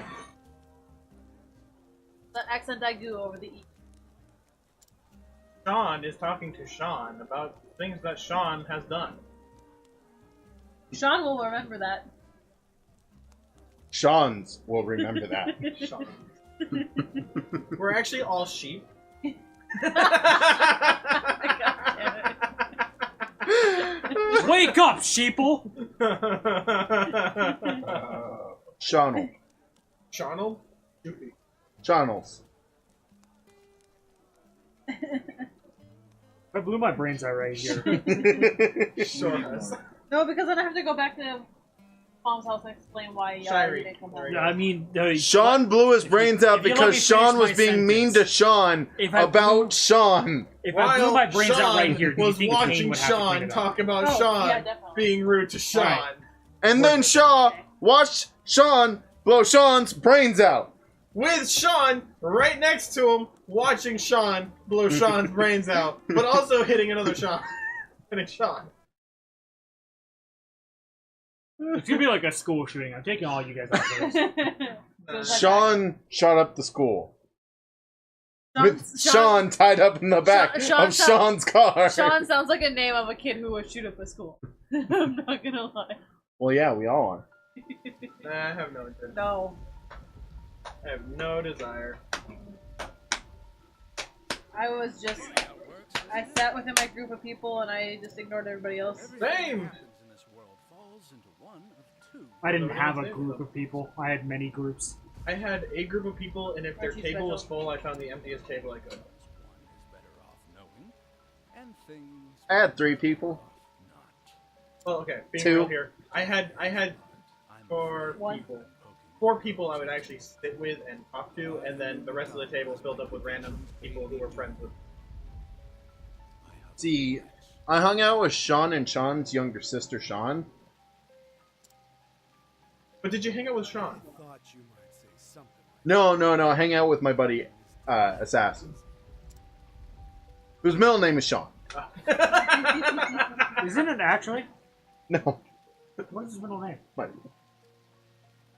The accent I do over the E. Sean is talking to Sean about things that Sean has done. Sean will remember that. Sean's will remember that. Sean. We're actually all sheep. Wake up, sheeple! Sean'll. Sean'll? Shoopy. Sean'ls. I blew my brains out right here. Sure has. No, because then I have to go back to Mom's house and explain why Shirey. didn't come back. Yeah, I mean, Sean blew his brains out if you let because me Sean finish was my being mean to sentence. Sean If I about Sean. if I blew my brains out right here, do you was think Kane watching would have to clean Sean it up? talk about Oh, Sean yeah, definitely. being rude to Sean. Alright. And then Shaw watched Sean blow Sean's brains out. With Sean right next to him, watching Sean blow Sean's brains out, but also hitting another Sean. Hitting Sean. It's gonna be like a school shooting. I'm taking all you guys out of this. Sean shot up the school. With Sean tied up in the back Sean of Sean's car. Sean sounds like a name of a kid who would shoot up a school. I'm not gonna lie. Well, yeah, we all are. Nah, I have no interest. No. I have no desire. I was just. I sat within my group of people and I just ignored everybody else. Same! I didn't have a group of people. I had many groups. I had a group of people, and if their Aren't you table was special? full, I found the emptiest table I could. I had 3 people. Well, okay, being 2. real here, I had 4 1. people. 4 people I would actually sit with and talk to, and then the rest of the table filled up with random people who were friends with. See, I hung out with Sean and Sean's younger sister, Sean. But did you hang out with Sean? No, I hang out with my buddy, Assassin. Whose middle name is Sean. Isn't it actually? No. What is his middle name? Buddy.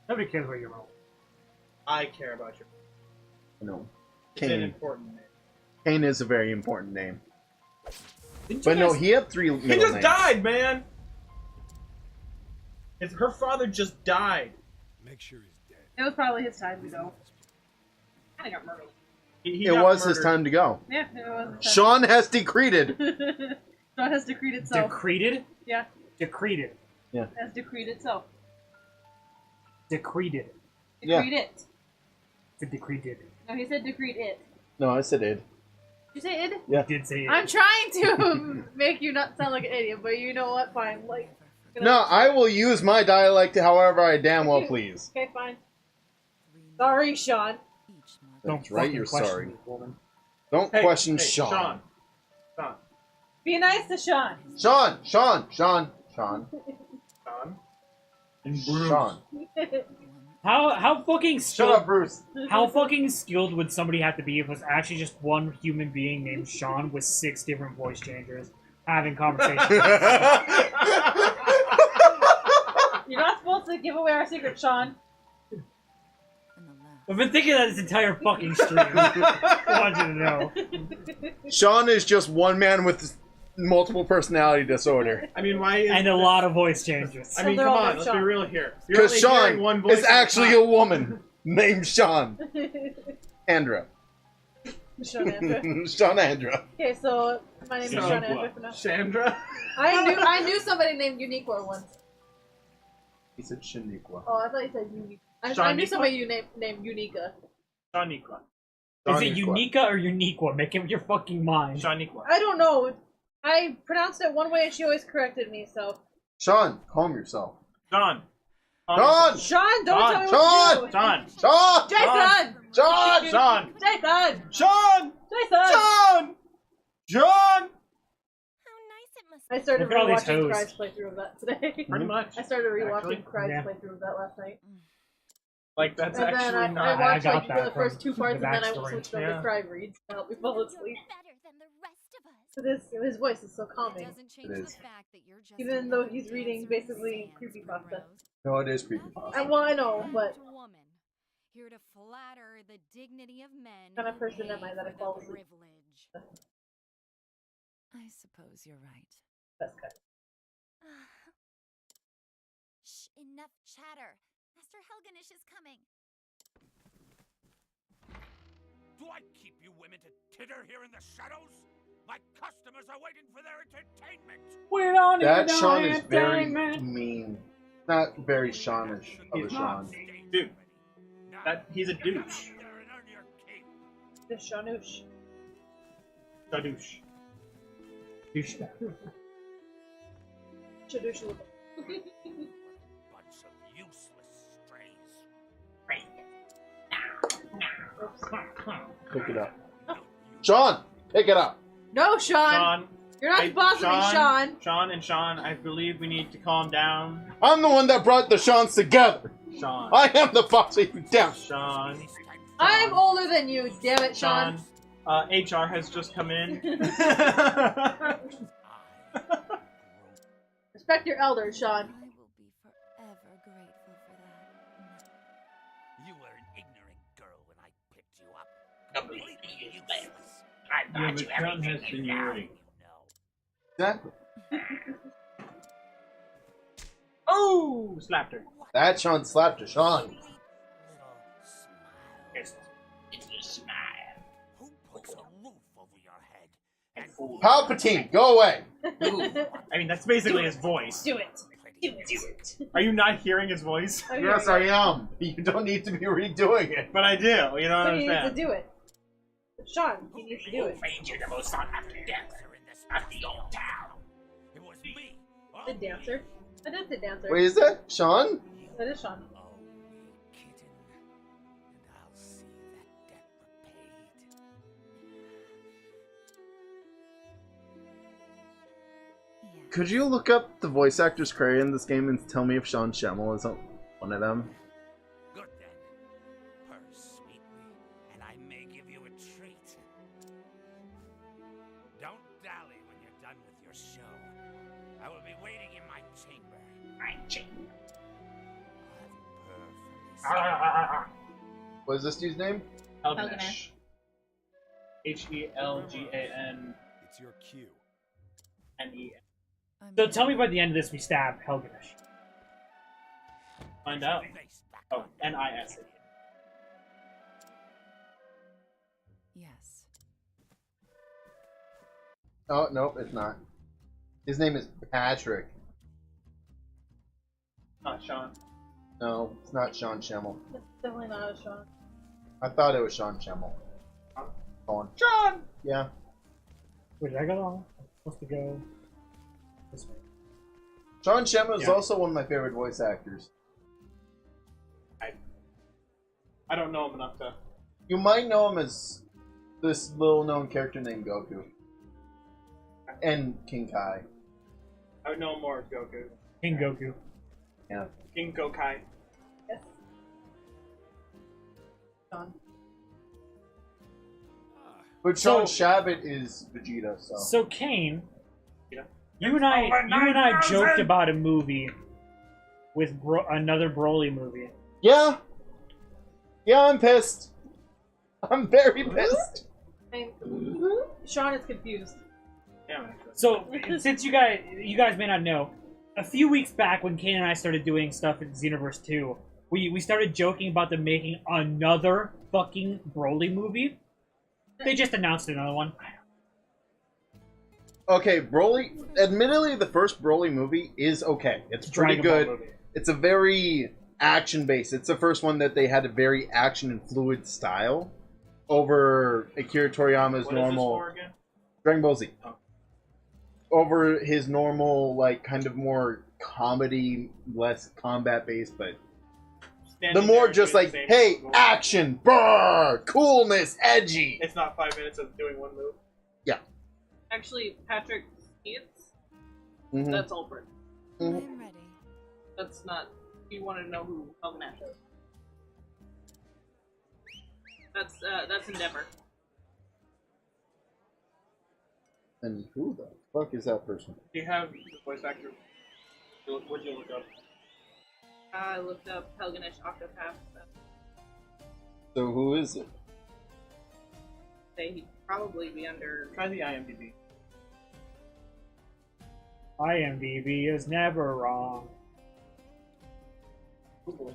Nobody cares what your middle. I care about you. No. It's an Kane. important name. Kane is a very important name. Didn't But you no, guys- he had 3 middle He just names. died, man! Her father just died. Make sure he's dead. It was probably his time to go. I got murdered. He It got was his murdered. time to go. Yeah, it was his time. Sean has decreed. Sean has decreed itself. Decreed? Yeah, Decreed. has decreed itself. Decreed. Yeah. Decreed it. The decreed. No, he said decreed it. No, I said it. Did you say it? Yeah. Did say it. I'm trying to make you not sound like an idiot, but you know what? Fine. Like. No, I will use my dialect however I damn well please. Okay, fine. Sorry, Sean. That's Don't right, fucking you're question sorry. me, woman. Don't Hey, question hey, Sean. Sean. Be nice to Sean. Sean. Sean. And Bruce. Sean. How fucking Shut skilled? up, Bruce. How fucking skilled would somebody have to be if it was actually just one human being named Sean with 6 different voice changers having conversations? You're not supposed to give away our secret, Sean. I've been thinking that this entire fucking stream. I want you to know. Sean is just one man with multiple personality disorder. I mean, why is And a lot of voice changes. I mean, So they're come all on, named let's be Sean. real here. You're Because only hearing Sean one voice is at a actually time. a woman named Sean. Sean Andra. Andrew. Sean Andra. Okay, so my name is Sean Andrew for now. Chandra? I knew somebody named Uniqua once. He said Shaniqua. Oh, I thought you said Uniqua. I knew Shaniqua? somebody named Unica. Shaniqua. Is it Unica or Uniqua? Make up your fucking mind. Shaniqua. I don't know. I pronounced it one way and she always corrected me, so. Sean, calm yourself. John. Sean! Sean, don't Sean! tell me what to do! John. Sean! Jason! Sean! John. Jason! John. Jason! John. John. How nice it must I started Look at all these rewatching hoes. Cry's playthrough of that today. Pretty much. I started rewatching Actually, Cry's yeah. playthrough of that last night. Like, that's And then actually I not. watched I got like that the first from 2 parts the and then I backstory. switched over Yeah. to Cry reads to help me fall asleep. better than the rest of us. So his voice is so calming. It is. Even though he's reading basically creepypasta. No, it is creepy. Well, I know, but Here to flatter the dignity of men. kind of person am I that I fall asleep? Privilege. I suppose you're right. That's good. Shh, enough chatter. Master Helganish is coming. Do I keep you women to titter here in the shadows? My customers are waiting for their entertainment. We don't That need Sean no is very entertainment. mean. Not very Seanish of a He's Sean. Dude. He's a douche. The Shanush. Shadouche. Douchebag. Shanush. Bunch of useless strays. Pick it up. Sean! Pick it up! No, Sean! Sean. You're not supposed to be Sean! Sean and Sean, I believe we need to calm down. I'm the one that brought the Seans together! Sean. I am the fox that you down! Sean. I'm older than you, damn it, Sean! Sean. HR has just come in. Respect your elders, Sean. I will be forever grateful for that. You were an ignorant girl when I picked you up. Yeah, but Sean has seniority. Exactly. Oh! Slapped her. That Sean slapped a Sean. Little smile It's a smile. Who puts a roof over your head? And Palpatine, go away! I mean, that's basically his voice. Do it. Do it. Are you not hearing his voice? I'm Yes, hearing I it. am. You don't need to be redoing it. But I do. You don't But you need understand. to do it. Sean, you need to do it. you the most unhappy dancer in this of the old town. It was me. The dancer. That is the dancer. Wait, is that Sean? That is Sean. Oh, kitten. And I'll see that debt repaid. Could you look up the voice actor's career in this game and tell me if Sean Schemmel is one of them? Good then. Purr sweetly, and I may give you a treat. Don't dally when you're done with your show. I will be waiting in my chamber. I'll have Purr What is this dude's name? Helganesh. Helgan. It's your cue. So tell me by the end of this we stab Helganesh. Find out. face back Oh, on. N-I-S. Yes. Oh, nope, it's not. His name is Patrick. Not Sean. No, it's not Sean Schemmel. It's definitely not a Sean. I thought it was Sean Schemmel. Go on. Sean! Yeah. Where did I go wrong? I'm supposed to go this way. Sean Schemmel is Yeah. also one of my favorite voice actors. I don't know him enough to... You might know him as this little-known character named Goku. And King Kai. I would know him more as Goku. King Goku. Yeah. King Gokai. Yes. Sean. But So- Sean Shabbat is Vegeta, so. So Kane, Yeah. you and I joked about a movie with another Broly movie. Yeah! Yeah, I'm pissed. I'm very pissed. Sean is confused. Yeah, man. So since you guys may not know, a few weeks back when Kane and I started doing stuff in Xenoverse 2, we started joking about them making another fucking Broly movie. They just announced another one. Okay, Broly. Admittedly, the first Broly movie is okay. It's pretty Dragon Ball good. movie. It's a very action-based. It's the first one that they had a very action and fluid style over Akira Toriyama's What normal is this for again? Dragon Ball Z. Oh. Over his normal, like, kind of more comedy, less combat-based, but Standing the more there and just doing like, the same hey, thing. action, brr, coolness, edgy. It's not 5 minutes of doing one move. Actually, Patrick Skeets, Mhm. that's Ulbert. Mhm. I'm ready. That's not. You want to know who Helganesh is? That's Endeavor. And who the fuck is that person? Do you have the voice actor? What'd you look up? I looked up Helganesh Octopath. So who is it? Say he'd probably be under. Try the IMDb. IMDb is never wrong. Google.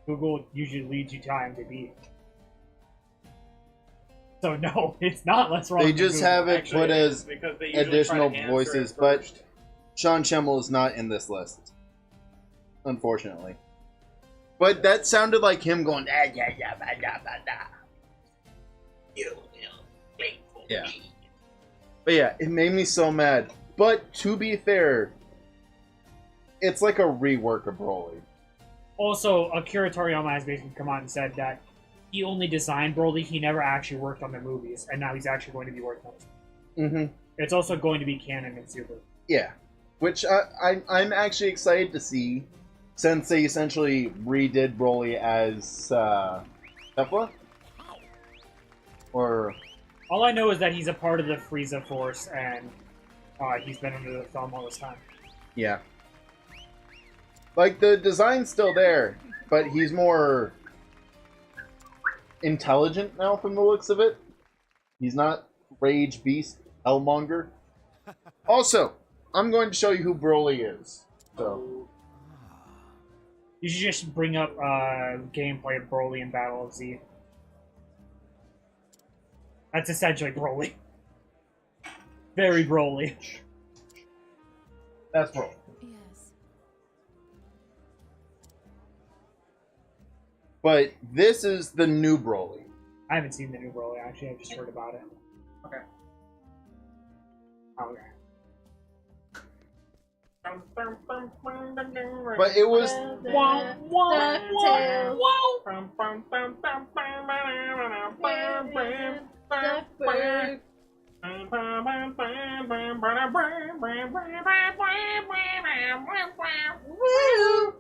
Google usually leads you to IMDb. So no, it's not less wrong. They than just Google. have it Actually, put it is, as because they usually additional try to answer voices, it but first. Sean Schemmel is not in this list. Unfortunately. But that sounded like him going, ah, yeah, yeah, bah, da, bah, da. You will wait for Yeah. me. But yeah, it made me so mad. But to be fair, it's like a rework of Broly. Also, Akira Toriyama has basically come out and said that he only designed Broly, he never actually worked on the movies, and now he's actually going to be working on it. Mm-hmm. It's also going to be canon in Super. Yeah. Which I'm actually excited to see, since they essentially redid Broly as Tefla? Or All I know is that he's a part of the Frieza Force, and he's been under the thumb all this time. yeah. Like, the design's still there, but he's more intelligent now from the looks of it. He's not Rage Beast Hellmonger. Also, I'm going to show you who Broly is. So, You should just bring up gameplay of Broly in Battle of Z. That's essentially Broly. Very Broly. That's Broly. Yes. But this is the new Broly. I haven't seen the new Broly, actually. I've just heard about it. Okay. Okay. But it was Duckburg. Woo!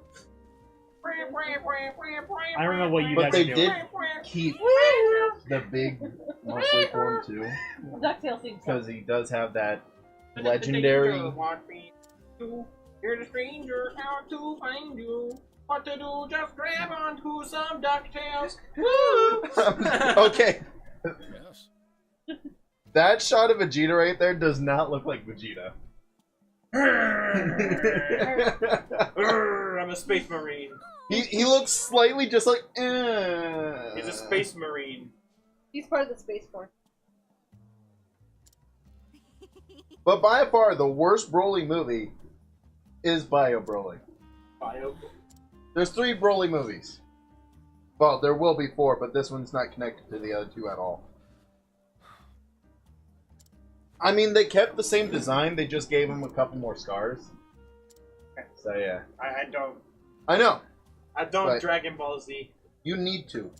I don't know what you But guys are they doing. did keep the big monthly form too, DuckTales seems because he does have that legendary. You're the stranger, how to find you. What to do? Just grab onto some DuckTales. Woo! Okay, Yes. that shot of Vegeta right there does not look like Vegeta. I'm a space marine. he looks slightly just like. He's a space marine. He's part of the Space Force. But by far the worst Broly movie is Bio Broly. There's 3 Broly movies. Well, there will be 4, but this one's not connected to the other 2 at all. I mean, they kept the same design, they just gave him a couple more scars. So yeah. I don't. I know. I don't But- Dragon Ball Z. You need to.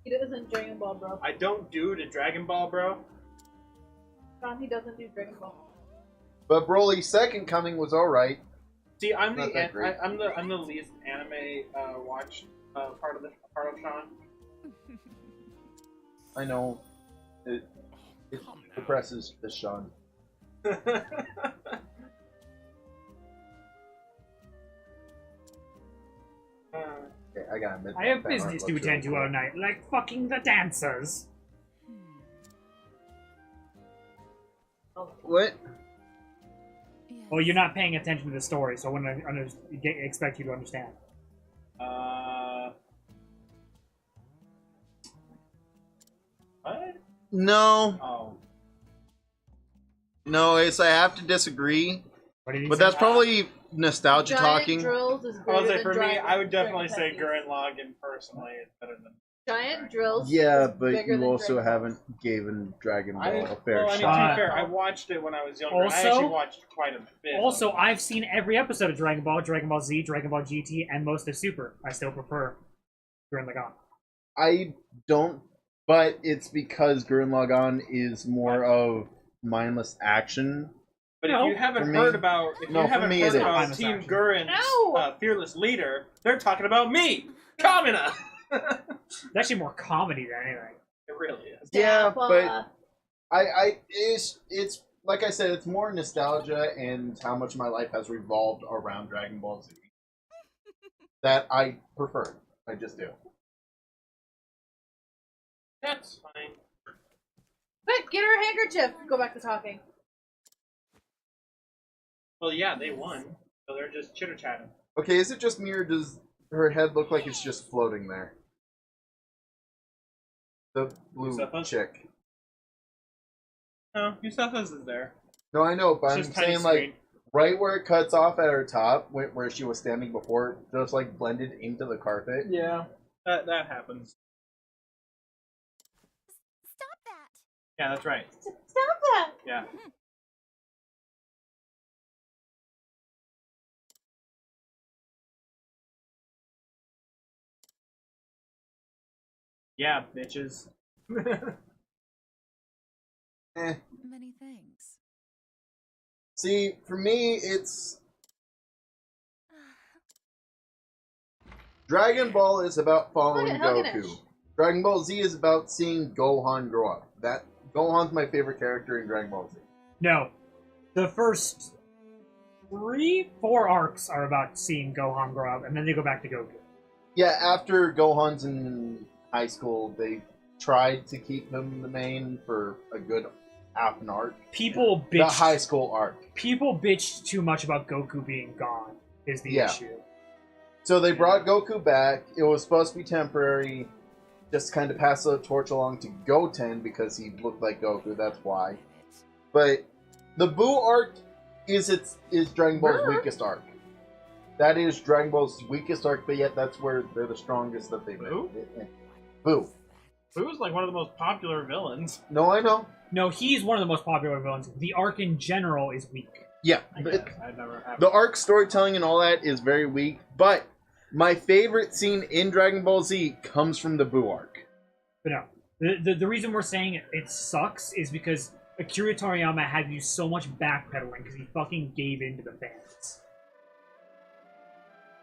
He doesn't Dragon Ball, bro. I don't do the Dragon Ball, bro. Sean, he doesn't do Dragon Ball. But Broly's second coming was alright. See, I'm Not that great. I'm the least anime watched part of Sean. I know. It depresses the Sean. Okay, I gotta admit. I have that business art to looks attend to really all night, like fucking the dancers. cool. What? Yes. Well, you're not paying attention to the story, so I wouldn't expect you to understand. What? No. Oh. No, I have to disagree. What did he But say? that's probably nostalgia Giant talking. Drills is I would greater say than for me, Dragon- I would definitely say Dragon Gurren Lagann personally is better than. Giant Drills. Yeah, is but bigger you than also Dragon Ball. haven't given Dragon Ball I a didn't, fair well, I mean, shot. to be fair, I watched it when I was younger. I Also- actually watched quite a bit. Also, I've seen every episode of Dragon Ball Z, Dragon Ball GT, and most of Super. I still prefer Gurren Lagann. I don't, but it's because Gurren Lagann is more of mindless action. But No. if you haven't For me- heard about, if No, you for haven't me heard it about is. Team Gurren's Ow! fearless leader, they're talking about me, Kamina. It's actually more comedy than anything. It really is. Yeah, Zappa. but it's like I said, it's more nostalgia and how much my life has revolved around Dragon Ball Z that I prefer. I just do. That's fine. Quick, get her handkerchief. Go back to talking. Well, yeah, they won, so they're just chitter chatting. Okay, is it just me or does her head look like it's just floating there? The blue Yusafa's? chick. No, Yusafa's is there. No, I know, but I'm It's just tiny saying like screen. right where it cuts off at her top, where she was standing before, just like blended into the carpet. Yeah, that happens. Stop that! Yeah, that's right. Stop that! Yeah. Yeah, bitches. Eh. Many things. See, for me, it's Dragon Ball is about following Huggish. Goku. Dragon Ball Z is about seeing Gohan grow up. That Gohan's my favorite character in Dragon Ball Z. No. The first 3-4 arcs are about seeing Gohan grow up, and then they go back to Goku. Yeah, after Gohan's in high school, they tried to keep him the main for a good half an arc. People The bitched. high school arc. People bitched too much about Goku being gone. Is the Yeah. issue. So they brought Goku back. It was supposed to be temporary, just kind of pass the torch along to Goten because he looked like Goku. That's why. But the Buu arc is Dragon Ball's weakest arc. That is Dragon Ball's weakest arc, but yet that's where they're the strongest that they've been. Buu. Buu's like one of the most popular villains. No, I know. No, he's one of the most popular villains. The arc in general is weak. Yeah. The arc storytelling and all that is very weak, but my favorite scene in Dragon Ball Z comes from the Buu arc. But no. The reason we're saying it sucks is because Akira Toriyama had to do so much backpedaling because he fucking gave in to the fans.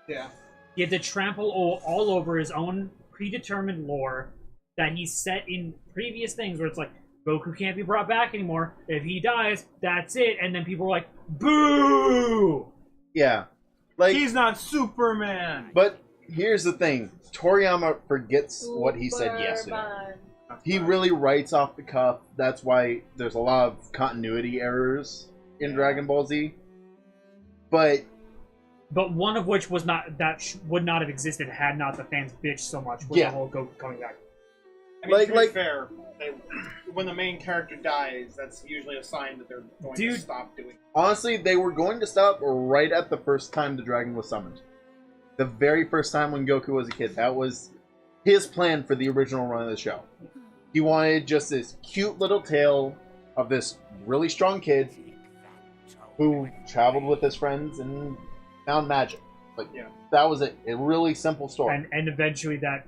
Yeah. He had to trample all over his own predetermined lore that he's set in previous things where it's like, Goku can't be brought back anymore. If he dies, that's it. And then people were like, boo! Yeah. Like, he's not Superman! But here's the thing. Toriyama forgets what he said yesterday. He really writes off the cuff. That's why there's a lot of continuity errors in Dragon Ball Z. But one of which was not would not have existed had not the fans bitched so much with the whole Goku coming back. I mean, to be fair, when the main character dies, that's usually a sign that they're going to stop doing it. Honestly, they were going to stop right at the first time the dragon was summoned. The very first time when Goku was a kid. That was his plan for the original run of the show. He wanted just this cute little tale of this really strong kid who traveled with his friends and found magic. Like, that was it. A really simple story. And eventually that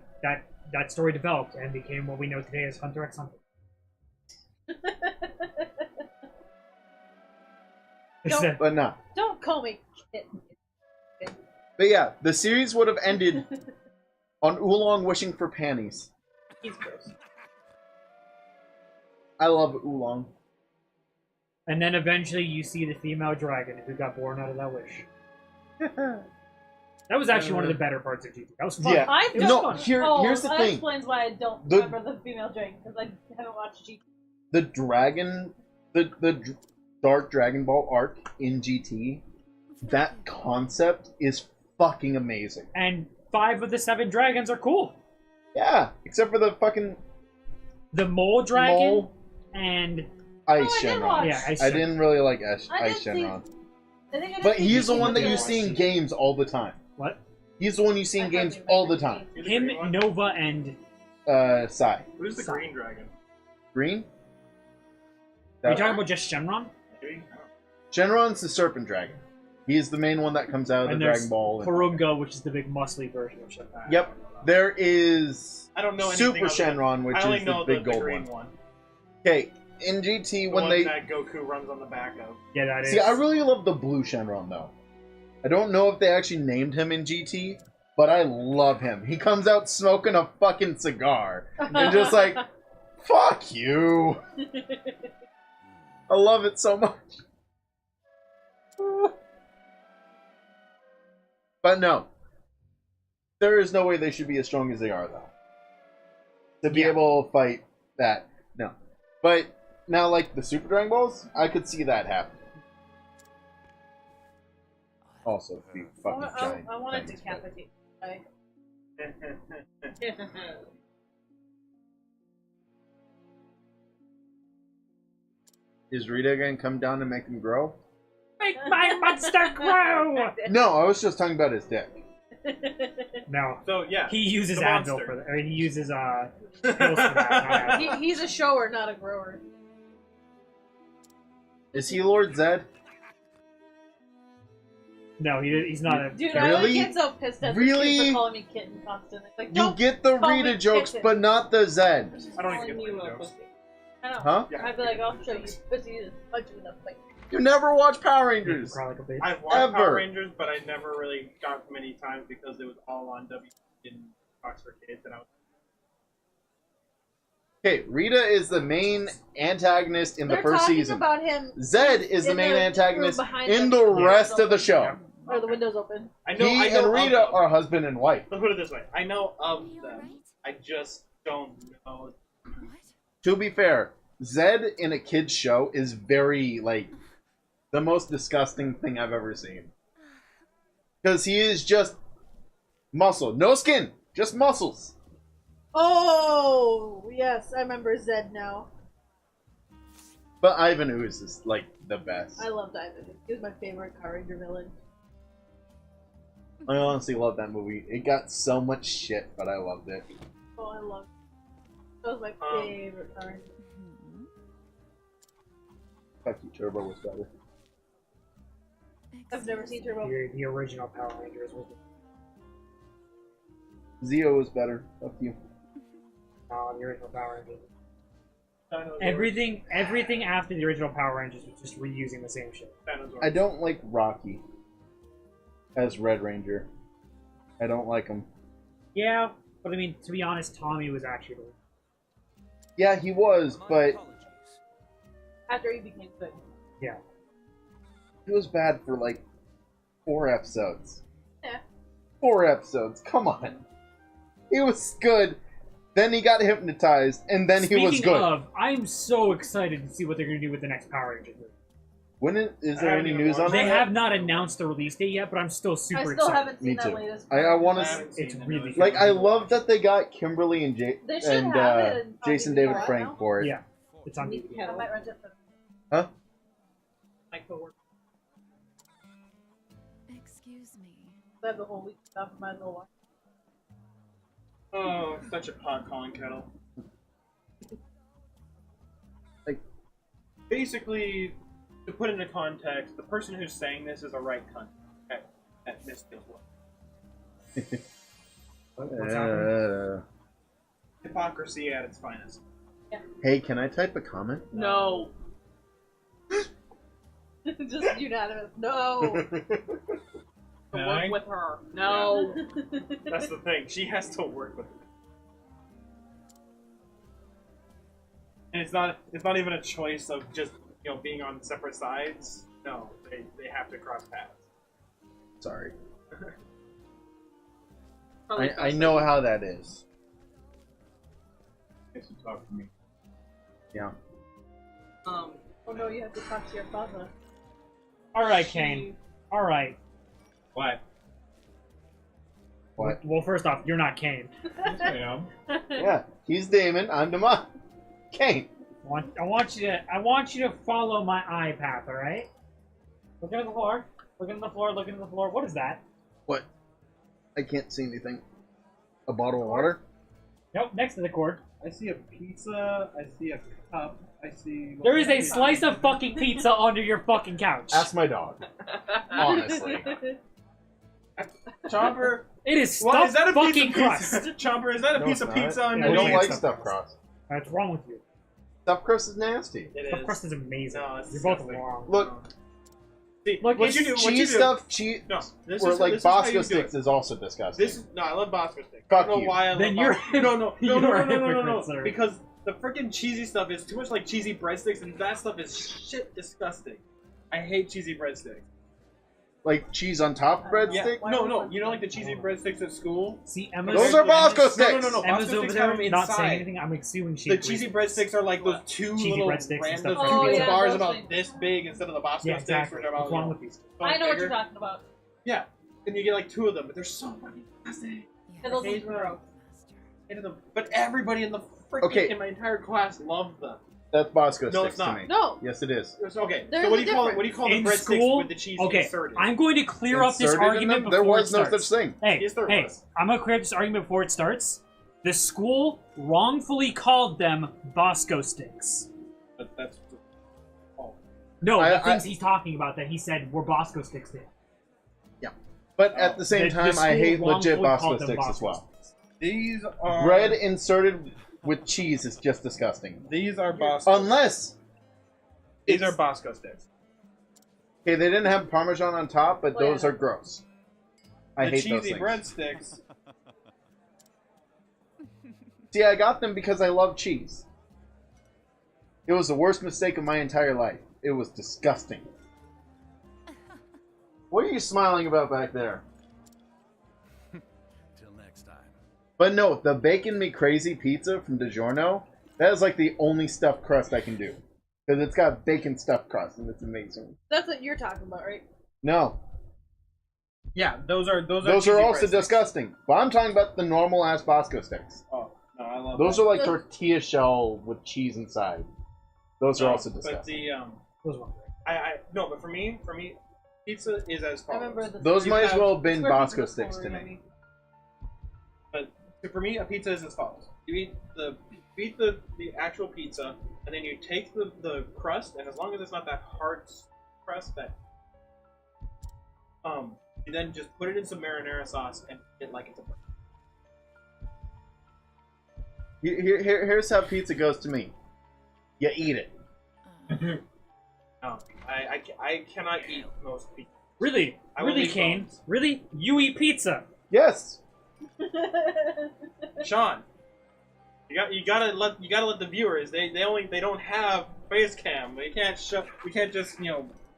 story developed and became what we know today as Hunter x Hunter. But no. Don't call me kitten. But yeah, the series would have ended on Oolong wishing for panties. He's gross. I love Oolong. And then eventually you see the female dragon who got born out of that wish. That was actually one of the better parts of GT. That was fun. Yeah. I don't. No, here's the that thing. explains why I don't remember the female dragon because I haven't watched GT. The dragon, the Dark Dragon Ball arc in GT, that concept is fucking amazing. And 5 of the 7 dragons are cool. Yeah, except for the fucking mole dragon and Ice Shenron. Yeah, Ice I didn't really like Ice I Shenron. but he's the one that you see in games all the time. What? He's the one you see in games all the time. Him, Nova, and Sai. Who's the green dragon? Green? Are you talking about just Shenron? Shenron's the serpent dragon. He's the main one that comes out of And the there's Dragon Ball. Porunga, which is the big muscly version of Shenron. Yep. There is I don't know Super Shenron, which I only is know the big the gold green one. Okay, in GT The when one they that Goku runs on the back of. Yeah, that is. see, I really love the blue Shenron though. I don't know if they actually named him in GT, but I love him. He comes out smoking a fucking cigar and just like, fuck you. I love it so much. But no. There is no way they should be as strong as they are, though. To be able to fight that. No. But now, like, the Super Dragon Balls, I could see that happening. Also, be fucking giant. I want to things, decapitate. Is Rita gonna come down and make him grow? Make my monster grow! No, I was just talking about his dick. No. So, yeah. He uses the Advil monster. for that. I mean, he uses, pills for that. He's a shower, not a grower. Is he Lord Zed? No, he's not a... Dude, Really? I would get so pissed at Really? the for calling me kitten constantly. Like, You don't get the call me Rita jokes, kitten. but not the Zed. I don't Calling even get you Rita a jokes. pussy. I know. Huh? I'd be like, I'll show you pussy and punch you in the face. You never watch Power Cry Rangers. like a bitch. I've watched Ever. Power Rangers, but I never really got many times because it was all on W in Fox for Kids, and I was Okay, Rita is the main antagonist in the They're first talking season. about him Zed is the in main the antagonist room behind in them. the Yeah. rest of the show. or the window's open. I know. He I know and of Rita them. are husband and wife. Let's put it this way: I know of them. I just don't know. To be fair, Zed in a kid's show is very, like, the most disgusting thing I've ever seen. Because he is just Muscle. No skin. Just muscles. Oh, yes, I remember Zed now. But Ivan Ooze is, like, the best. I loved Ivan. He was my favorite Power Ranger villain. I honestly love that movie. It got so much shit, but I loved it. Oh, I loved it. That was my favorite Power Ranger. Fuck you, Turbo was better. I've never seen Turbo. The original Power Rangers was Zeo was better. Fuck you. the original Power Rangers. Dinosaurs. Everything after the original Power Rangers was just reusing the same shit. Dinosaurs. I don't like Rocky as Red Ranger. I don't like him. Yeah, but I mean, to be honest, Tommy was actually the Yeah, he was, but After he became good. yeah. he was bad for like 4 episodes. Yeah. 4 episodes. Come on. He was good. Then he got hypnotized, and then he was Speaking good. of, I'm so excited to see what they're going to do with the next Power Rangers movie. When is there haven't any even news on watched They that? have not announced the release date yet, but I'm still super I still excited. haven't seen Me that too. latest. I want I to. haven't seen It's the really newest Like, one. I love that they got Kimberly and They should have it on Jason DVD David right Frank now. for it. Yeah, it's on DVD. I might rent it for Huh? My coworker. Excuse me. I have the whole week stuff. Might as well watch. Oh, such a pot calling kettle. Like, basically, to put into context, the person who's saying this is a right cunt at this level. What's happening? Hypocrisy at its finest. Hey, can I type a comment? No. Just unanimous. No. To Can work I? with her. No. That's the thing. She has to work with it. And it's not even a choice of just, being on separate sides. No, they have to cross paths. Sorry. Probably I know how that is. Guess you talk to me. Yeah. Oh no, you have to talk to your father. Alright, Kane. Alright. What? What? Well, first off, you're not Kane. Yes, I am. Yeah, he's Damon. I'm Demont. Kane. I want you to follow my eye path, alright? Looking at the floor. Looking at the floor, looking at the floor. What is that? What? I can't see anything. A bottle of water? Nope, next to the cord. I see a pizza. I see a cup. I see. There is a slice of fucking pizza under your fucking couch. Ask my dog. Honestly. Chomper, It is what, stuffed is that a fucking piece of crust. pizza? Chomper, is that a No, piece it's of not. pizza Yeah, I underneath? don't it's like stuffed stuffed crust. crust. What's wrong with you? Stuffed crust is nasty. It Stuffed is. crust is amazing. No, it's You're both disgusting. wrong. Look, See, Look, what it's you do, what you cheese do. stuff, cheese, No, this or is like this is how Bosco you do sticks it. is also disgusting. This is no, I love Bosco sticks. Fuck I don't know you. why I love Then you're- Bosco. No, you're a no. hypocrite, sir. Because the freaking cheesy stuff is too much like cheesy breadsticks, and that stuff is shit disgusting. I hate cheesy breadsticks. Like cheese on top of breadstick? Yeah, no, you know like the cheesy breadsticks at school? See, Emma's, Those are Bosco sticks! No. Emma's Bosco over sticks there have them not saying inside. anything. I'm assuming she The agrees cheesy with breadsticks are like those two Cheesy little breadsticks and random stuff two like little that. bars those about things. this big instead of the Bosco Yeah, sticks, exactly. which are about What's wrong with these? I know what bigger. you're talking about. Yeah, and you get like 2 of them, but they're so fucking disgusting. And those hate look gross. Hated them. But everybody in the freaking Okay. in my entire class loved them. That's Bosco No, sticks it's not. to me. No. Yes, it is. It's okay. There's so what a do you call it? difference. What do you call the In breadsticks school, with the cheese okay, inserted? I'm going to clear up this Inserted in argument them? There before was it no starts. such thing. Hey, Yes, there hey, was. I'm gonna clear up this argument before it starts. The school wrongfully called them Bosco sticks. But that's No, I- the things he's talking about that he said were Bosco sticks to him. But at the same The time, I school hate legit wrongfully Bosco called them sticks as Bosco well. sticks. these are Bread inserted with cheese is just disgusting. These are Bosco. Unless, These are Bosco sticks. okay, they didn't have Parmesan on top, but Oh, yeah. those are gross. I The hate those cheesy things. breadsticks. See, I got them because I love cheese. It was the worst mistake of my entire life. It was disgusting. What are you smiling about back there? Till next time. But no, the Bacon Me Crazy pizza from DiGiorno, that is like the only stuffed crust I can do. Because it's got bacon stuffed crust, and it's amazing. That's what you're talking about, right? No. Yeah, those are Those cheesy are also breadsticks. disgusting. But I'm talking about the normal ass Bosco sticks. Oh no, I love Those that. are like tortilla shell with cheese inside. Those are also But disgusting. the Those were great. no, but for me, pizza is as I follows. remember the Those You might as have- well have been square Bosco pizza sticks to before, me. But for me, a pizza is as follows: you eat the actual pizza, and then you take the crust, and as long as it's not that hard crust, that you then just put it in some marinara sauce and eat it like it's a burger. Here's how pizza goes to me. You eat it. No, I cannot eat most pizza. Really? I will Really, leave Kane? bones. Really? You eat pizza? Yes. Sean, you gotta let the viewers. They don't have face cam. We can't just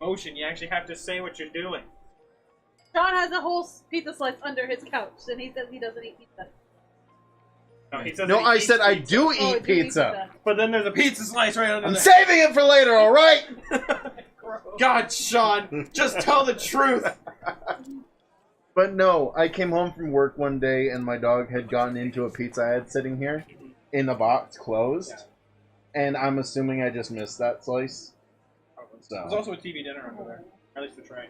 motion. You actually have to say what you're doing. John has a whole pizza slice under his couch, and he says he doesn't eat pizza. No, he says No, that he I eats said I pizza. do Oh, eat do you pizza. But then there's a pizza slice right under I'm there. saving it for later, alright? God, Sean, just tell the truth. But no, I came home from work one day and my dog had gotten into a pizza I had sitting here in a box closed. And I'm assuming I just missed that slice. There's also a TV dinner under there. At least the tray.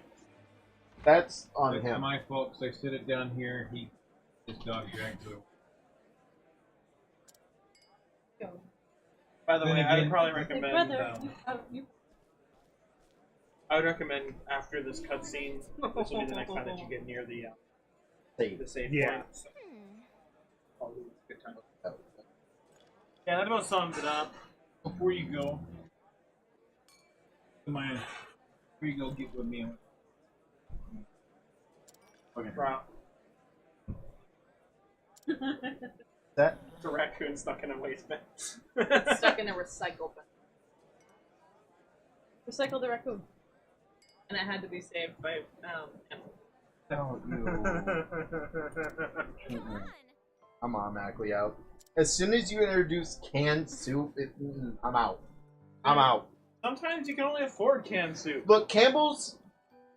That's on That's him. my fault, 'cause I sit it down here, his dog dragged it. By the Then way, I would again- probably Hey, recommend. brother, you I would recommend after this cutscene, this will be the next time that you get near the save Yeah. point. So, probably a good time. Yeah, that about sums it up. Before you go, before you go, get with me. Okay. Wow. That It's a raccoon stuck in a waste bin. Stuck in a recycle bin. recycle the raccoon. And it had to be saved by Emma. Oh, no. I'm automatically out. As soon as you introduce canned soup, I'm out. I'm out. Sometimes you can only afford canned soup. Look, Campbell's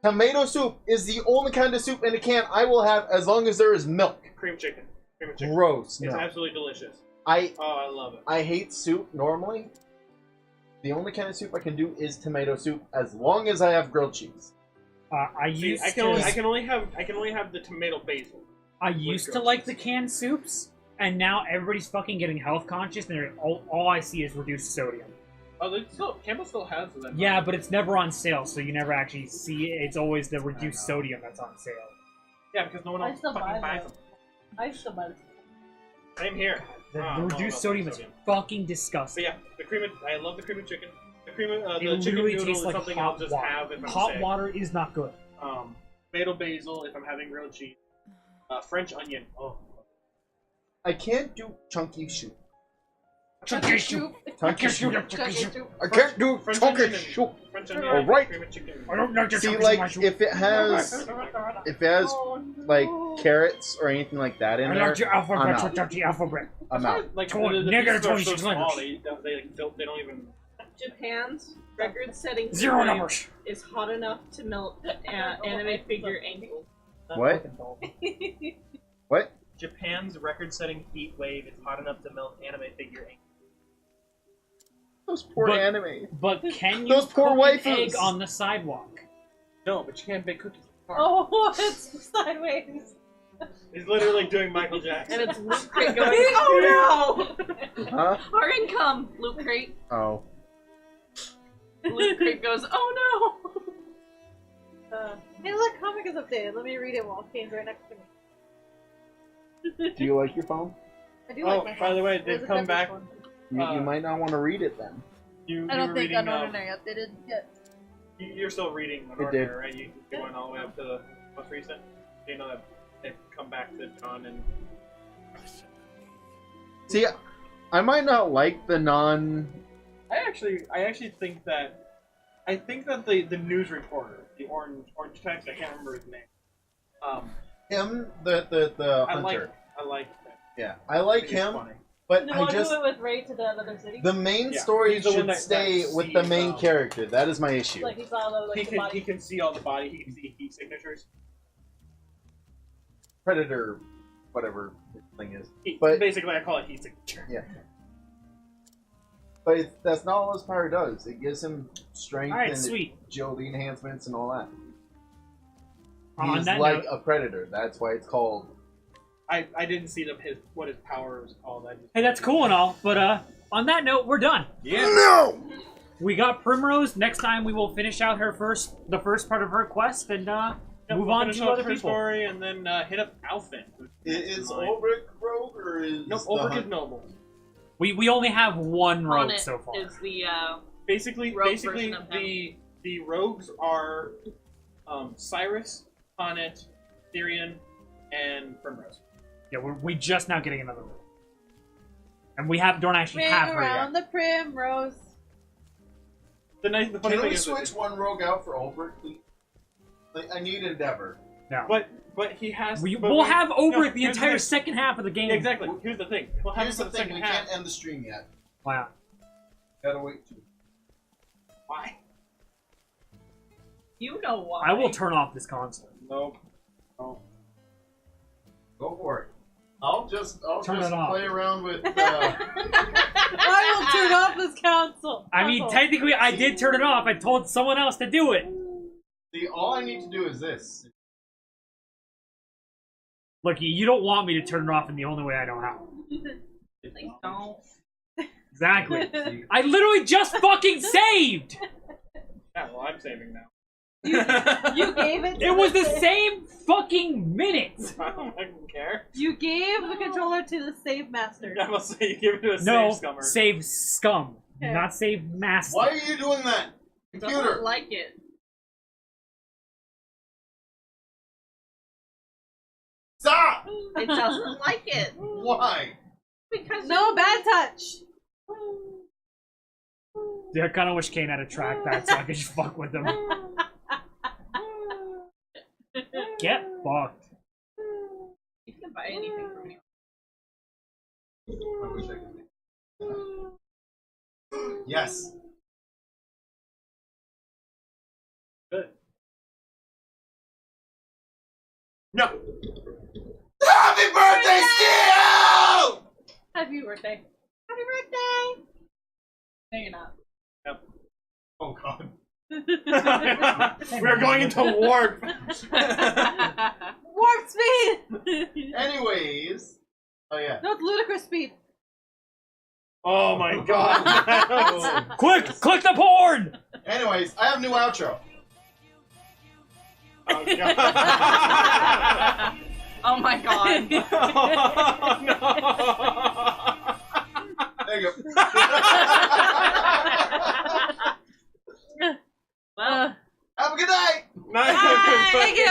tomato soup is the only kind of soup in a can I will have as long as there is milk. Cream chicken. Cream chicken. Gross. It's No. absolutely delicious. I I love it. hate soup normally. The only kind of soup I can do is tomato soup as long as I have grilled cheese. I See, used I can only have the tomato basil. I used to like the canned soups, and now everybody's fucking getting health conscious, and all I see is reduced sodium. Oh, Campbell still has them. Yeah, but it's never on sale, so you never actually see it. It's always the reduced sodium that's on sale. Yeah, because no one I else still fucking buy buys them. them. I still buy them. Same here. The Ah, no, reduced no, sodium is sodium. fucking So disgusting. yeah, I love the cream of chicken. The cream of It the chicken literally noodle tastes is like something I'll hot just water. have if I'm Hot sick. water is not good. Tomato basil if I'm having grilled cheese. French onion. Oh. I can't do chunky soup. Chunky soup. Chunky soup. Chunky soup. I can't do French chunky onion. soup. French onion. Alright. Cream of chicken. I don't like your See, chunky like soup. if it has Oh, like no. carrots or anything like that in I there, like your I'm alphabet, out. chunky alphabet. I'm out. Like Totally. the Negative pieces are so 26 small, letters. they don't even. Japan's record-setting Zero heat wave numbers. is hot enough to melt anime figure ankles. What? What? Japan's record-setting heat wave is hot enough to melt anime figure ink. Those poor But- anime. But can you Those poor cook an waifus. egg on the sidewalk? No, but you can't bake cookies. Oh, it's sideways. He's literally doing Michael Jackson. And it's Loot Crate going, oh no! Huh? Our income! Loot Crate. Oh. Loot Crate goes, oh no! Hey, look, comic is updated. Let me read it while Kane's right next to me. Do you like your phone? I do Oh, like my by the way, There's they've a come different back. one. You might not want to read it then. I don't think Unordinary updated yet. You're still reading did. Unordinary, right? You went all the way up to the most recent. You know that they've come back to John and. See, I might not like the non. I actually think that. I think that the news reporter, the orange text, I can't remember his name. Him, the hunter. I like that. Yeah, I like He's him, funny. but The I one just who went with Ray to the other city? the main Yeah, story he's the one should that stay with the sees, main character. That is my issue. Like he saw the, like, He the can body. see all the body. He can see heat signatures. predator, whatever this thing is. But basically, I call it heat signature. yeah. But that's not all his power does. It gives him strength Alright, and sweet. agility enhancements and all that. On He's that like note- a predator. That's why it's called. I didn't see what his power was called. Hey, that's cool and all, but on that note, we're done. Yeah. No! We got Primrose. Next time we will finish out the first part of her quest and move on to other her people. story and then hit up Alphen. Is Ulrich rogue or is No, Ulrich is noble. We only have one rogue Honnet so far. is the Basically, rogue version of him. the rogues are Cyrus, Honnet, Therian, and Primrose. Yeah, we just now getting another rogue. And we don't actually Ring have her around yet. the primrose. The funny Can thing we is switch one rogue out for Ulrich, please? Like, I need Endeavor. No. But he has. We'll have Ulrich the here's entire thing. second half of the game. Yeah, exactly. Here's the thing. We'll have Here's him the for thing, second we half. can't end the stream yet. Wow. Gotta wait too. Why? You know why. I will turn off this console. Nope. No. Go for it. I'll just Turn it off. play around with. I will turn off this console. I mean, technically, I did turn it off. I told someone else to do it. See, all I need to do is this. Look, you don't want me to turn it off in the only way I know how. Please don't. Exactly. I literally just fucking saved! Yeah, well, I'm saving now. You gave it. To It was the same fucking minute! I don't care. You gave the controller to the save master. I must say, you give it to a No, save scummer. save scum. Okay. Not save master. Why are you doing that? Computer! Doesn't like it. Stop! It doesn't like it. Why? Because No bad touch. Dude, I kinda wish Kane had a trackpad so I could just fuck with him. Get fucked. you can buy anything from me. I wish I could. Yes. Good. No! Happy birthday, Steve! Happy birthday. Happy birthday. No, you're not. Yep. Oh god. We're going into warp! Warp speed. Anyways. Oh yeah. No, it's ludicrous speed. Oh my god! Click the porn! Anyways, I have new outro. Oh god! Oh my god. Oh no! There you go. Well, Have a good night! Nice. Thank you.